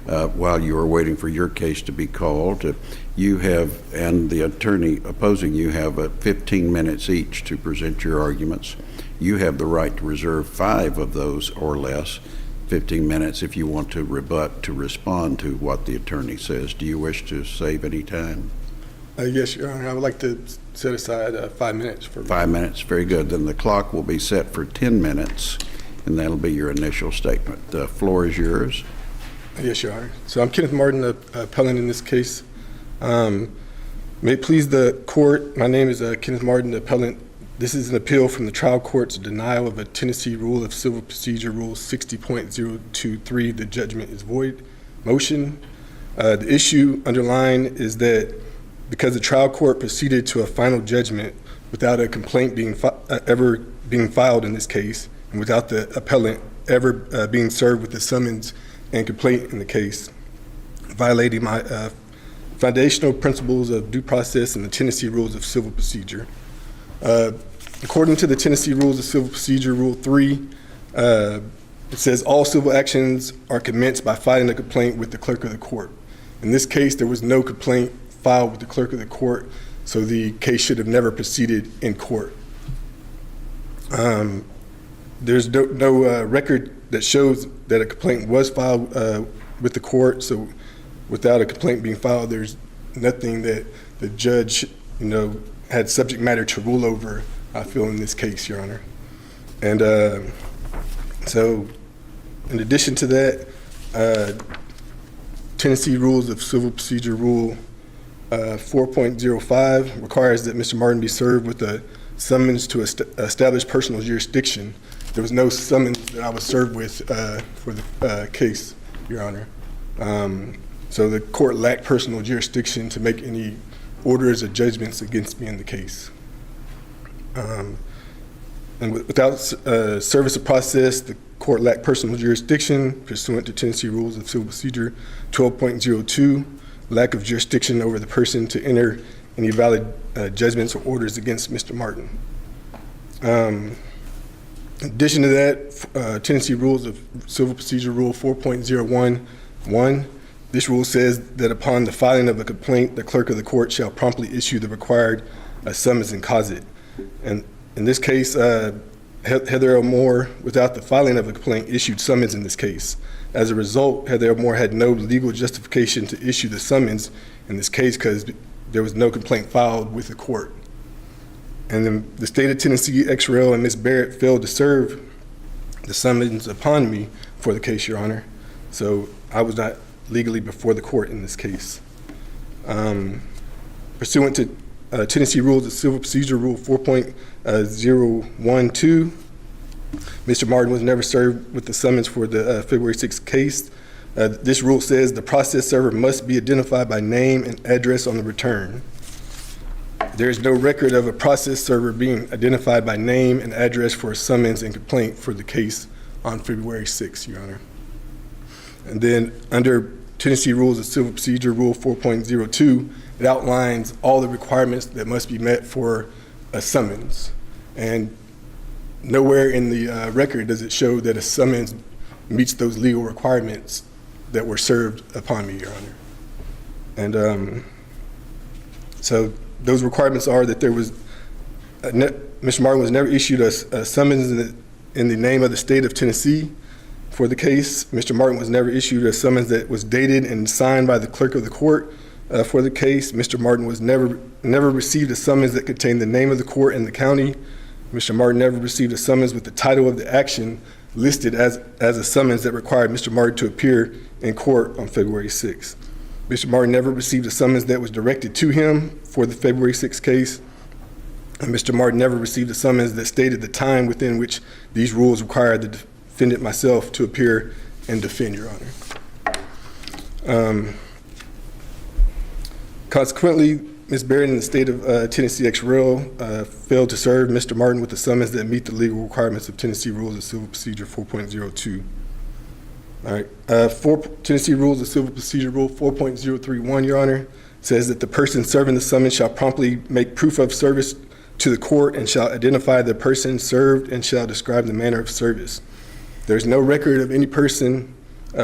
[SPEAKER 5] while you were waiting for your case to be called. You have, and the attorney opposing you have 15 minutes each to present your arguments. You have the right to reserve 5 of those or less, 15 minutes if you want to rebut, to respond to what the attorney says. Do you wish to save any time?
[SPEAKER 22] Yes, Your Honor. I would like to set aside 5 minutes for
[SPEAKER 5] 5 minutes. Very good. Then the clock will be set for 10 minutes, and that'll be your initial statement. The floor is yours.
[SPEAKER 22] Yes, Your Honor. So I'm Kenneth Martin, the appellant in this case. May it please the court, my name is Kenneth Martin, the appellant This is an appeal from the trial court's denial of a Tennessee Rule of Civil Procedure Rule 60.023, the judgment is void motion. The issue underlying is that because the trial court proceeded to a final judgment without a complaint ever being filed in this case, and without the appellant ever being served with the summons and complaint in the case, violating my foundational principles of due process and the Tennessee Rules of Civil Procedure. According to the Tennessee Rules of Civil Procedure, Rule 3, it says all civil actions are commenced by filing a complaint with the clerk of the court. In this case, there was no complaint filed with the clerk of the court, so the case should have never proceeded in court. There's no record that shows that a complaint was filed with the court, so without a complaint being filed, there's nothing that the judge, had subject matter to rule over, I feel, in this case, Your Honor. And so, in addition to that, Tennessee Rules of Civil Procedure Rule 4.05 requires that Mr. Martin be served with a summons to establish personal jurisdiction. There was no summons that I was served with for the case, Your Honor. So the court lacked personal jurisdiction to make any orders or judgments against me in the case. And without service of process, the court lacked personal jurisdiction pursuant to Tennessee Rules of Civil Procedure 12.02, lack of jurisdiction over the person to enter any valid judgments or orders against Mr. Martin. In addition to that, Tennessee Rules of Civil Procedure Rule 4.011, this rule says that upon the filing of a complaint, the clerk of the court shall promptly issue the required summons and cause it. And in this case, Heather L. Moore, without the filing of a complaint, issued summons in this case. As a result, Heather L. Moore had no legal justification to issue the summons in this case because there was no complaint filed with the court. And then the state of Tennessee, XRL, and Ms. Barrett failed to serve the summons upon me for the case, Your Honor. So I was not legally before the court in this case. Pursuant to Tennessee Rules of Civil Procedure Rule 4.012, Mr. Martin was never served with the summons for the February 6th case. This rule says the process server must be identified by name and address on the return. There is no record of a process server being identified by name and address for a summons and complaint for the case on February 6th, Your Honor. And then under Tennessee Rules of Civil Procedure Rule 4.02, it outlines all the requirements that must be met for a summons. And nowhere in the record does it show that a summons meets those legal requirements that were served upon me, Your Honor. And so those requirements are that there was, Mr. Martin was never issued a summons in the name of the state of Tennessee for the case. Mr. Martin was never issued a summons that was dated and signed by the clerk of the court for the case. Mr. Martin was never received a summons that contained the name of the court and the county. Mr. Martin never received a summons with the title of the action listed as a summons that required Mr. Martin to appear in court on February 6th. Mr. Martin never received a summons that was directed to him for the February 6th case. And Mr. Martin never received a summons that stated the time within which these rules required the defendant myself to appear and defend, Your Honor. Consequently, Ms. Barrett in the state of Tennessee XRL failed to serve Mr. Martin with the summons that meet the legal requirements of Tennessee Rules of Civil Procedure 4.02. All right, Tennessee Rules of Civil Procedure Rule 4.031, Your Honor, says that the person serving the summons shall promptly make proof of service to the court and shall identify the person served and shall describe the manner of service. There's no record of any person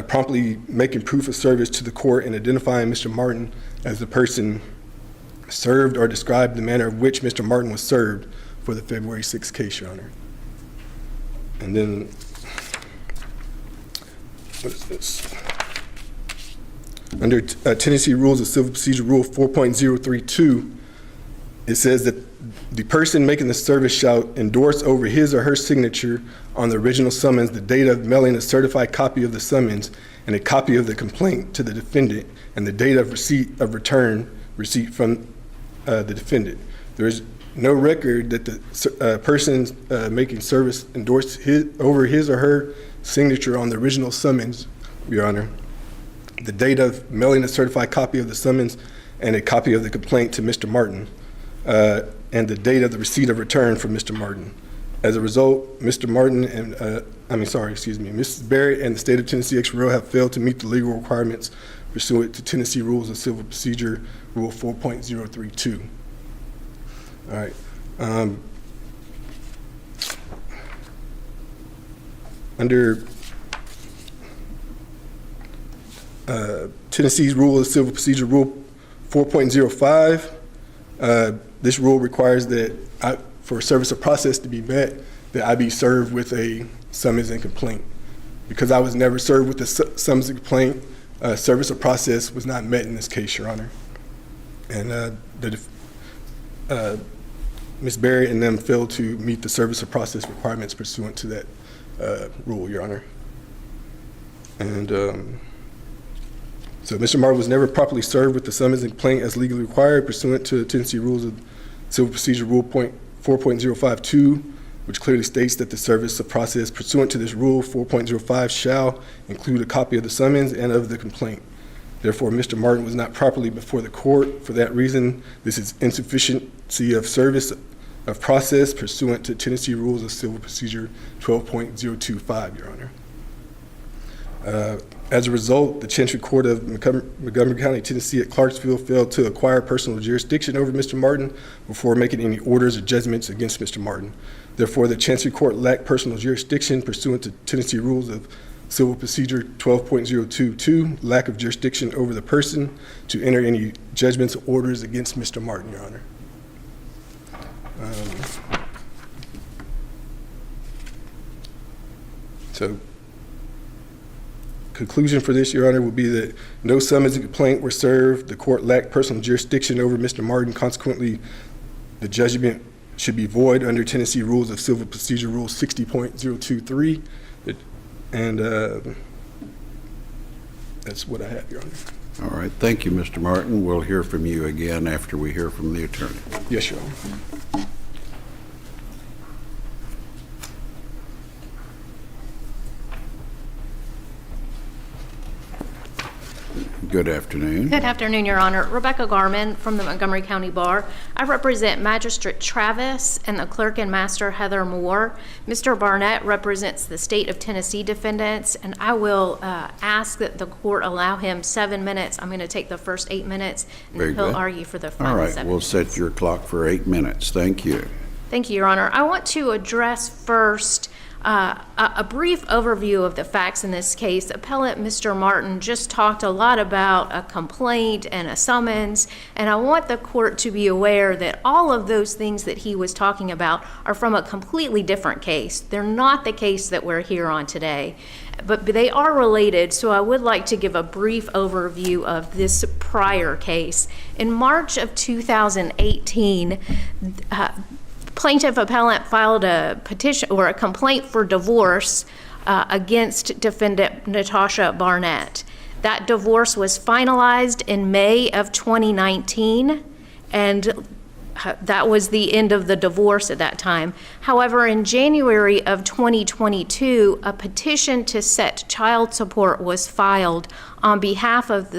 [SPEAKER 22] promptly making proof of service to the court and identifying Mr. Martin as the person served or described the manner of which Mr. Martin was served for the February 6th case, Your Honor. And then, what is this? Under Tennessee Rules of Civil Procedure Rule 4.032, it says that the person making the service shall endorse over his or her signature on the original summons the date of mailing a certified copy of the summons and a copy of the complaint to the defendant and the date of receipt from the defendant. There is no record that the person making service endorsed over his or her signature on the original summons, Your Honor. The date of mailing a certified copy of the summons and a copy of the complaint to Mr. Martin, and the date of the receipt of return from Mr. Martin. As a result, Mr. Martin and, Mrs. Barrett and the State of Tennessee ex rel have failed to meet the legal requirements pursuant to Tennessee Rules of Civil Procedure, Rule 4.032. All right. Under Tennessee's Rule of Civil Procedure, Rule 4.05, this rule requires that for service of process to be met, that I be served with a summons and complaint. Because I was never served with the summons and complaint, service of process was not met in this case, Your Honor. And Ms. Barrett and them failed to meet the service of process requirements pursuant to that rule, Your Honor. And so Mr. Martin was never properly served with the summons and complaint as legally required pursuant to Tennessee Rules of Civil Procedure Rule 4.052, which clearly states that the service of process pursuant to this rule 4.05 shall include a copy of the summons and of the complaint. Therefore, Mr. Martin was not properly before the court. For that reason, this is insufficiency of service of process pursuant to Tennessee Rules of Civil Procedure 12.025, Your Honor. As a result, the Chancery Court of Montgomery County, Tennessee at Clarksville failed to acquire personal jurisdiction over Mr. Martin before making any orders or judgments against Mr. Martin. Therefore, the Chancery Court lacked personal jurisdiction pursuant to Tennessee Rules of Civil Procedure 12.022, lack of jurisdiction over the person to enter any judgments or orders against Mr. Martin, Your Honor. So, conclusion for this, Your Honor, would be that no summons and complaint were served. The court lacked personal jurisdiction over Mr. Martin. Consequently, the judgment should be void under Tennessee Rules of Civil Procedure Rule 60.023. And that's what I have, Your Honor.
[SPEAKER 5] All right. Thank you, Mr. Martin. We'll hear from you again after we hear from the attorney.
[SPEAKER 22] Yes, Your Honor.
[SPEAKER 5] Good afternoon.
[SPEAKER 6] Good afternoon, Your Honor. Rebecca Garman from the Montgomery County Bar. I represent Magistrate Travis and the Clerk and Master Heather Moore. Mr. Barnett represents the State of Tennessee defendants, and I will ask that the court allow him 7 minutes. I'm going to take the first 8 minutes, and
[SPEAKER 5] Very
[SPEAKER 6] he'll
[SPEAKER 5] good.
[SPEAKER 6] argue for the final
[SPEAKER 5] All right.
[SPEAKER 6] 7
[SPEAKER 5] We'll
[SPEAKER 6] minutes.
[SPEAKER 5] set your clock for 8 minutes. Thank you.
[SPEAKER 6] Thank you, Your Honor. I want to address first a brief overview of the facts in this case. Appellant Mr. Martin just talked a lot about a complaint and a summons, and I want the court to be aware that all of those things that he was talking about are from a completely different case. They're not the case that we're here on today, but they are related, so I would like to give a brief overview of this prior case. In March of 2018, plaintiff appellant filed a petition or a complaint for divorce against defendant Natasha Barnett. That divorce was finalized in May of 2019, and that was the end of the divorce at that time. However, in January of 2022, a petition to set child support was filed on behalf of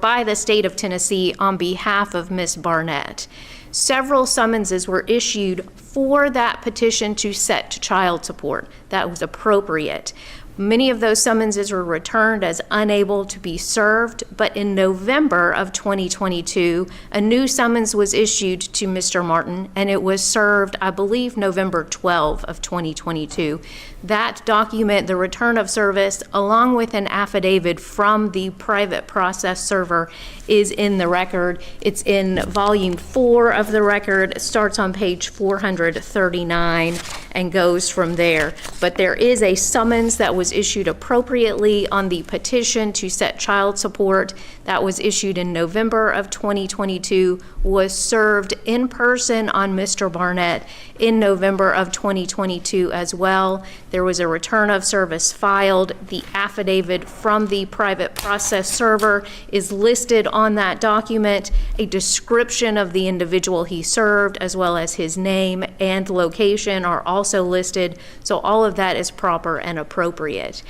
[SPEAKER 6] by the state of Tennessee on behalf of Ms. Barnett. Several summonses were issued for that petition to set child support. That was appropriate. Many of those summonses were returned as unable to be served, but in November of 2022, a new summons was issued to Mr. Martin, and it was served, I believe, November 12 of 2022. That document, the return of service, along with an affidavit from the private process server, is in the record. It's in volume 4 of the record. It starts on page 439 and goes from there. But there is a summons that was issued appropriately on the petition to set child support. That was issued in November of 2022, was served in person on Mr. Barnett in November of 2022 as well. There was a return of service filed. The affidavit from the private process server is listed on that document. A description of the individual he served, as well as his name and location, are also listed. So all of that is proper and appropriate.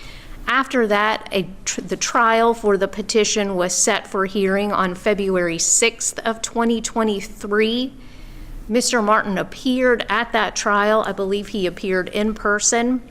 [SPEAKER 6] After that, the trial for the petition was set for hearing on February 6th of 2023. Mr. Martin appeared at that trial. I believe he appeared in person,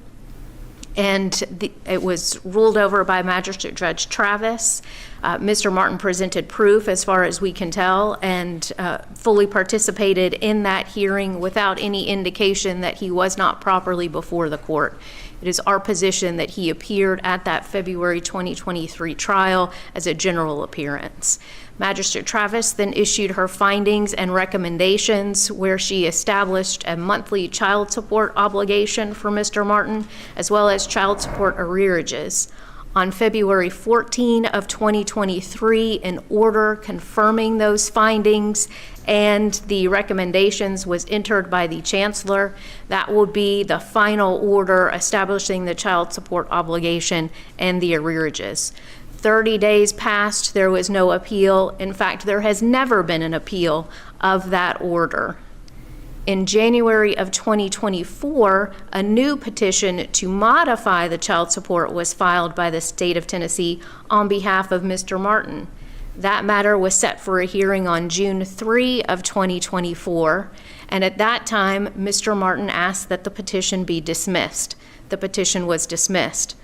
[SPEAKER 6] and it was ruled over by Magistrate Judge Travis. Mr. Martin presented proof, as far as we can tell, and fully participated in that hearing without any indication that he was not properly before the court. It is our position that he appeared at that February 2023 trial as a general appearance. Magistrate Travis then issued her findings and recommendations, where she established a monthly child support obligation for Mr. Martin, as well as child support arrearages. On February 14 of 2023, an order confirming those findings and the recommendations was entered by the chancellor. That will be the final order establishing the child support obligation and the arrearages. 30 days passed, there was no appeal. In fact, there has never been an appeal of that order. In January of 2024, a new petition to modify the child support was filed by the state of Tennessee on behalf of Mr. Martin. That matter was set for a hearing on June 3 of 2024, and at that time, Mr. Martin asked that the petition be dismissed. The petition was dismissed.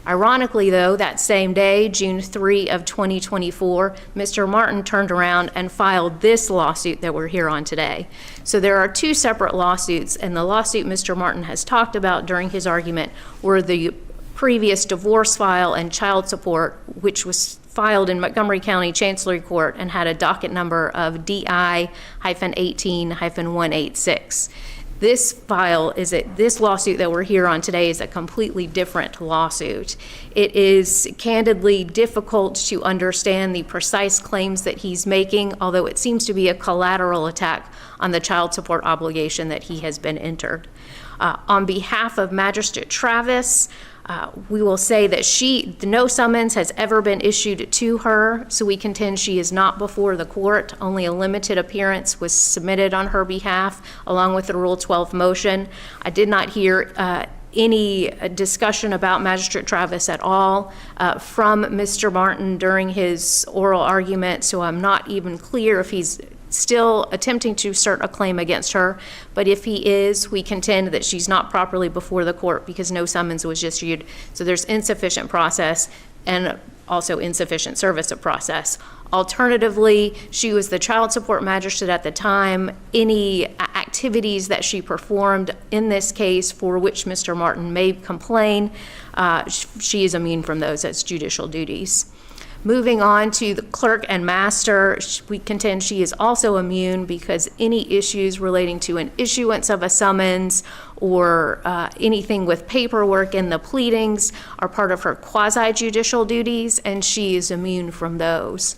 [SPEAKER 6] Ironically, though, that same day, June 3 of 2024, Mr. Martin turned around and filed this lawsuit that we're here on today. So there are two separate lawsuits, and the lawsuit Mr. Martin has talked about during his argument were the previous divorce file and child support, which was filed in Montgomery County Chancery Court and had a docket number of DI-18-186. This this lawsuit that we're here on today is a completely different lawsuit. It is candidly difficult to understand the precise claims that he's making, although it seems to be a collateral attack on the child support obligation that he has been entered. On behalf of Magistrate Travis, we will say that no summons has ever been issued to her, so we contend she is not before the court. Only a limited appearance was submitted on her behalf, along with the Rule 12 motion. I did not hear any discussion about Magistrate Travis at all from Mr. Martin during his oral argument, so I'm not even clear if he's still attempting to assert a claim against her. But if he is, we contend that she's not properly before the court because no summons was issued. So there's insufficient process and also insufficient service of process. Alternatively, she was the child support magistrate at the time. Any activities that she performed in this case for which Mr. Martin may complain, she is immune from those as judicial duties. Moving on to the clerk and master, we contend she is also immune because any issues relating to an issuance of a summons or anything with paperwork in the pleadings are part of her quasi-judicial duties, and she is immune from those.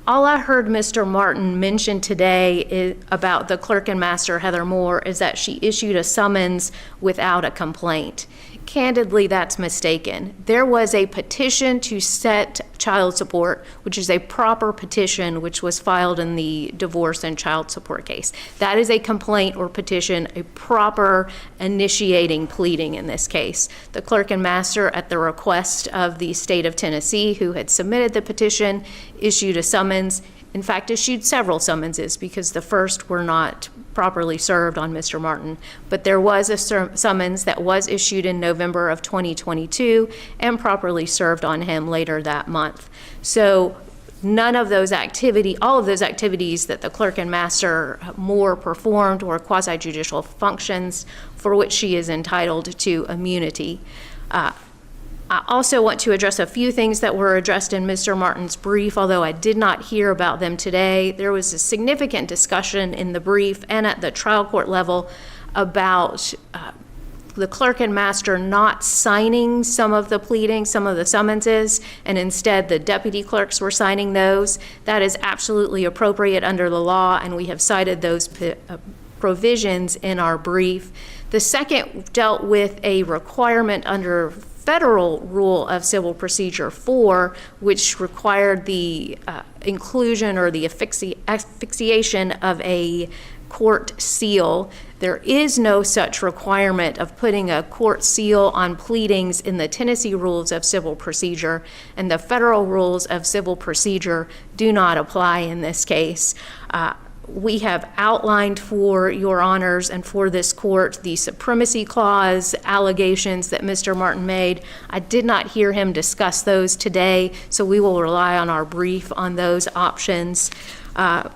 [SPEAKER 6] All I heard Mr. Martin mention today about the clerk and master, Heather Moore, is that she issued a summons without a complaint. Candidly, that's mistaken. There was a petition to set child support, which is a proper petition, which was filed in the divorce and child support case. That is a complaint or petition, a proper initiating pleading in this case. The clerk and master, at the request of the state of Tennessee, who had submitted the petition, issued a summons. In fact, issued several summonses because the first were not properly served on Mr. Martin. But there was a summons that was issued in November of 2022 and properly served on him later that month. So all of those activities that the clerk and master Moore performed were quasi-judicial functions for which she is entitled to immunity. I also want to address a few things that were addressed in Mr. Martin's brief, although I did not hear about them today. There was a significant discussion in the brief and at the trial court level about the clerk and master not signing some of the pleadings, some of the summonses, and instead the deputy clerks were signing those. That is absolutely appropriate under the law, and we have cited those provisions in our brief. The second dealt with a requirement under Federal Rule of Civil Procedure 4, which required the inclusion or the asphyxiation of a court seal. There is no such requirement of putting a court seal on pleadings in the Tennessee Rules of Civil Procedure, and the Federal Rules of Civil Procedure do not apply in this case. We have outlined for your honors and for this court the supremacy clause allegations that Mr. Martin made. I did not hear him discuss those today, so we will rely on our brief on those options and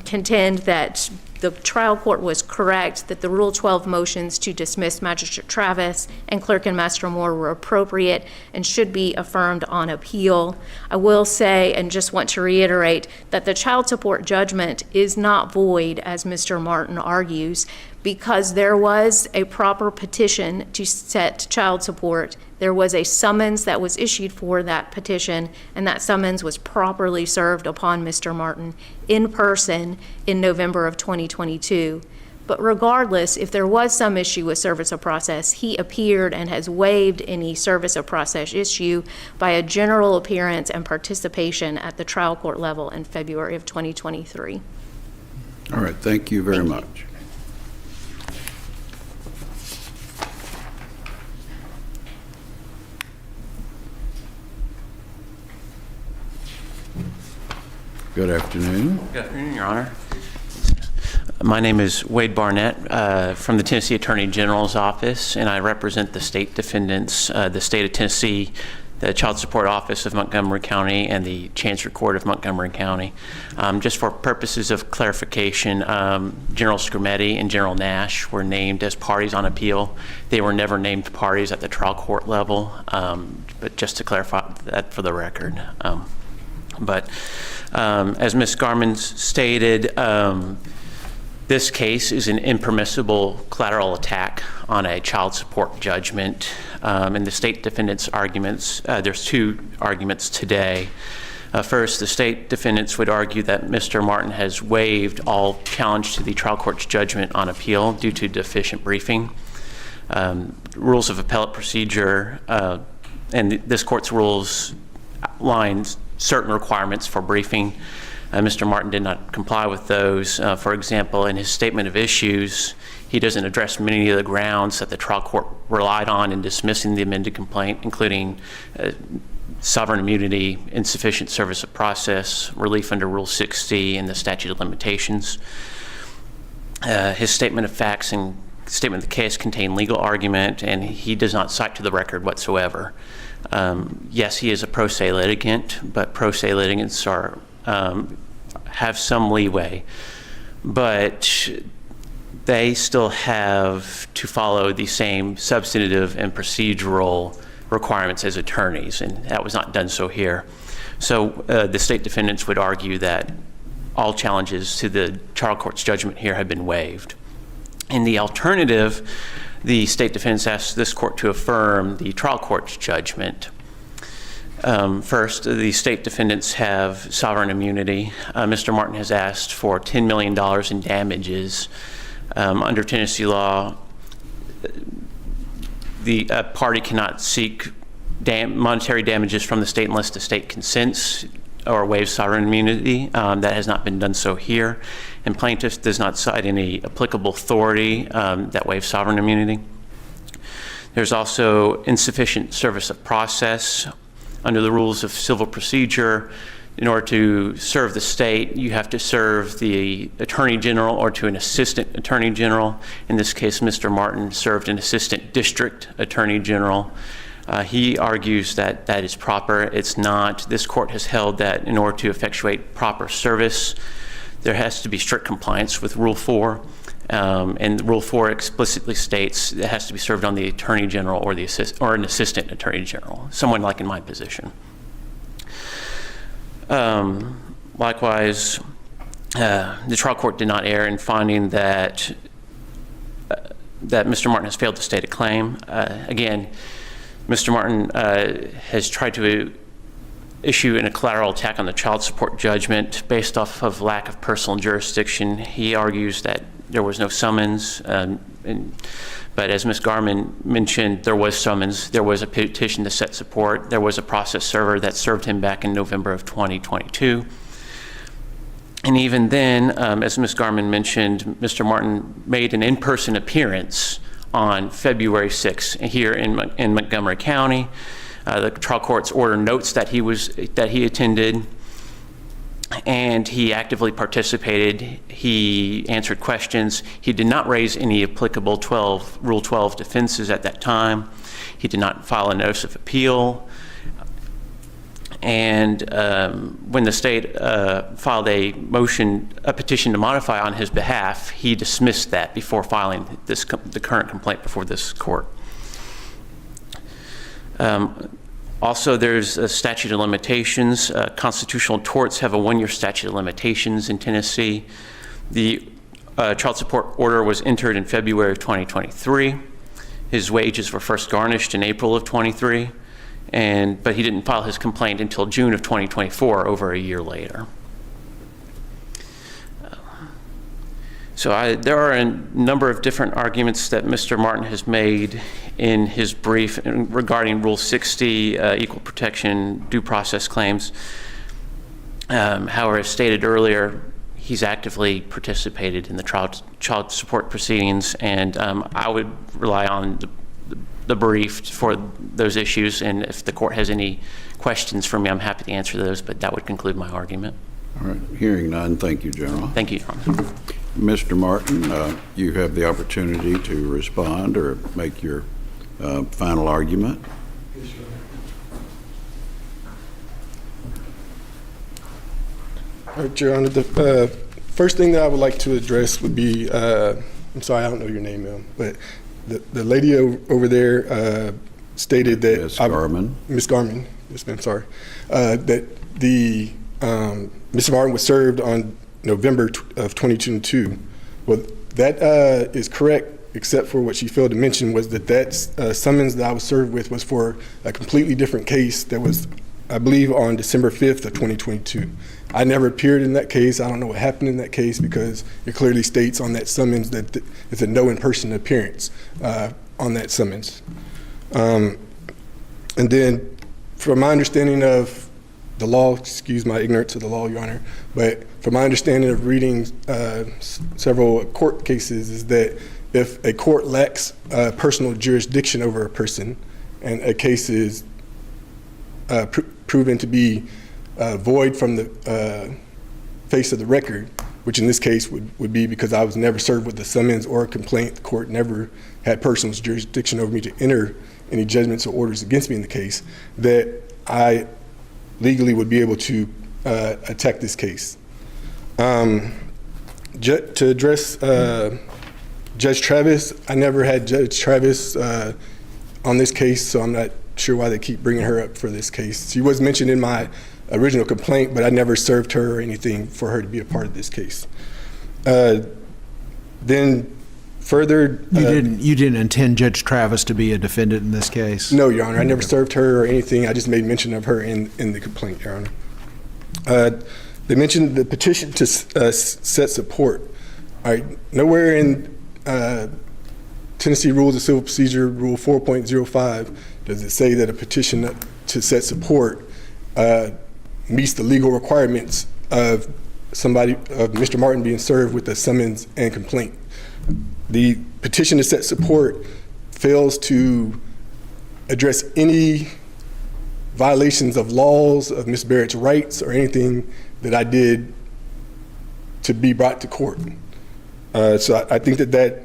[SPEAKER 6] contend that the trial court was correct, that the Rule 12 motions to dismiss Magistrate Travis and Clerk and Master Moore were appropriate and should be affirmed on appeal. I will say, and just want to reiterate, that the child support judgment is not void, as Mr. Martin argues, because there was a proper petition to set child support. There was a summons that was issued for that petition, and that summons was properly served upon Mr. Martin in person in November of 2022. But regardless, if there was some issue with service of process, he appeared and has waived any service of process issue by a general appearance and participation at the trial court level in February of 2023.
[SPEAKER 5] All right, thank you very much. Good afternoon.
[SPEAKER 8] Good afternoon, Your Honor. My name is Wade Barnett from the Tennessee Attorney General's Office, and I represent the state defendants, the state of Tennessee, the Child Support Office of Montgomery County, and the Chancery Court of Montgomery County. Just for purposes of clarification, General Scrutiny and General Nash were named as parties on appeal. They were never named parties at the trial court level, but just to clarify that for the record. As Ms. Garman stated, this case is an impermissible collateral attack on a child support judgment. In the state defendants' arguments, there's two arguments today. First, the state defendants would argue that Mr. Martin has waived all challenge to the trial court's judgment on appeal due to deficient briefing. Rules of appellate procedure and this court's rules outlines certain requirements for briefing. Mr. Martin did not comply with those. For example, in his statement of issues, he doesn't address many of the grounds that the trial court relied on in dismissing the amended complaint, including sovereign immunity, insufficient service of process, relief under Rule 60, and the statute of limitations. His statement of facts and statement of the case contain legal argument, and he does not cite to the record whatsoever. Yes, he is a pro se litigant, but pro se litigants are have some leeway, but they still have to follow the same substantive and procedural requirements as attorneys, and that was not done so here. So the state defendants would argue that all challenges to the trial court's judgment here have been waived. In the alternative, the state defense asks this court to affirm the trial court's judgment. First, the state defendants have sovereign immunity. Mr. Martin has asked for $10 million in damages. Under Tennessee law, the party cannot seek monetary damages from the state unless the state consents or waives sovereign immunity. That has not been done so here. And plaintiff does not cite any applicable authority that waives sovereign immunity. There's also insufficient service of process. Under the rules of civil procedure, in order to serve the state, you have to serve the attorney general or to an assistant attorney general. In this case, Mr. Martin served an assistant district attorney general. He argues that that is proper. It's not. This court has held that in order to effectuate proper service, there has to be strict compliance with Rule 4. And Rule 4 explicitly states it has to be served on the attorney general or an assistant attorney general, someone like in my position. Likewise, the trial court did not err in finding that Mr. Martin has failed to state a claim. Again, Mr. Martin has tried to issue a collateral attack on the child support judgment based off of lack of personal jurisdiction. He argues that there was no summons. But as Ms. Garman mentioned, there was summons, there was a petition to set support, there was a process server that served him back in November of 2022. And even then, as Ms. Garman mentioned, Mr. Martin made an in-person appearance on February 6th here in Montgomery County. The trial court's order notes that he attended, and he actively participated. He answered questions. He did not raise any applicable Rule 12 defenses at that time. He did not file a notice of appeal. And when the state filed a petition to modify on his behalf, he dismissed that before filing the current complaint before this court. Also, there's a statute of limitations. Constitutional torts have a 1-year statute of limitations in Tennessee. The child support order was entered in February of 2023. His wages were first garnished in April of 23, but he didn't file his complaint until June of 2024, over a year later. So there are a number of different arguments that Mr. Martin has made in his brief regarding Rule 60, equal protection due process claims. However, as stated earlier, he's actively participated in the child support proceedings, and I would rely on the brief for those issues, and if the court has any questions for me, I'm happy to answer those, but that would conclude my argument.
[SPEAKER 5] All right, hearing none, thank you, General.
[SPEAKER 8] Thank you, Your Honor.
[SPEAKER 5] Mr. Martin, you have the opportunity to respond or make your final argument.
[SPEAKER 22] All right, Your Honor, the first thing that I would like to address would be, I'm sorry, I don't know your name, ma'am, but the lady over there stated that—
[SPEAKER 5] Ms. Garman.
[SPEAKER 22] Ms. Garman, yes, ma'am, sorry. That Mr. Martin was served on November of 2022. Well, that is correct, except for what she failed to mention was that summons that I was served with was for a completely different case that was, I believe, on December 5th of 2022. I never appeared in that case. I don't know what happened in that case because it clearly states on that summons that it's a no in-person appearance on that summons. And then from my understanding of the law, excuse my ignorance of the law, Your Honor, but from my understanding of reading several court cases is that if a court lacks personal jurisdiction over a person and a case is proven to be void from the face of the record, which in this case would be because I was never served with a summons or a complaint, the court never had personal jurisdiction over me to enter any judgments or orders against me in the case, that I legally would be able to attack this case. To address Judge Travis, I never had Judge Travis on this case, so I'm not sure why they keep bringing her up for this case. She was mentioned in my original complaint, but I never served her or anything for her to be a part of this case. Then further—
[SPEAKER 3] You didn't intend Judge Travis to be a defendant in this case?
[SPEAKER 22] No, Your Honor. I never served her or anything. I just made mention of her in the complaint, Your Honor. They mentioned the petition to set support. All right, nowhere in Tennessee Rules of Civil Procedure, Rule 4.05, does it say that a petition to set support meets the legal requirements of Mr. Martin being served with a summons and complaint. The petition to set support fails to address any violations of laws, of Ms. Barrett's rights, or anything that I did to be brought to court. So I think that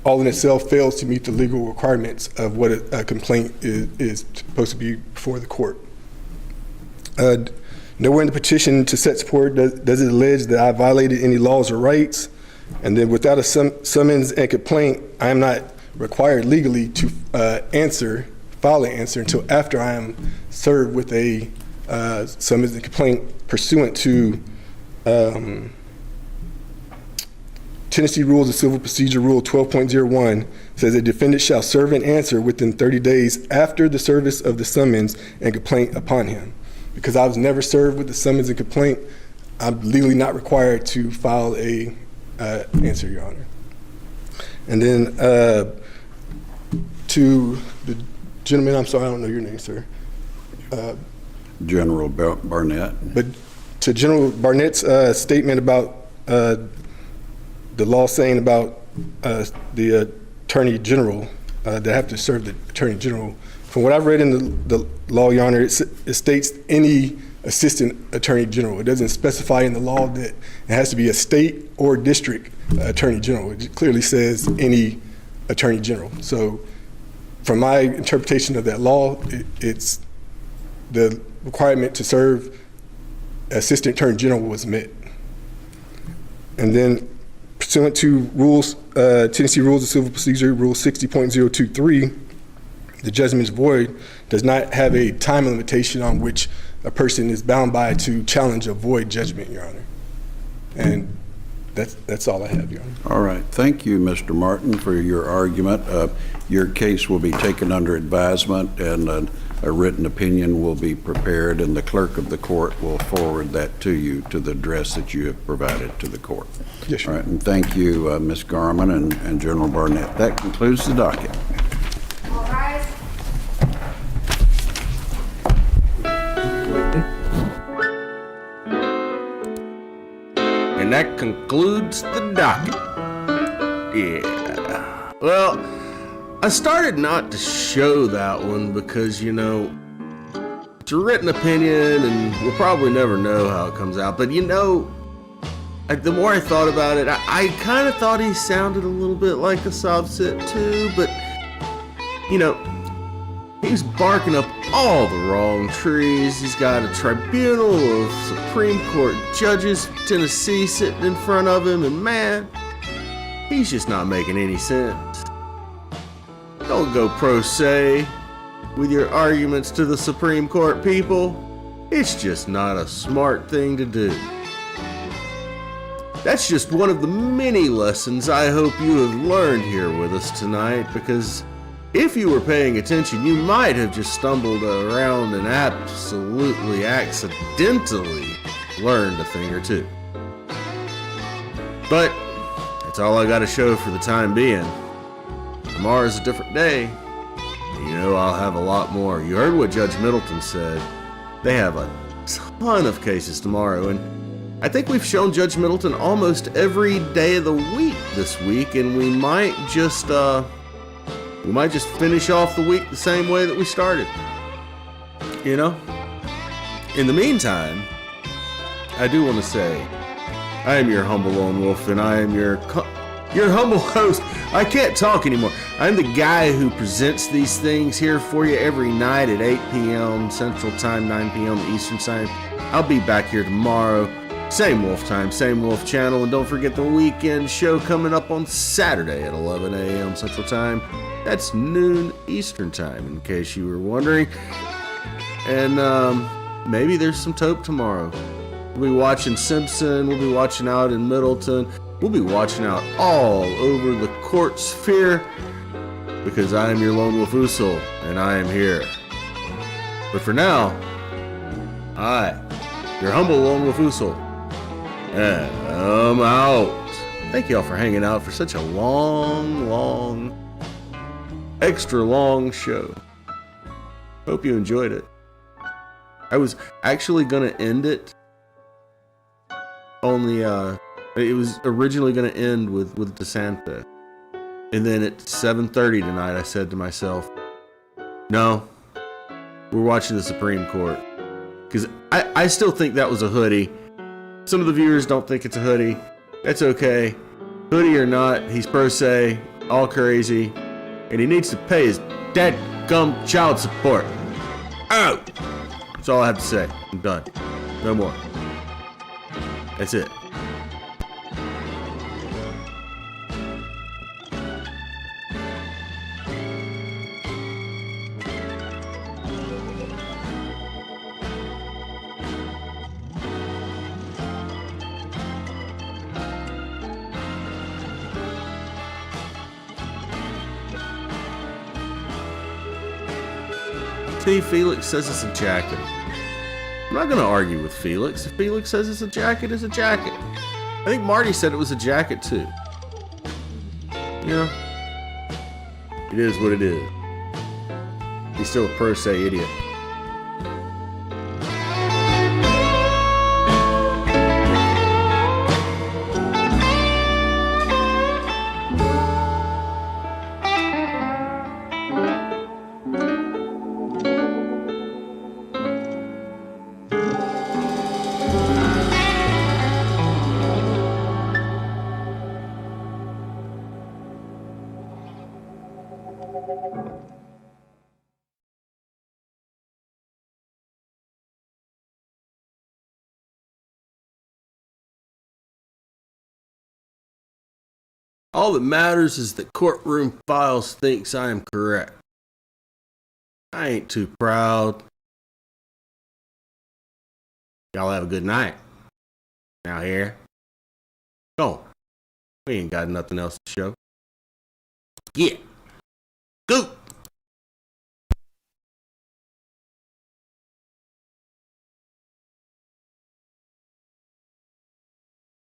[SPEAKER 22] all in itself fails to meet the legal requirements of what a complaint is supposed to be before the court. Nowhere in the petition to set support does it allege that I violated any laws or rights. And then without a summons and complaint, I am not required legally to file an answer until after I am served with a summons and complaint pursuant to Tennessee Rules of Civil Procedure Rule 12.01 says a defendant shall serve an answer within 30 days after the service of the summons and complaint upon him. Because I was never served with the summons and complaint, I'm legally not required to file a answer, Your Honor. And then to the gentleman, I'm sorry, I don't know your name, sir.
[SPEAKER 5] General Barnett.
[SPEAKER 22] But to General Barnett's statement about the law saying about the Attorney General, they have to serve the Attorney General. From what I've read in the law, Your Honor, it states any Assistant Attorney General. It doesn't specify in the law that it has to be a state or district Attorney General. It clearly says any Attorney General. So from my interpretation of that law, it's the requirement to serve Assistant Attorney General was met. And then pursuant to rules, Tennessee Rules of Civil Procedure, Rule 60.023, the judgment is void does not have a time limitation on which a person is bound by to challenge a void judgment, Your Honor. And that's all I have, Your Honor.
[SPEAKER 5] All right. Thank you, Mr. Martin, for your argument. Your case will be taken under advisement, and a written opinion will be prepared, and the clerk of the court will forward that to you, to the address that you have provided to the court.
[SPEAKER 22] Yes, Your
[SPEAKER 5] All right. And thank you, Ms. Garman and General Barnett. That concludes the docket.
[SPEAKER 6] All rise.
[SPEAKER 1] And that concludes the docket. Yeah. Well, I started not to show that one because, you know, it's a written opinion and we'll probably never know how it comes out. But, you know, the more I thought about it, I kind of thought he sounded a little bit like a subset too. But, you know, he's barking up all the wrong trees. He's got a tribunal of Supreme Court judges, Tennessee, sitting in front of him, and man, he's just not making any sense. Don't go pro se with your arguments to the Supreme Court, people. It's just not a smart thing to do. That's just one of the many lessons I hope you have learned here with us tonight, because if you were paying attention, you might have just stumbled around and absolutely accidentally learned a thing or two. But that's all I got to show for the time being. Tomorrow's a different day. You know, I'll have a lot more. You heard what Judge Middleton said. They have a ton of cases tomorrow, and I think we've shown Judge Middleton almost every day of the week this week, and we might just finish off the week the same way that we started. You know? In the meantime, I do want to say, I am your humble lone wolf, and I am your humble host. I can't talk anymore. I'm the guy who presents these things here for you every night at 8 p.m. Central Time, 9 p.m. Eastern Time. I'll be back here tomorrow. Same Wolf Time, same Wolf Channel, and don't forget the weekend show coming up on Saturday at 11 a.m. Central Time. That's noon Eastern Time, in case you were wondering. And maybe there's some taupe tomorrow. We'll be watching Simpson. We'll be watching out in Middleton. We'll be watching out all over the court sphere, because I am your Lone Wolf Usul, and I am here. But for now, I, your humble Lone Wolf Usul, and I'm out. Thank y'all for hanging out for such a long, extra long show. Hope you enjoyed it. I was actually gonna end it on the, it was originally gonna end with DeSanta. And then at 7:30 tonight, I said to myself, no, we're watching the Supreme Court. Because I still think that was a hoodie. Some of the viewers don't think it's a hoodie. That's okay. Hoodie or not, he's pro se, all crazy, and he needs to pay his dadgum child support. Out! That's all I have to say. I'm done. No more. That's it. See, Felix says it's a jacket. I'm not going to argue with Felix. If Felix says it's a jacket, it's a jacket. I think Marty said it was a jacket too. You know, it is what it is. He's still a per se idiot. All that matters is that Courtroom Files thinks I am correct. I ain't too proud. Y'all have a good night. Now here. Go. We ain't got nothing else to show. Yeah. Go.